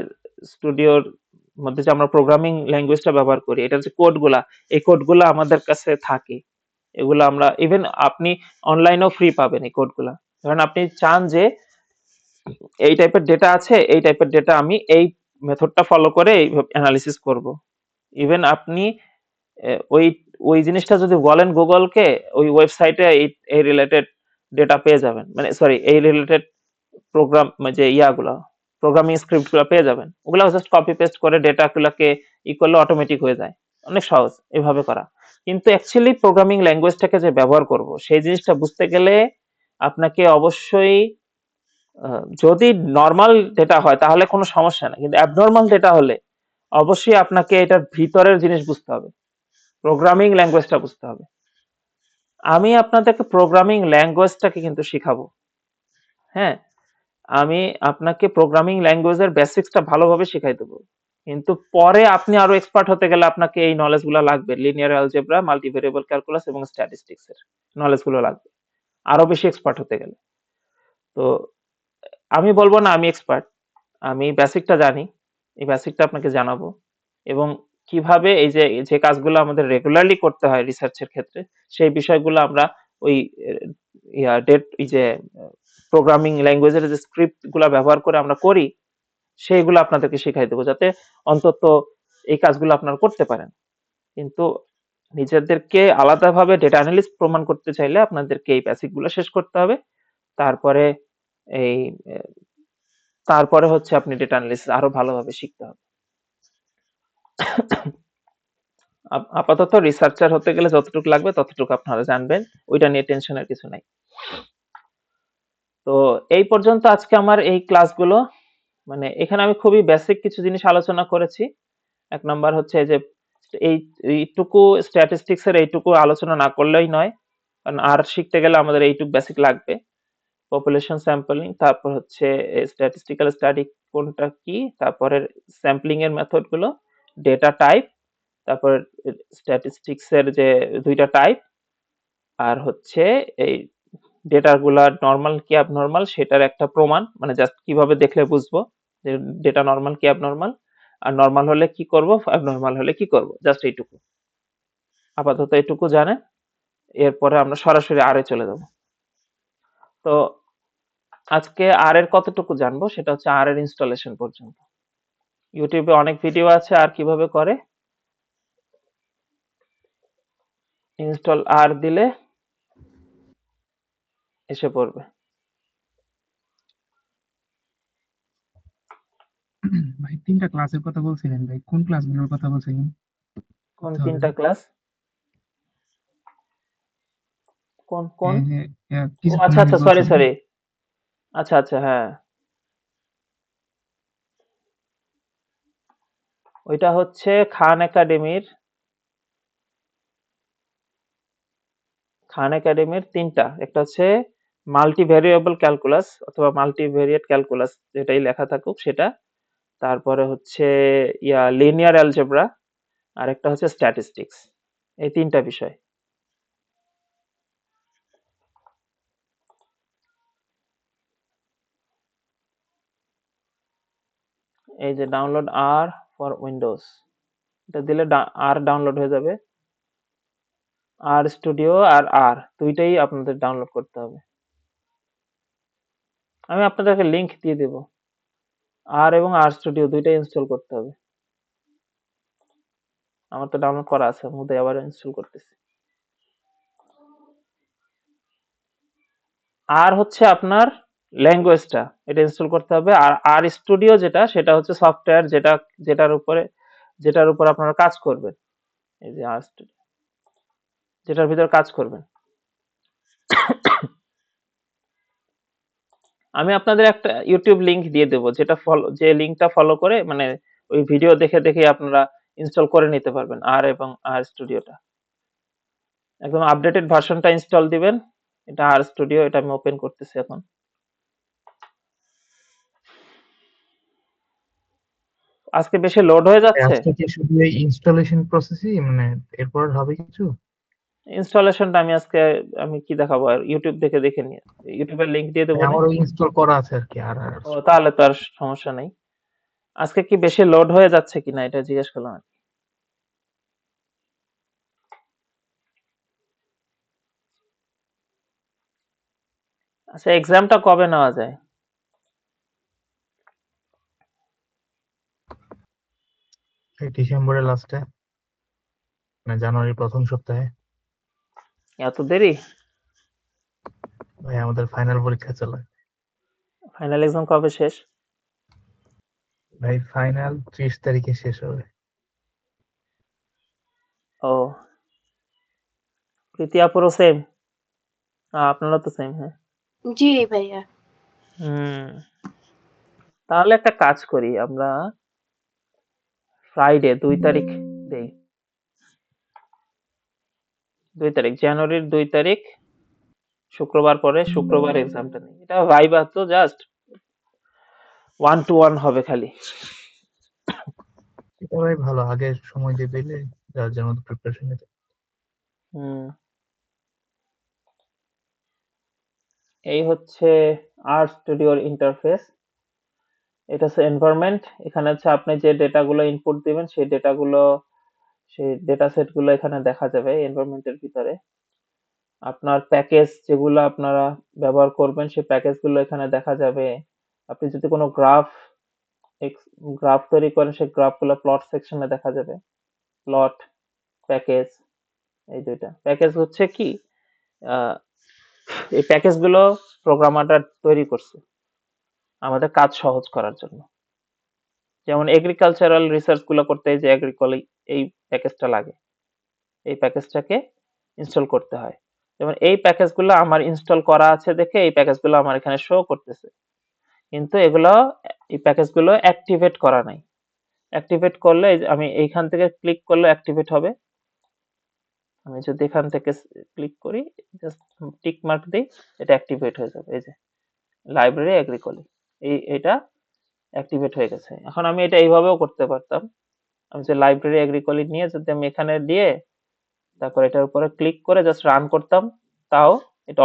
স্টুডিওর মধ্যে যে আমরা প্রোগ্রামিং ল্যাঙ্গুয়েজটা ব্যবহার করি, এটার যে কোডগুলা, এই কোডগুলা আমাদের কাছে থাকে। এগুলো আমরা ইভেন আপনি অনলাইনেও ফ্রি পাবেন এই কোডগুলা। ধরেন আপনি চান যে এই টাইপের ডেটা আছে, এই টাইপের ডেটা আমি এই মেথডটা ফলো করে অ্যানালিসিস করব। ইভেন আপনি ওই ওই জিনিসটা যদি বলেন গুগলকে, ওই ওয়েবসাইটে এই রিলেটেড ডেটা পেয়ে যাবেন, মানে সরি এই রিলেটেড প্রোগ্রাম যে ইয়াগুলো, প্রোগ্রামিং স্ক্রিপ্টগুলো পেয়ে যাবেন। ওগুলো জাস্ট কপি পেস্ট করে ডেটাগুলোকে করলে অটোমেটিক হয়ে যায়। অনেক সহজ এভাবে করা। কিন্তু অ্যাকচুয়ালি প্রোগ্রামিং ল্যাঙ্গুয়েজটাকে যে ব্যবহার করব, সেই জিনিসটা বুঝতে গেলে আপনাকে অবশ্যই যদি নর্মাল ডেটা হয় তাহলে কোনো সমস্যা নেই, কিন্তু অ্যাবনর্মাল ডেটা হলে অবশ্যই আপনাকে এটার ভিতরের জিনিস বুঝতে হবে, প্রোগ্রামিং ল্যাঙ্গুয়েজটা বুঝতে হবে। আমি আপনাদেরকে প্রোগ্রামিং ল্যাঙ্গুয়েজটাকে কিন্তু শিখাবো। হ্যাঁ, আমি আপনাকে প্রোগ্রামিং ল্যাঙ্গুয়েজের বেসিক্সটা ভালোভাবে শিখাই দেবো, কিন্তু পরে আপনি আরো এক্সপার্ট হতে গেলে আপনাকে এই নলেজগুলো লাগবে। লিনিয়ার অ্যালজেব্রা, মাল্টিভেরিয়েবল ক্যালকুলাস এবং স্ট্যাটিস্টিক্স এর নলেজগুলো লাগবে আরো বেশি এক্সপার্ট হতে গেলে। তো আমি বলবো না আমি এক্সপার্ট, আমি বেসিকটা জানি, এই বেসিকটা আপনাকে জানাবো। এবং কিভাবে এই যে যে কাজগুলো আমাদের রেগুলারলি করতে হয় রিসার্চের ক্ষেত্রে, সেই বিষয়গুলো আমরা ওই এই যে প্রোগ্রামিং ল্যাঙ্গুয়েজের যে স্ক্রিপ্ট গুলা ব্যবহার করে আমরা করি, সেইগুলো আপনাদেরকে শিখাই দেবো, যাতে অন্তত এই কাজগুলো আপনারা করতে পারেন। কিন্তু নিজেদেরকে আলাদাভাবে ডেটা অ্যানালিস্ট প্রমাণ করতে চাইলে আপনাদেরকে এই বেসিক গুলো শেষ করতে হবে। তারপরে এই তারপরে হচ্ছে আপনি ডেটা অ্যানালিসিস আরো ভালোভাবে শিখতে হবে। আপাতত রিসার্চার হতে গেলে যতটুকু লাগবে ততটুকু আপনারা জানবেন, ওইটা নিয়ে টেনশনের কিছু নাই। তো এই পর্যন্ত আজকে আমার এই ক্লাসগুলো। মানে এখানে আমি খুবই বেসিক কিছু জিনিস আলোচনা করেছি। এক নাম্বার হচ্ছে যে এইটুকু স্ট্যাটিস্টিক্স এর এইটুকু আলোচনা না করলেই নয়, কারণ আর শিখতে গেলে আমাদের এইটুকু বেসিক লাগবে। পপুলেশন স্যাম্পলিং, তারপর হচ্ছে স্ট্যাটিস্টিক্যাল স্টাডি কোনটা কি, তারপরে স্যাম্পলিং এর মেথড গুলো, ডেটা টাইপ, তারপর স্ট্যাটিস্টিক্স এর যে দুইটা টাইপ, আর হচ্ছে এই ডেটা গুলা নর্মাল কি অ্যাবনর্মাল সেটার একটা প্রমাণ, মানে জাস্ট কিভাবে দেখলে বুঝবো যে ডেটা নর্মাল কি অ্যাবনর্মাল, আর নর্মাল হলে কি করব, অ্যাবনর্মাল হলে কি করব, জাস্ট এইটুকু। আপাতত এইটুকু জানেন, এরপরে আমরা সরাসরি আর এ চলে যাব। তো আজকে আর এর কতটুকু জানবো সেটা হচ্ছে আর এর ইনস্টলেশন পর্যন্ত। ইউটিউবে অনেক ভিডিও আছে আর কিভাবে করে। ইনস্টল আর দিলে এসে পড়বে। ভাই 3টা ক্লাসের কথা বলছিলেন, ভাই কোন ক্লাসগুলোর কথা বলছিলেন? কোন করতে হবে 3টা ভাই। ক্লাস? কোন কোন? এই যে ও কিছুক্ষণ আচ্ছা আগে আচ্ছা, সরি বলছিলেন। সরি, আচ্ছা আচ্ছা, হ্যাঁ, ওইটা হচ্ছে খান একাডেমির 3টা, একটা হচ্ছে মাল্টি ভেরিয়েবল ক্যালকুলাস অথবা মাল্টিভেরিয়েট ক্যালকুলাস, যেটাই লেখা থাকুক সেটা, তারপরে হচ্ছে লিনিয়ার অ্যালজেব্রা, আর একটা হচ্ছে স্ট্যাটিস্টিক্স। এই 3টা বিষয়। এই যে ডাউনলোড আর ফর উইন্ডোজ, এটা দিলে আর ডাউনলোড হয়ে যাবে। আর স্টুডিও আর আর দুইটাই আপনাদের ডাউনলোড করতে হবে। আমি আপনাদেরকে লিংক দিয়ে দেব। আর এবং আর স্টুডিও দুইটাই ইনস্টল করতে হবে। আমার তো ডাউনলোড করা আছে, মধ্যে আবার ইনস্টল করতেছি। আর হচ্ছে আপনার ল্যাঙ্গুয়েজটা, এটা ইনস্টল করতে হবে। আর আর স্টুডিও যেটা, সেটা হচ্ছে সফটওয়্যার যেটার উপরে যেটার উপর আপনারা কাজ করবেন, এই যে আর স্টুডিও, যেটার ভিতর কাজ করবেন। আমি আপনাদের একটা ইউটিউব লিংক দিয়ে দেবো, যে লিংকটা ফলো করে মানে ওই ভিডিও দেখে দেখে আপনারা ইনস্টল করে নিতে পারবেন আর এবং আর স্টুডিওটা। একদম আপডেটেড ভার্সনটা ইনস্টল দিবেন। এটা আর স্টুডিও, এটা আমি ওপেন করতেছি এখন। আজকে বেশি লোড হয়ে যাচ্ছে। আজকে কি শুধু এই ইনস্টলেশন প্রসেসই, মানে এরপর হবে কিছু? ইনস্টলেশনটা আমি কি দেখাবো, আর ইউটিউব দেখে দেখে নিয়ে ইউটিউবের লিংক দিয়ে দেবো না। আমারও ইনস্টল করা আছে আর কি, আর ও তাহলে তো আর সমস্যা নেই। আজকে কি বেশি লোড হয়ে যাচ্ছে কিনা এটা জিজ্ঞেস করলাম আর কি। আচ্ছা, এক্সামটা কবে নেওয়া যায়? এই ডিসেম্বরের লাস্টে, মানে জানুয়ারির প্রথম সপ্তাহে। এত দেরি? ভাই আমাদের ফাইনাল পরীক্ষা চলে। ফাইনাল এক্সাম কবে শেষ? ভাই ফাইনাল 30 তারিখে শেষ হবে। ও, প্রীতি আপুরও সেম? আপনারা তো সেম, হ্যাঁ। জি ভাইয়া। হুম, তাহলে একটা কাজ করি আমরা, ফ্রাইডে 2 তারিখ দেই। 2 তারিখ, জানুয়ারির 2 তারিখ, শুক্রবার পরে শুক্রবার এক্সামটা নেই। এটা ভাইবা তো জাস্ট 1 to 1 হবে খালি। এটা ভাই ভালো, আগে সময় দিয়ে দিলে যার যার মতো প্রিপারেশন নিতে। হুম, এই হচ্ছে আর স্টুডিওর ইন্টারফেস। এটা হচ্ছে এনভায়রনমেন্ট। এখানে হচ্ছে আপনি যে ডেটাগুলো ইনপুট দিবেন সেই ডেটা সেটগুলো এখানে দেখা যাবে এনভায়রনমেন্টের ভিতরে। আপনার প্যাকেজ যেগুলো আপনারা ব্যবহার করবেন সেই প্যাকেজগুলো এখানে দেখা যাবে। আপনি যদি কোনো গ্রাফ তৈরি করেন সেই গ্রাফগুলো প্লট সেকশনে দেখা যাবে। প্লট, প্যাকেজ, এই দুইটা। প্যাকেজ হচ্ছে কি, আহ, এই প্যাকেজগুলো প্রোগ্রামাররা তৈরি করছে আমাদের কাজ সহজ করার জন্য। যেমন এগ্রিকালচারাল রিসার্চ গুলো করতে এই যে এগ্রিকলি এই প্যাকেজটা লাগে, এই প্যাকেজটাকে ইনস্টল করতে হয়। যেমন এই প্যাকেজগুলো আমার ইনস্টল করা আছে দেখে এই প্যাকেজগুলো আমার এখানে শো করতেছে, কিন্তু এই প্যাকেজগুলো অ্যাক্টিভেট করা নাই। অ্যাক্টিভেট করলে এই যে আমি এইখান থেকে ক্লিক করলে অ্যাক্টিভেট হবে। আমি যদি এখান থেকে ক্লিক করি, জাস্ট টিক মার্ক দিই, এটা অ্যাক্টিভেট হয়ে যাবে। এই যে লাইব্রেরি এগ্রিকলি, এটা অ্যাক্টিভেট হয়ে গেছে। এখন আমি এটা এইভাবেও করতে পারতাম। আমি যে লাইব্রেরি এগ্রিকলি নিয়ে যদি আমি এখানে দিয়ে তারপর এটার উপরে ক্লিক করে জাস্ট রান করতাম, তাও এটা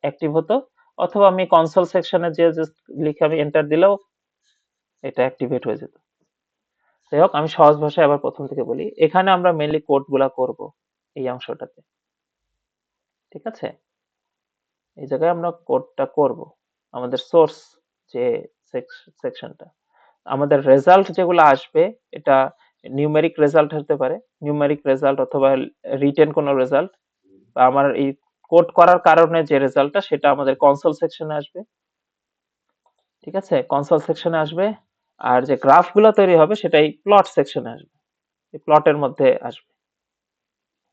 অ্যাক্টিভ হতো। অথবা আমি কনসোল সেকশনে যে জাস্ট লিখে আমি এন্টার দিলেও এটা অ্যাক্টিভেট হয়ে যেত। যাই হোক, আমি সহজ ভাষায় আবার প্রথম থেকে বলি। এখানে আমরা মেইনলি কোড গুলা করব এই অংশটাতে, ঠিক আছে? এই জায়গায় আমরা কোডটা করব, আমাদের সোর্স যে সেকশনটা। আমাদের রেজাল্ট যেগুলো আসবে, এটা নিউমেরিক রেজাল্ট হতে পারে, নিউমেরিক রেজাল্ট অথবা রিটেন কোনো রেজাল্ট, বা আমার এই কোড করার কারণে যে রেজাল্টটা সেটা আমাদের কনসোল সেকশনে আসবে, ঠিক আছে? কনসোল সেকশনে আসবে। আর যে গ্রাফগুলো তৈরি হবে সেটা এই প্লট সেকশনে আসবে, এই প্লটের মধ্যে আসবে।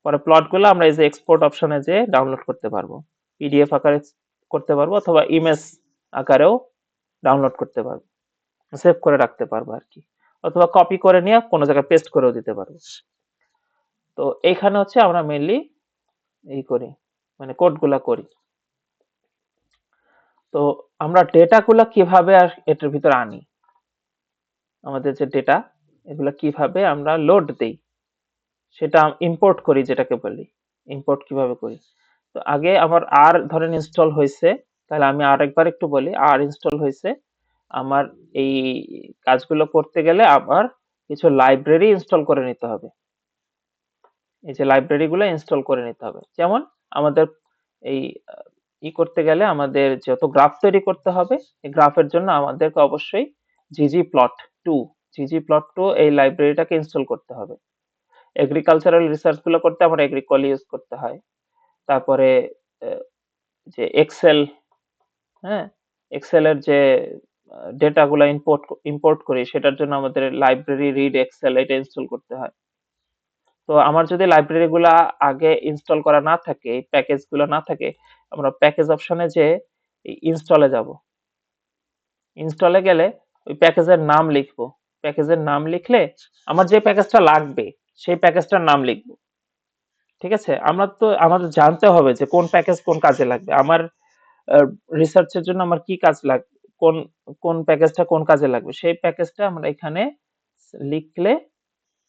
পরে প্লটগুলো আমরা এই যে এক্সপোর্ট অপশনে যে ডাউনলোড করতে পারবো, পিডিএফ আকারে করতে পারবো অথবা ইমেজ আকারেও ডাউনলোড করতে পারবো, সেভ করে রাখতে পারবো আর কি, অথবা কপি করে নিয়ে কোনো জায়গায় পেস্ট করেও দিতে পারবো। তো এইখানে হচ্ছে আমরা মেইনলি এই করি, মানে কোডগুলা করি। তো আমরা ডেটাগুলা কিভাবে এটার ভিতর আনি, আমাদের যে ডেটা এগুলা কিভাবে আমরা লোড দেই, সেটা ইম্পোর্ট করি, যেটাকে বলি ইম্পোর্ট কিভাবে করি। তো আগে আমার আর ধরেন ইনস্টল হয়েছে, তাহলে আমি আরেকবার একটু বলি। আর ইনস্টল হয়েছে, আমার এই কাজগুলো করতে গেলে আবার কিছু লাইব্রেরি ইনস্টল করে নিতে হবে। এই যে লাইব্রেরি গুলো ইনস্টল করে নিতে হবে। যেমন আমাদের এই করতে গেলে আমাদের যত গ্রাফ তৈরি করতে হবে, এই গ্রাফের জন্য আমাদেরকে অবশ্যই ggplot2 ggplot2 এই লাইব্রেরিটাকে ইনস্টল করতে হবে। এগ্রিকালচারাল রিসার্চ গুলো করতে আমার এগ্রিকলি ইউজ করতে হয়। তারপরে যে এক্সেল, হ্যাঁ, এক্সেল এর যে ডেটাগুলো ইম্পোর্ট করি সেটার জন্য আমাদের লাইব্রেরি রিড এক্সেল এটা ইনস্টল করতে হয়। তো আমার যদি লাইব্রেরি গুলা আগে ইনস্টল করা না থাকে, এই প্যাকেজ গুলো না থাকে, আমরা প্যাকেজ অপশনে যে ইনস্টলে যাব। ইনস্টলে গেলে ওই প্যাকেজের নাম লিখবো। প্যাকেজের নাম লিখলে আমার যে প্যাকেজটা লাগবে সেই প্যাকেজটার নাম লিখবো। ঠিক আছে? আমাদের জানতে হবে যে কোন প্যাকেজ কোন কাজে লাগবে। আমার রিসার্চের জন্য আমার কি কাজ লাগবে, কোন কোন প্যাকেজটা কোন কাজে লাগবে সেই প্যাকেজটা আমরা এখানে লিখলে,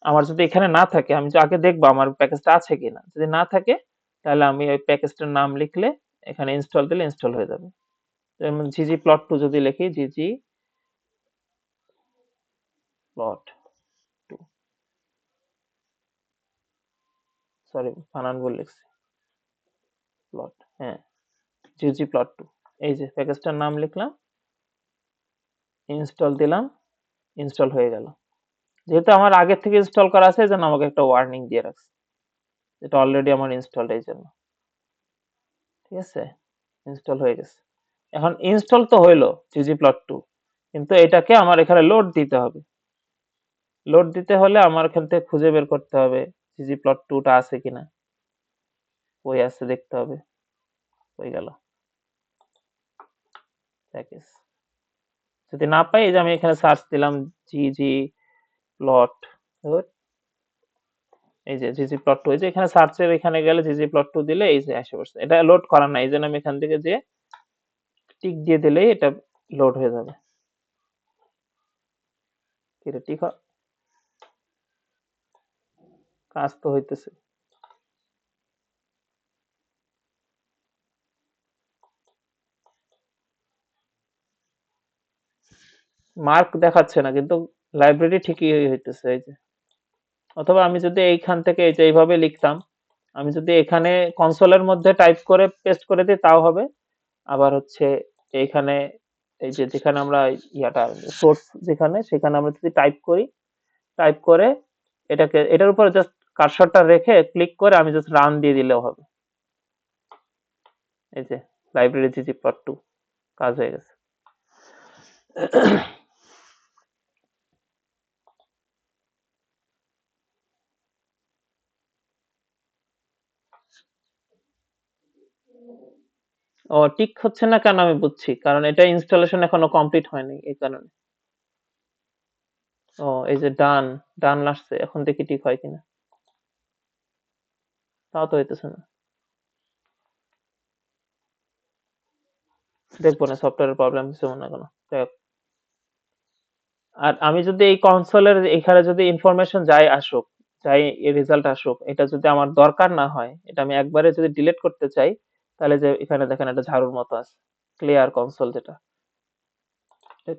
আমার যদি এখানে না থাকে আমি তো আগে দেখবো আমার প্যাকেজটা আছে কিনা। যদি না থাকে তাহলে আমি ওই প্যাকেজটার নাম লিখলে এখানে ইনস্টল দিলে ইনস্টল হয়ে যাবে। যেমন জিজি প্লট টু যদি লিখি, জিজি প্লট টু, সরি বানান ভুল লিখছি, প্লট, হ্যাঁ জিজি প্লট টু। এই যে প্যাকেজটার নাম লিখলাম, ইনস্টল দিলাম, ইনস্টল হয়ে গেল। যেহেতু আমার আগে থেকে ইনস্টল করা আছে এই জন্য আমাকে একটা ওয়ার্নিং দিয়ে রাখছে, এটা অলরেডি আমার ইনস্টলড এই জন্য। ঠিক আছে, ইনস্টল হয়ে গেছে। এখন ইনস্টল তো হইলো ggplot2, কিন্তু এটাকে আমার এখানে লোড দিতে হবে। লোড দিতে হলে আমার এখান থেকে খুঁজে বের করতে হবে ggplot2টা আছে কিনা, কই আছে দেখতে হবে, হয়ে গেল প্যাকেজ। যদি না পাই এই যে আমি এখানে সার্চ দিলাম ggplot, এই যে ggplot2, এই যে এখানে সার্চের এখানে গেলে ggplot2 দিলে এই যে আসে পড়ছে। এটা লোড করা নাই, এই জন্য আমি এখান থেকে যে টিক দিয়ে দিলেই এটা লোড হয়ে যাবে। এটা টিক কাজ তো হইতেছে। মার্ক দেখাচ্ছে না কিন্তু লাইব্রেরি ঠিকই হইতেছে এই যে। অথবা আমি যদি এইখান থেকে এই যে এইভাবে লিখতাম, আমি যদি এখানে কনসোলের মধ্যে টাইপ করে পেস্ট করে দিই তাও হবে। আবার হচ্ছে এইখানে এই যে যেখানে আমরা ইয়াটা সোর্স যেখানে সেখানে আমরা যদি টাইপ করি, টাইপ করে এটাকে এটার উপরে জাস্ট কার্সরটা রেখে ক্লিক করে আমি জাস্ট রান দিয়ে দিলেও হবে। এই যে লাইব্রেরি ggplot2 কাজ হয়ে গেছে। ও টিক হচ্ছে না কেন আমি বুঝছি, কারণ এটা ইনস্টলেশন এখনো কমপ্লিট হয়নি এই কারণে। ও এই যে ডান, ডান আসছে, এখন দেখি টিক হয় কিনা। তাও তো হইতেছে না, দেখবো না সফটওয়্যারের প্রবলেম কিছু মনে কোনো। যাই হোক। আর আমি যদি এই কনসোলের এখানে যদি ইনফরমেশন যাই আসুক, যাই রেজাল্ট আসুক, এটা যদি আমার দরকার না হয়, এটা আমি একবারে যদি ডিলিট করতে চাই, তাহলে যে এখানে দেখেন একটা ঝাড়ুর মতো আছে, ক্লিয়ার কনসোল যেটা,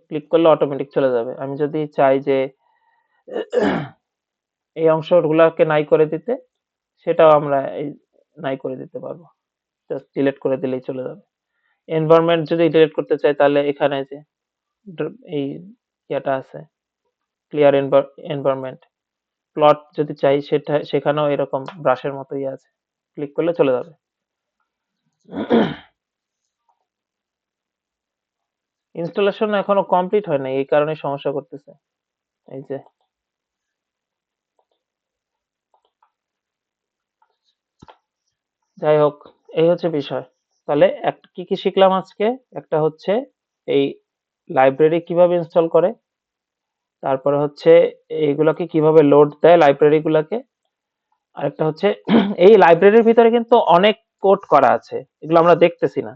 ক্লিক করলে অটোমেটিক চলে যাবে। আমি যদি চাই যে এই অংশগুলোকে নাই করে দিতে, সেটাও আমরা এই নাই করে দিতে পারবো, জাস্ট ডিলিট করে দিলেই চলে যাবে। এনভায়রনমেন্ট যদি ডিলিট করতে চাই তাহলে এখানে যে এই ইয়াটা আছে, ক্লিয়ার এনভায়রনমেন্ট। প্লট যদি চাই সেটা সেখানেও এরকম ব্রাশের মতো ইয়ে আছে, ক্লিক করলে চলে যাবে। ইনস্টলেশন এখনো কমপ্লিট হয় না, এই কারণে সমস্যা করতেছে। এই যে যাই হোক, এই হচ্ছে বিষয়। তাহলে কি কি শিখলাম আজকে? একটা হচ্ছে এই লাইব্রেরি কিভাবে ইনস্টল করে, তারপরে হচ্ছে এইগুলাকে কিভাবে লোড দেয় লাইব্রেরি গুলাকে, আরেকটা হচ্ছে এই লাইব্রেরির ভিতরে কিন্তু অনেক কোড করা আছে, এগুলো আমরা দেখতেছি না।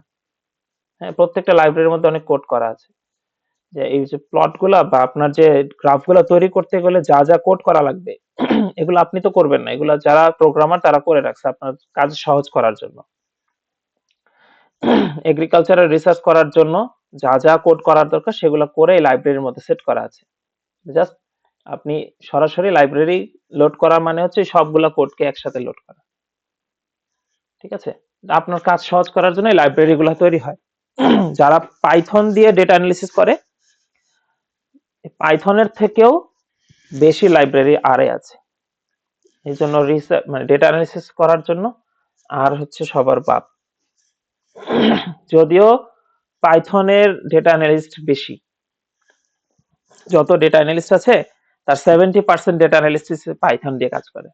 হ্যাঁ, প্রত্যেকটা লাইব্রেরির মধ্যে অনেক কোড করা আছে। যে এই যে প্লট গুলা বা আপনার যে গ্রাফ গুলা তৈরি করতে গেলে যা যা কোড করা লাগবে এগুলো আপনি তো করবেন না, এগুলা যারা প্রোগ্রামার তারা করে রাখছে আপনার কাজ সহজ করার জন্য। এগ্রিকালচারাল রিসার্চ করার জন্য যা যা কোড করার দরকার সেগুলো করে এই লাইব্রেরির মধ্যে সেট করা আছে। জাস্ট আপনি সরাসরি লাইব্রেরি লোড করা মানে হচ্ছে সবগুলা কোডকে একসাথে লোড করা। ঠিক আছে, আপনার কাজ সহজ করার জন্য এই লাইব্রেরি গুলা তৈরি হয়। যারা পাইথন দিয়ে ডেটা অ্যানালিসিস করে, পাইথনের থেকেও বেশি লাইব্রেরি আরে আছে। এই জন্য রিসার্চ মানে ডেটা অ্যানালিসিস করার জন্য আর হচ্ছে সবার বাপ। যদিও পাইথনের ডেটা অ্যানালিস্ট বেশি, যত ডেটা অ্যানালিস্ট আছে তার 70% ডেটা অ্যানালিস্ট পাইথন দিয়ে কাজ করে।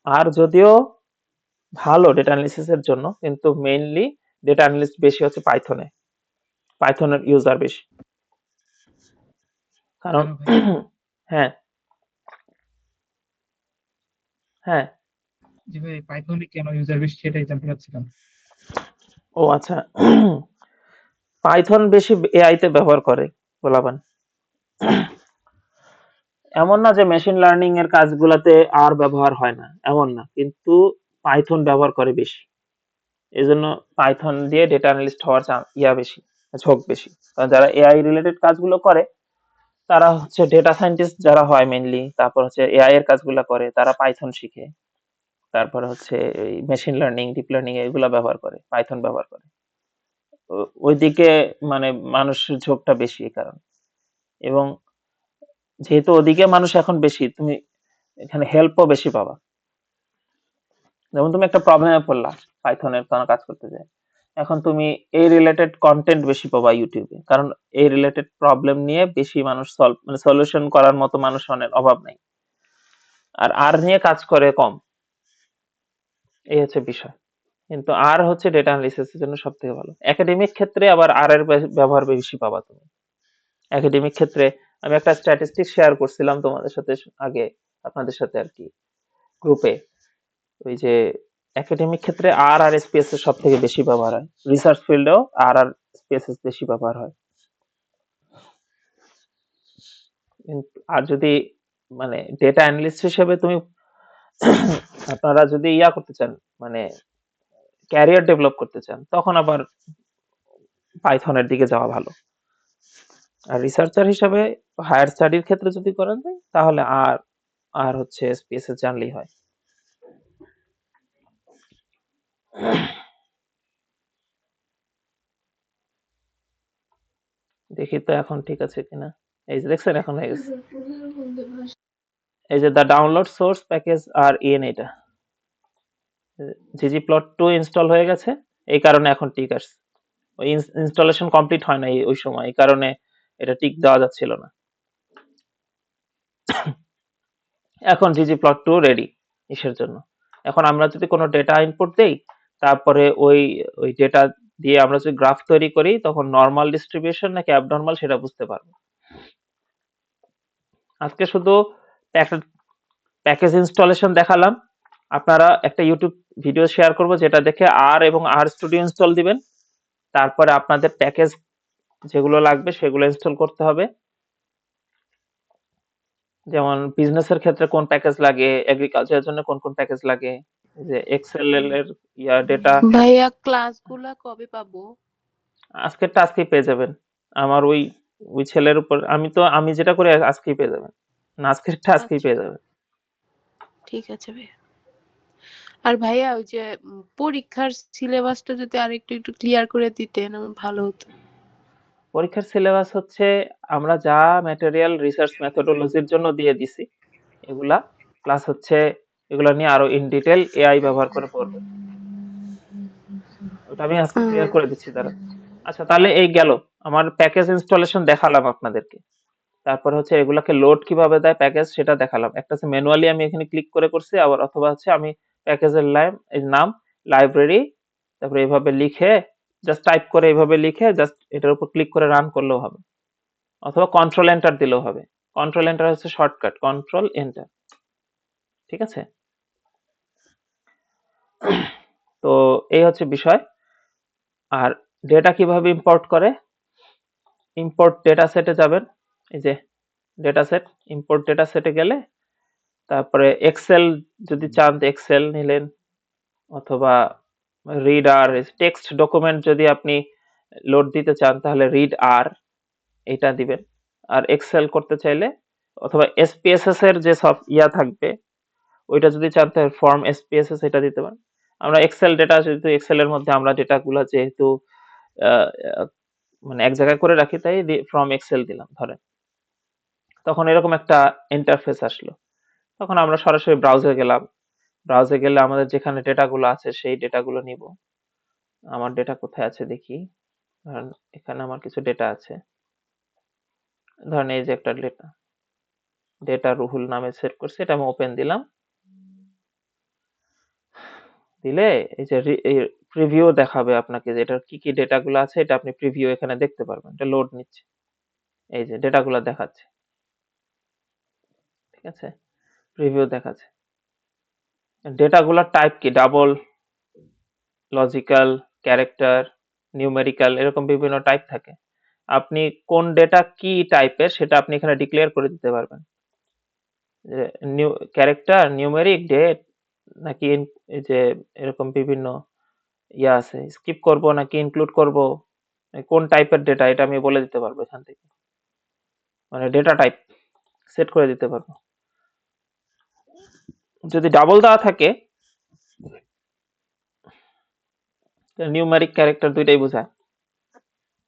আর যদিও ভালো ডেটা অ্যানালিসিস এর জন্য, কিন্তু মেইনলি ডেটা অ্যানালিস্ট বেশি হচ্ছে পাইথনে, পাইথনের ইউজার বেশি। কারণ কেন ভাই? হ্যাঁ হ্যাঁ জি ভাই, পাইথনে কেন ইউজার বেশি সেটাই জানতে চাচ্ছিলাম। ও আচ্ছা, পাইথন বেশি এআই তে ব্যবহার করে বলাবান। এমন না যে মেশিন লার্নিং এর কাজগুলোতে আর ব্যবহার হয় না, এমন না, কিন্তু পাইথন ব্যবহার করে বেশি। এজন্য পাইথন দিয়ে ডেটা অ্যানালিস্ট হওয়ার বেশি, ঝোঁক বেশি। কারণ যারা এআই রিলেটেড কাজগুলো করে তারা হচ্ছে ডেটা সায়েন্টিস্ট যারা হয় মেইনলি, তারপর হচ্ছে এআই এর কাজগুলো করে তারা পাইথন শিখে, তারপর হচ্ছে এই মেশিন লার্নিং, ডিপ লার্নিং এগুলা ব্যবহার করে, পাইথন ব্যবহার করে। ওইদিকে মানে মানুষের ঝোঁকটা বেশি এই কারণে। এবং যেহেতু ওদিকে মানুষ এখন বেশি, তুমি এখানে হেল্পও বেশি পাবা। যেমন তুমি একটা প্রবলেমে পড়লা পাইথনের কোনো কাজ করতে যায়, এখন তুমি এই রিলেটেড কন্টেন্ট বেশি পাবা ইউটিউবে, কারণ এই রিলেটেড প্রবলেম নিয়ে বেশি মানুষ মানে সলিউশন করার মতো মানুষ অনেক অভাব নেই, আর নিয়ে কাজ করে কম, এই হচ্ছে বিষয়। কিন্তু আর হচ্ছে ডেটা অ্যানালিসিস এর জন্য সব থেকে ভালো। একাডেমিক ক্ষেত্রে আবার আর এর ব্যবহার বেশি পাবা তুমি। একাডেমিক ক্ষেত্রে আমি একটা স্ট্যাটিস্টিক্স শেয়ার করছিলাম তোমাদের সাথে আগে, আপনাদের সাথে আর কি, গ্রুপে। ওই যে একাডেমিক ক্ষেত্রে আর এসপিএস এর সব থেকে বেশি ব্যবহার হয়, রিসার্চ ফিল্ডেও আর এসপিএস বেশি ব্যবহার হয়। আর যদি মানে ডেটা অ্যানালিস্ট হিসেবে তুমি আপনারা যদি করতে চান, মানে ক্যারিয়ার ডেভেলপ করতে চান, তখন আবার পাইথনের দিকে যাওয়া ভালো। আর রিসার্চার হিসাবে হায়ার স্টাডির ক্ষেত্রে যদি করা যায় তাহলে আর হচ্ছে এসপিএস জানলেই হয়। দেখি তো এখন ঠিক আছে কিনা। এই যে দেখছেন এখন হয়ে গেছে, এই যে the download source package are in, এটা ggplot2 ইনস্টল হয়ে গেছে, এই কারণে এখন টিক আসছে। ওই ইনস্টলেশন কমপ্লিট হয় না ওই সময়, এই কারণে এটা টিক দেওয়া যাচ্ছিল না। এখন ggplot2 রেডি ইসের জন্য। এখন আমরা যদি কোনো ডেটা ইনপুট দেই, তারপরে ওই ডেটা দিয়ে আমরা যদি গ্রাফ তৈরি করি, তখন নর্মাল ডিস্ট্রিবিউশন নাকি অ্যাবনর্মাল সেটা বুঝতে পারবো। আজকে শুধু প্যাকেজ ইনস্টলেশন দেখালাম। আপনারা একটা ইউটিউব ভিডিও শেয়ার করব যেটা দেখে আর এবং আর স্টুডিও ইনস্টল দিবেন, তারপরে আপনাদের প্যাকেজ যেগুলো লাগবে সেগুলো ইনস্টল করতে হবে। যেমন বিজনেসের ক্ষেত্রে কোন প্যাকেজ লাগে, এগ্রিকালচারের জন্য কোন কোন প্যাকেজ লাগে, যে এক্সেল এর ডেটা। ভাইয়া ক্লাসগুলা কবে পাবো? আজকেরটা আজকেই পেয়ে যাবেন। আমার ওই ওই ছেলের উপর, আমি যেটা করে আজকেই পেয়ে যাবেন। না, আজকেরটা আজকেই আচ্ছা, পেয়ে যাবেন। ঠিক আছে ভাইয়া। আর ভাইয়া ওই যে পরীক্ষার সিলেবাসটা যদি আরেকটু একটু ক্লিয়ার করে দিতেন আমার ভালো হতো। পরীক্ষার সিলেবাস হচ্ছে আমরা যা ম্যাটেরিয়াল রিসার্চ মেথোডোলজির জন্য দিয়ে দিছি এগুলা, প্লাস হচ্ছে এগুলা নিয়ে আরো ইন ডিটেল এআই ব্যবহার করে পড়বেন। ওটা আমি আজকে ক্লিয়ার করে দিচ্ছি দাঁড়া। আচ্ছা, তাহলে এই গেল আমার প্যাকেজ ইনস্টলেশন দেখালাম আপনাদেরকে। তারপর হচ্ছে এগুলাকে লোড কিভাবে দেয় প্যাকেজ সেটা দেখালাম। একটা হচ্ছে ম্যানুয়ালি আমি এখানে ক্লিক করে করছি, আবার অথবা হচ্ছে আমি প্যাকেজের নাম লাইব্রেরি, তারপরে এইভাবে লিখে জাস্ট টাইপ করে এইভাবে লিখে জাস্ট এটার উপর ক্লিক করে রান করলেও হবে, অথবা কন্ট্রোল এন্টার দিলেও হবে। কন্ট্রোল এন্টার হচ্ছে শর্টকাট, কন্ট্রোল এন্টার। ঠিক আছে, তো এই হচ্ছে বিষয়। আর ডেটা কিভাবে ইম্পোর্ট করে, ইম্পোর্ট ডেটা সেটে যাবেন, এই যে ডেটা সেট, ইম্পোর্ট ডেটা সেটে গেলে তারপরে এক্সেল যদি চান তো এক্সেল নিলেন, অথবা রিড আর টেক্সট ডকুমেন্ট যদি আপনি লোড দিতে চান তাহলে রিড আর এটা দিবেন। আর এক্সেল করতে চাইলে অথবা এসপিএসএস এর যে সব থাকবে ওইটা যদি চান তাহলে ফর্ম এসপিএসএস এটা দিতে পারেন। আমরা এক্সেল ডেটা, যেহেতু এক্সেল এর মধ্যে আমরা ডেটাগুলো যেহেতু আহ, আহ, মানে এক জায়গায় করে রাখি, তাই ফ্রম এক্সেল দিলাম ধরেন। তখন এরকম একটা ইন্টারফেস আসলো, তখন আমরা সরাসরি ব্রাউজে গেলাম। ব্রাউজে গেলে আমাদের যেখানে ডেটাগুলো আছে সেই ডেটাগুলো নিব। আমার ডেটা কোথায় আছে দেখি, ধরেন এখানে আমার কিছু ডেটা আছে, ধরেন এই যে একটা ডেটা রুহুল নামে সেট করছি, এটা আমি ওপেন দিলাম, দিলে এই যে প্রিভিউ দেখাবে আপনাকে যে এটার কি কি ডেটাগুলো আছে, এটা আপনি প্রিভিউ এখানে দেখতে পারবেন। এটা লোড নিচ্ছে, এই যে ডেটাগুলো দেখাচ্ছে, ঠিক আছে, প্রিভিউ দেখাচ্ছে। ডেটাগুলোর টাইপ কি, ডাবল, লজিক্যাল, ক্যারেক্টার, নিউমেরিক্যাল, এরকম বিভিন্ন টাইপ থাকে। আপনি কোন ডেটা কি টাইপের সেটা আপনি এখানে ডিক্লেয়ার করে দিতে পারবেন, যে নিউ ক্যারেক্টার, নিউমেরিক, ডেট, নাকি এই যে এরকম বিভিন্ন ইয়া আছে, স্কিপ করব নাকি ইনক্লুড করব, কোন টাইপের ডেটা এটা আমি বলে দিতে পারবো এখান থেকে, মানে ডেটা টাইপ সেট করে দিতে পারবো। যদি ডাবল দেওয়া থাকে, নিউমেরিক ক্যারেক্টার দুইটাই বোঝায়,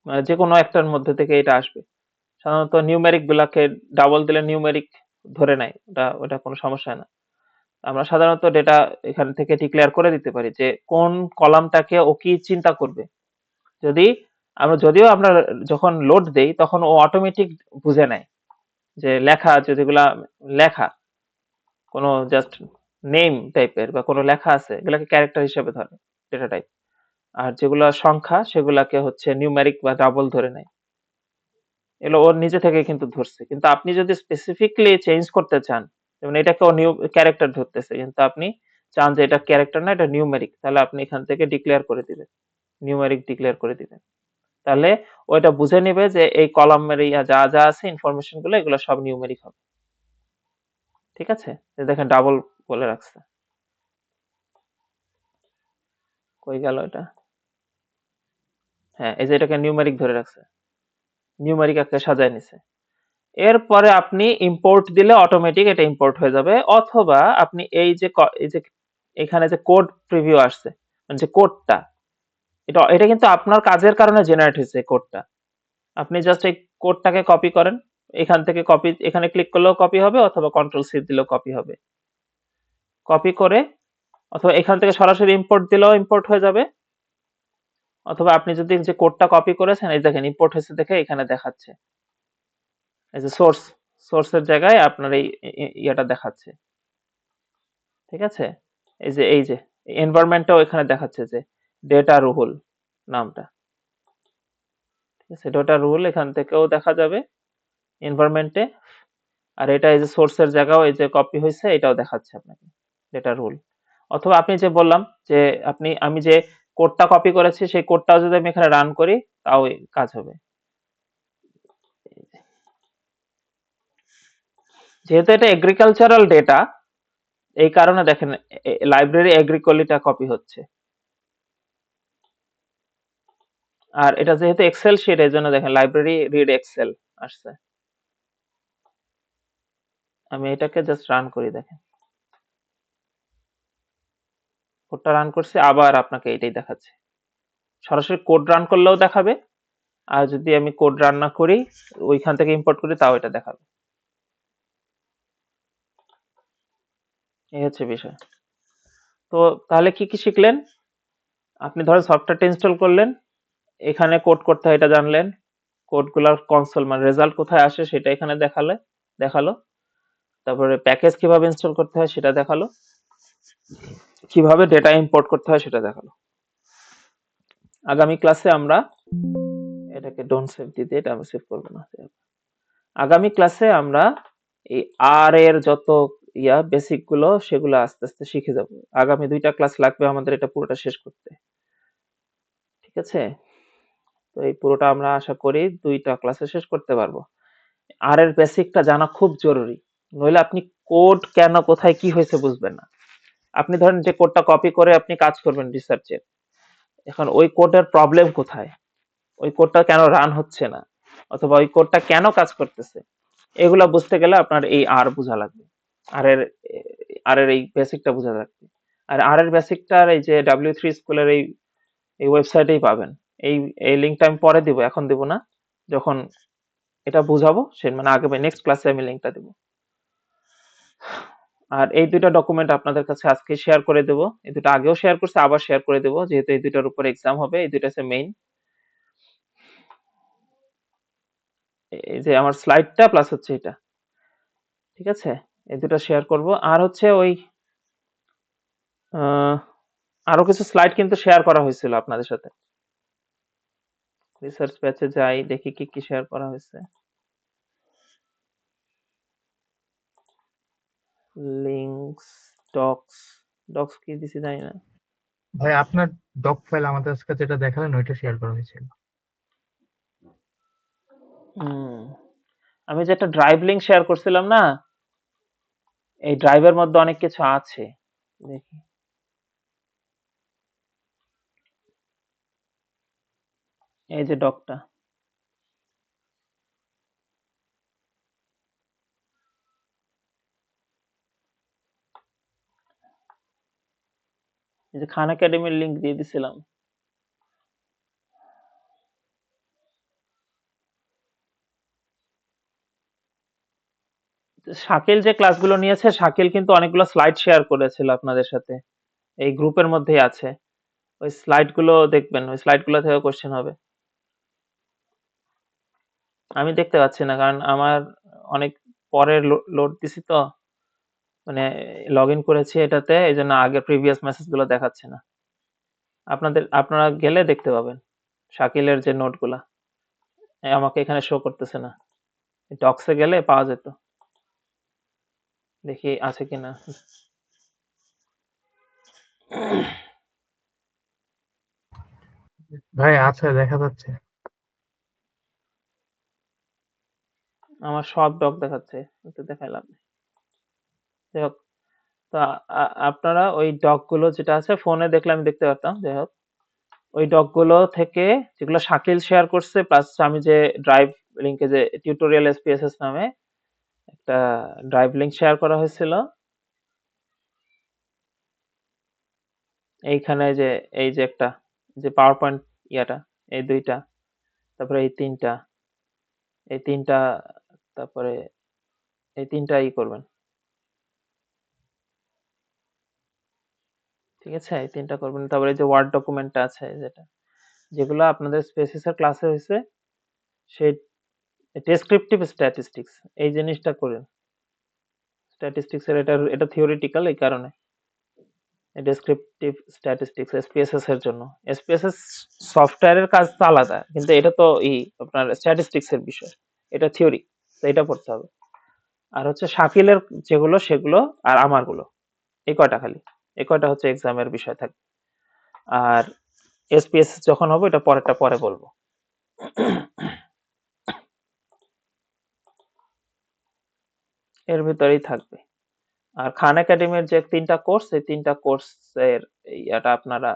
মানে যে কোনো একটার মধ্যে থেকে এটা আসবে। সাধারণত নিউমেরিক গুলাকে ডাবল দিলে নিউমেরিক ধরে নেয়, ওটা কোনো সমস্যা না। আমরা সাধারণত ডেটা এখান থেকে ডিক্লেয়ার করে দিতে পারি যে কোন কলামটাকে ও কি চিন্তা করবে। যদিও আমরা যখন লোড দেই তখন ও অটোমেটিক বুঝে নেয় যে লেখা, যেগুলা লেখা কোনো জাস্ট নেম টাইপের বা কোনো লেখা আছে, এগুলাকে ক্যারেক্টার হিসেবে ধরে ডেটা টাইপ। আর যেগুলা সংখ্যা সেগুলাকে হচ্ছে নিউমেরিক বা ডাবল ধরে নেয়। এগুলো ওর নিজে থেকে কিন্তু ধরছে, কিন্তু আপনি যদি স্পেসিফিকলি চেঞ্জ করতে চান, যেমন এটাকে ও নিউ ক্যারেক্টার ধরতেছে, কিন্তু আপনি চান যে এটা ক্যারেক্টার না, এটা নিউমেরিক, তাহলে আপনি এখান থেকে ডিক্লেয়ার করে দিবেন, নিউমেরিক ডিক্লেয়ার করে দিবেন। তাহলে ওইটা বুঝে নিবে যে এই কলামের যা যা আছে ইনফরমেশন গুলো, এগুলো সব নিউমেরিক হবে। ঠিক আছে, দেখেন ডাবল বলে রাখছে, কই গেল এটা, হ্যাঁ এই যে এটাকে নিউমেরিক ধরে রাখছে, নিউমেরিক একটা সাজায় নিছে। এরপরে আপনি ইম্পোর্ট দিলে অটোমেটিক এটা ইম্পোর্ট হয়ে যাবে, অথবা আপনি এই যে এখানে যে কোড প্রিভিউ আসছে, মানে যে কোডটা, এটা কিন্তু আপনার কাজের কারণে জেনারেট হয়েছে কোডটা। আপনি জাস্ট এই কোডটাকে কপি করেন, এখান থেকে কপি, এখানে ক্লিক করলেও কপি হবে, অথবা কন্ট্রোল সি দিলেও কপি হবে। কপি করে অথবা এখান থেকে সরাসরি ইম্পোর্ট দিলেও ইম্পোর্ট হয়ে যাবে, অথবা আপনি যদি যে কোডটা কপি করেছেন, এই দেখেন ইম্পোর্ট হয়েছে দেখে এখানে দেখাচ্ছে, এই যে সোর্সের জায়গায় আপনার এই ইয়াটা দেখাচ্ছে। ঠিক আছে, এই যে এনভায়রনমেন্টটাও এখানে দেখাচ্ছে যে ডেটা রুহুল নামটা। ঠিক আছে, ডেটা রুহুল এখান থেকেও দেখা যাবে এনভায়রনমেন্টে। আর এটা এই যে সোর্সের জায়গাও এই যে কপি হয়েছে, এটাও দেখাচ্ছে আপনাকে ডেটা রুল। অথবা আপনি যে বললাম যে আমি যে কোডটা কপি করেছি সেই কোডটাও যদি আমি এখানে রান করি, তাও কাজ হবে। যেহেতু এটা এগ্রিকালচারাল ডেটা, এই কারণে দেখেন লাইব্রেরি এগ্রিকলিটা কপি হচ্ছে। আর এটা যেহেতু এক্সেল শিট, এই জন্য দেখেন লাইব্রেরি রিড এক্সেল আসছে। আমি এটাকে জাস্ট রান করি, দেখেন কোডটা রান করছি, আবার আপনাকে এটাই দেখাচ্ছে। সরাসরি কোড রান করলেও দেখাবে, আর যদি আমি কোড রান না করি, ওইখান থেকে ইম্পোর্ট করি, তাও এটা দেখাবে। এই হচ্ছে বিষয়। তো তাহলে কি কি শিখলেন? আপনি ধরেন সফটওয়্যারটা ইনস্টল করলেন, এখানে কোড করতে হয় এটা জানলেন, কোডগুলোর কনসোল মানে রেজাল্ট কোথায় আসে সেটা এখানে দেখালো। তারপরে প্যাকেজ কিভাবে ইনস্টল করতে হয় সেটা দেখালো, কিভাবে ডেটা ইম্পোর্ট করতে হয় সেটা দেখালো। আগামী ক্লাসে আমরা এটাকে ডোন্ট সেভ দিতে, এটা আমি সেভ করবো না। আগামী ক্লাসে আমরা এই আর এর যত বেসিক গুলো, সেগুলো আস্তে আস্তে শিখে যাব। আগামী 2টা ক্লাস লাগবে আমাদের এটা পুরোটা শেষ করতে। ঠিক আছে, তো এই পুরোটা আমরা আশা করি 2টা ক্লাসে শেষ করতে পারবো। আর এর বেসিকটা জানা খুব জরুরি, নইলে আপনি কোড কেন কোথায় কি হয়েছে বুঝবেন না। আপনি ধরেন যে কোডটা কপি করে আপনি কাজ করবেন রিসার্চের, এখন ওই কোডের প্রবলেম কোথায়, ওই কোডটা কেন রান হচ্ছে না, অথবা ওই কোডটা কেন কাজ করতেছে, এগুলা বুঝতে গেলে আপনার এই আর বোঝা লাগবে, আর এর এই বেসিকটা বোঝা লাগবে। আর এর বেসিকটা এই যে W3 স্কুলের এই ওয়েবসাইটেই পাবেন। এই লিংকটা আমি পরে দিব, এখন দিব না, যখন এটা বুঝাবো সে মানে আগে নেক্সট ক্লাসে আমি লিংকটা দেব। আর এই 2টা ডকুমেন্ট আপনাদের কাছে আজকে শেয়ার করে দেব, এই 2টা আগেও শেয়ার করছি, আবার শেয়ার করে দেব, যেহেতু এই 2টার উপর এক্সাম হবে, এই 2টা হচ্ছে মেইন। এই যে আমার স্লাইডটা প্লাস হচ্ছে এটা, ঠিক আছে? এই দুটো শেয়ার করব। আর হচ্ছে ওই আরো কিছু স্লাইড কিন্তু শেয়ার করা হয়েছিল আপনাদের সাথে। রিসার্চ ব্যাচে যাই, দেখি কি কি শেয়ার করা হয়েছে। লিঙ্কস, ডক্স কি দিছি জানি না। ভাই আপনার ডক ফাইল আমাদের কাছে যেটা দেখালেন ওইটা শেয়ার করা হয়েছিল। আমি যে একটা ড্রাইভ লিংক শেয়ার করছিলাম না, এই ড্রাইভের মধ্যে অনেক কিছু আছে। দেখি, এই যে ডকটা, এই যে খান একাডেমির লিংক দিয়ে দিছিলাম। শাকিল যে ক্লাসগুলো নিয়েছে, শাকিল কিন্তু অনেকগুলো স্লাইড শেয়ার করেছিল আপনাদের সাথে, এই গ্রুপের মধ্যেই আছে। ওই স্লাইড গুলো দেখবেন, ওই স্লাইড গুলো থেকে কোশ্চেন হবে। আমি দেখতে পাচ্ছি না, কারণ আমার অনেক পরে লোড দিছি তো, মানে লগ ইন করেছি এটাতে, এই জন্য আগের প্রিভিয়াস মেসেজ গুলো দেখাচ্ছে না। আপনারা গেলে দেখতে পাবেন শাকিলের যে নোট গুলা। আমাকে এখানে শো করতেছে না, ডক্সে গেলে পাওয়া যেত। দেখি আছে কিনা। ভাই আছে, দেখা যাচ্ছে। আমার সব ডক দেখাচ্ছে, একটু দেখাইলাম। যাই হোক, তা আপনারা ওই ডক গুলো যেটা আছে ফোনে দেখলে আমি দেখতে পারতাম। যাই হোক, ওই ডক গুলো থেকে যেগুলো শাকিল শেয়ার করছে, প্লাস আমি যে ড্রাইভ লিঙ্কে যে টিউটোরিয়াল এসপিএসএস নামে একটা ড্রাইভ লিঙ্ক শেয়ার করা হয়েছিল, এইখানে যে এই যে একটা যে পাওয়ার পয়েন্ট ইয়াটা, এই দুইটা, তারপরে এই তিনটা, তারপরে এই তিনটা ই করবেন, ঠিক আছে? এই তিনটা করবেন। তারপরে এই যে ওয়ার্ড ডকুমেন্টটা আছে, যেগুলো আপনাদের স্পেসিসের ক্লাসে হয়েছে, সেই ডেসক্রিপটিভ স্ট্যাটিস্টিক্স এই জিনিসটা করেন। স্ট্যাটিস্টিক্স এর এটা থিওরিটিক্যাল, এই কারণে ডেসক্রিপটিভ স্ট্যাটিস্টিক্স এসপিএসএস এর জন্য। এসপিএসএস সফটওয়্যারের কাজ তো আলাদা, কিন্তু এটা তো আপনার স্ট্যাটিস্টিক্স এর বিষয়, এটা থিওরি, তো এটা পড়তে হবে। আর হচ্ছে শাকিলের যেগুলো সেগুলো, আর আমারগুলো, এই কয়টা খালি, এই কয়টা হচ্ছে এক্সামের বিষয় থাকবে। আর এসপিএস যখন হবে এটা পরেরটা পরে বলবো। এর ভিতরেই থাকবে। আর খান একাডেমির যে 3টা কোর্স, এই 3টা কোর্সের ইয়াটা আপনারা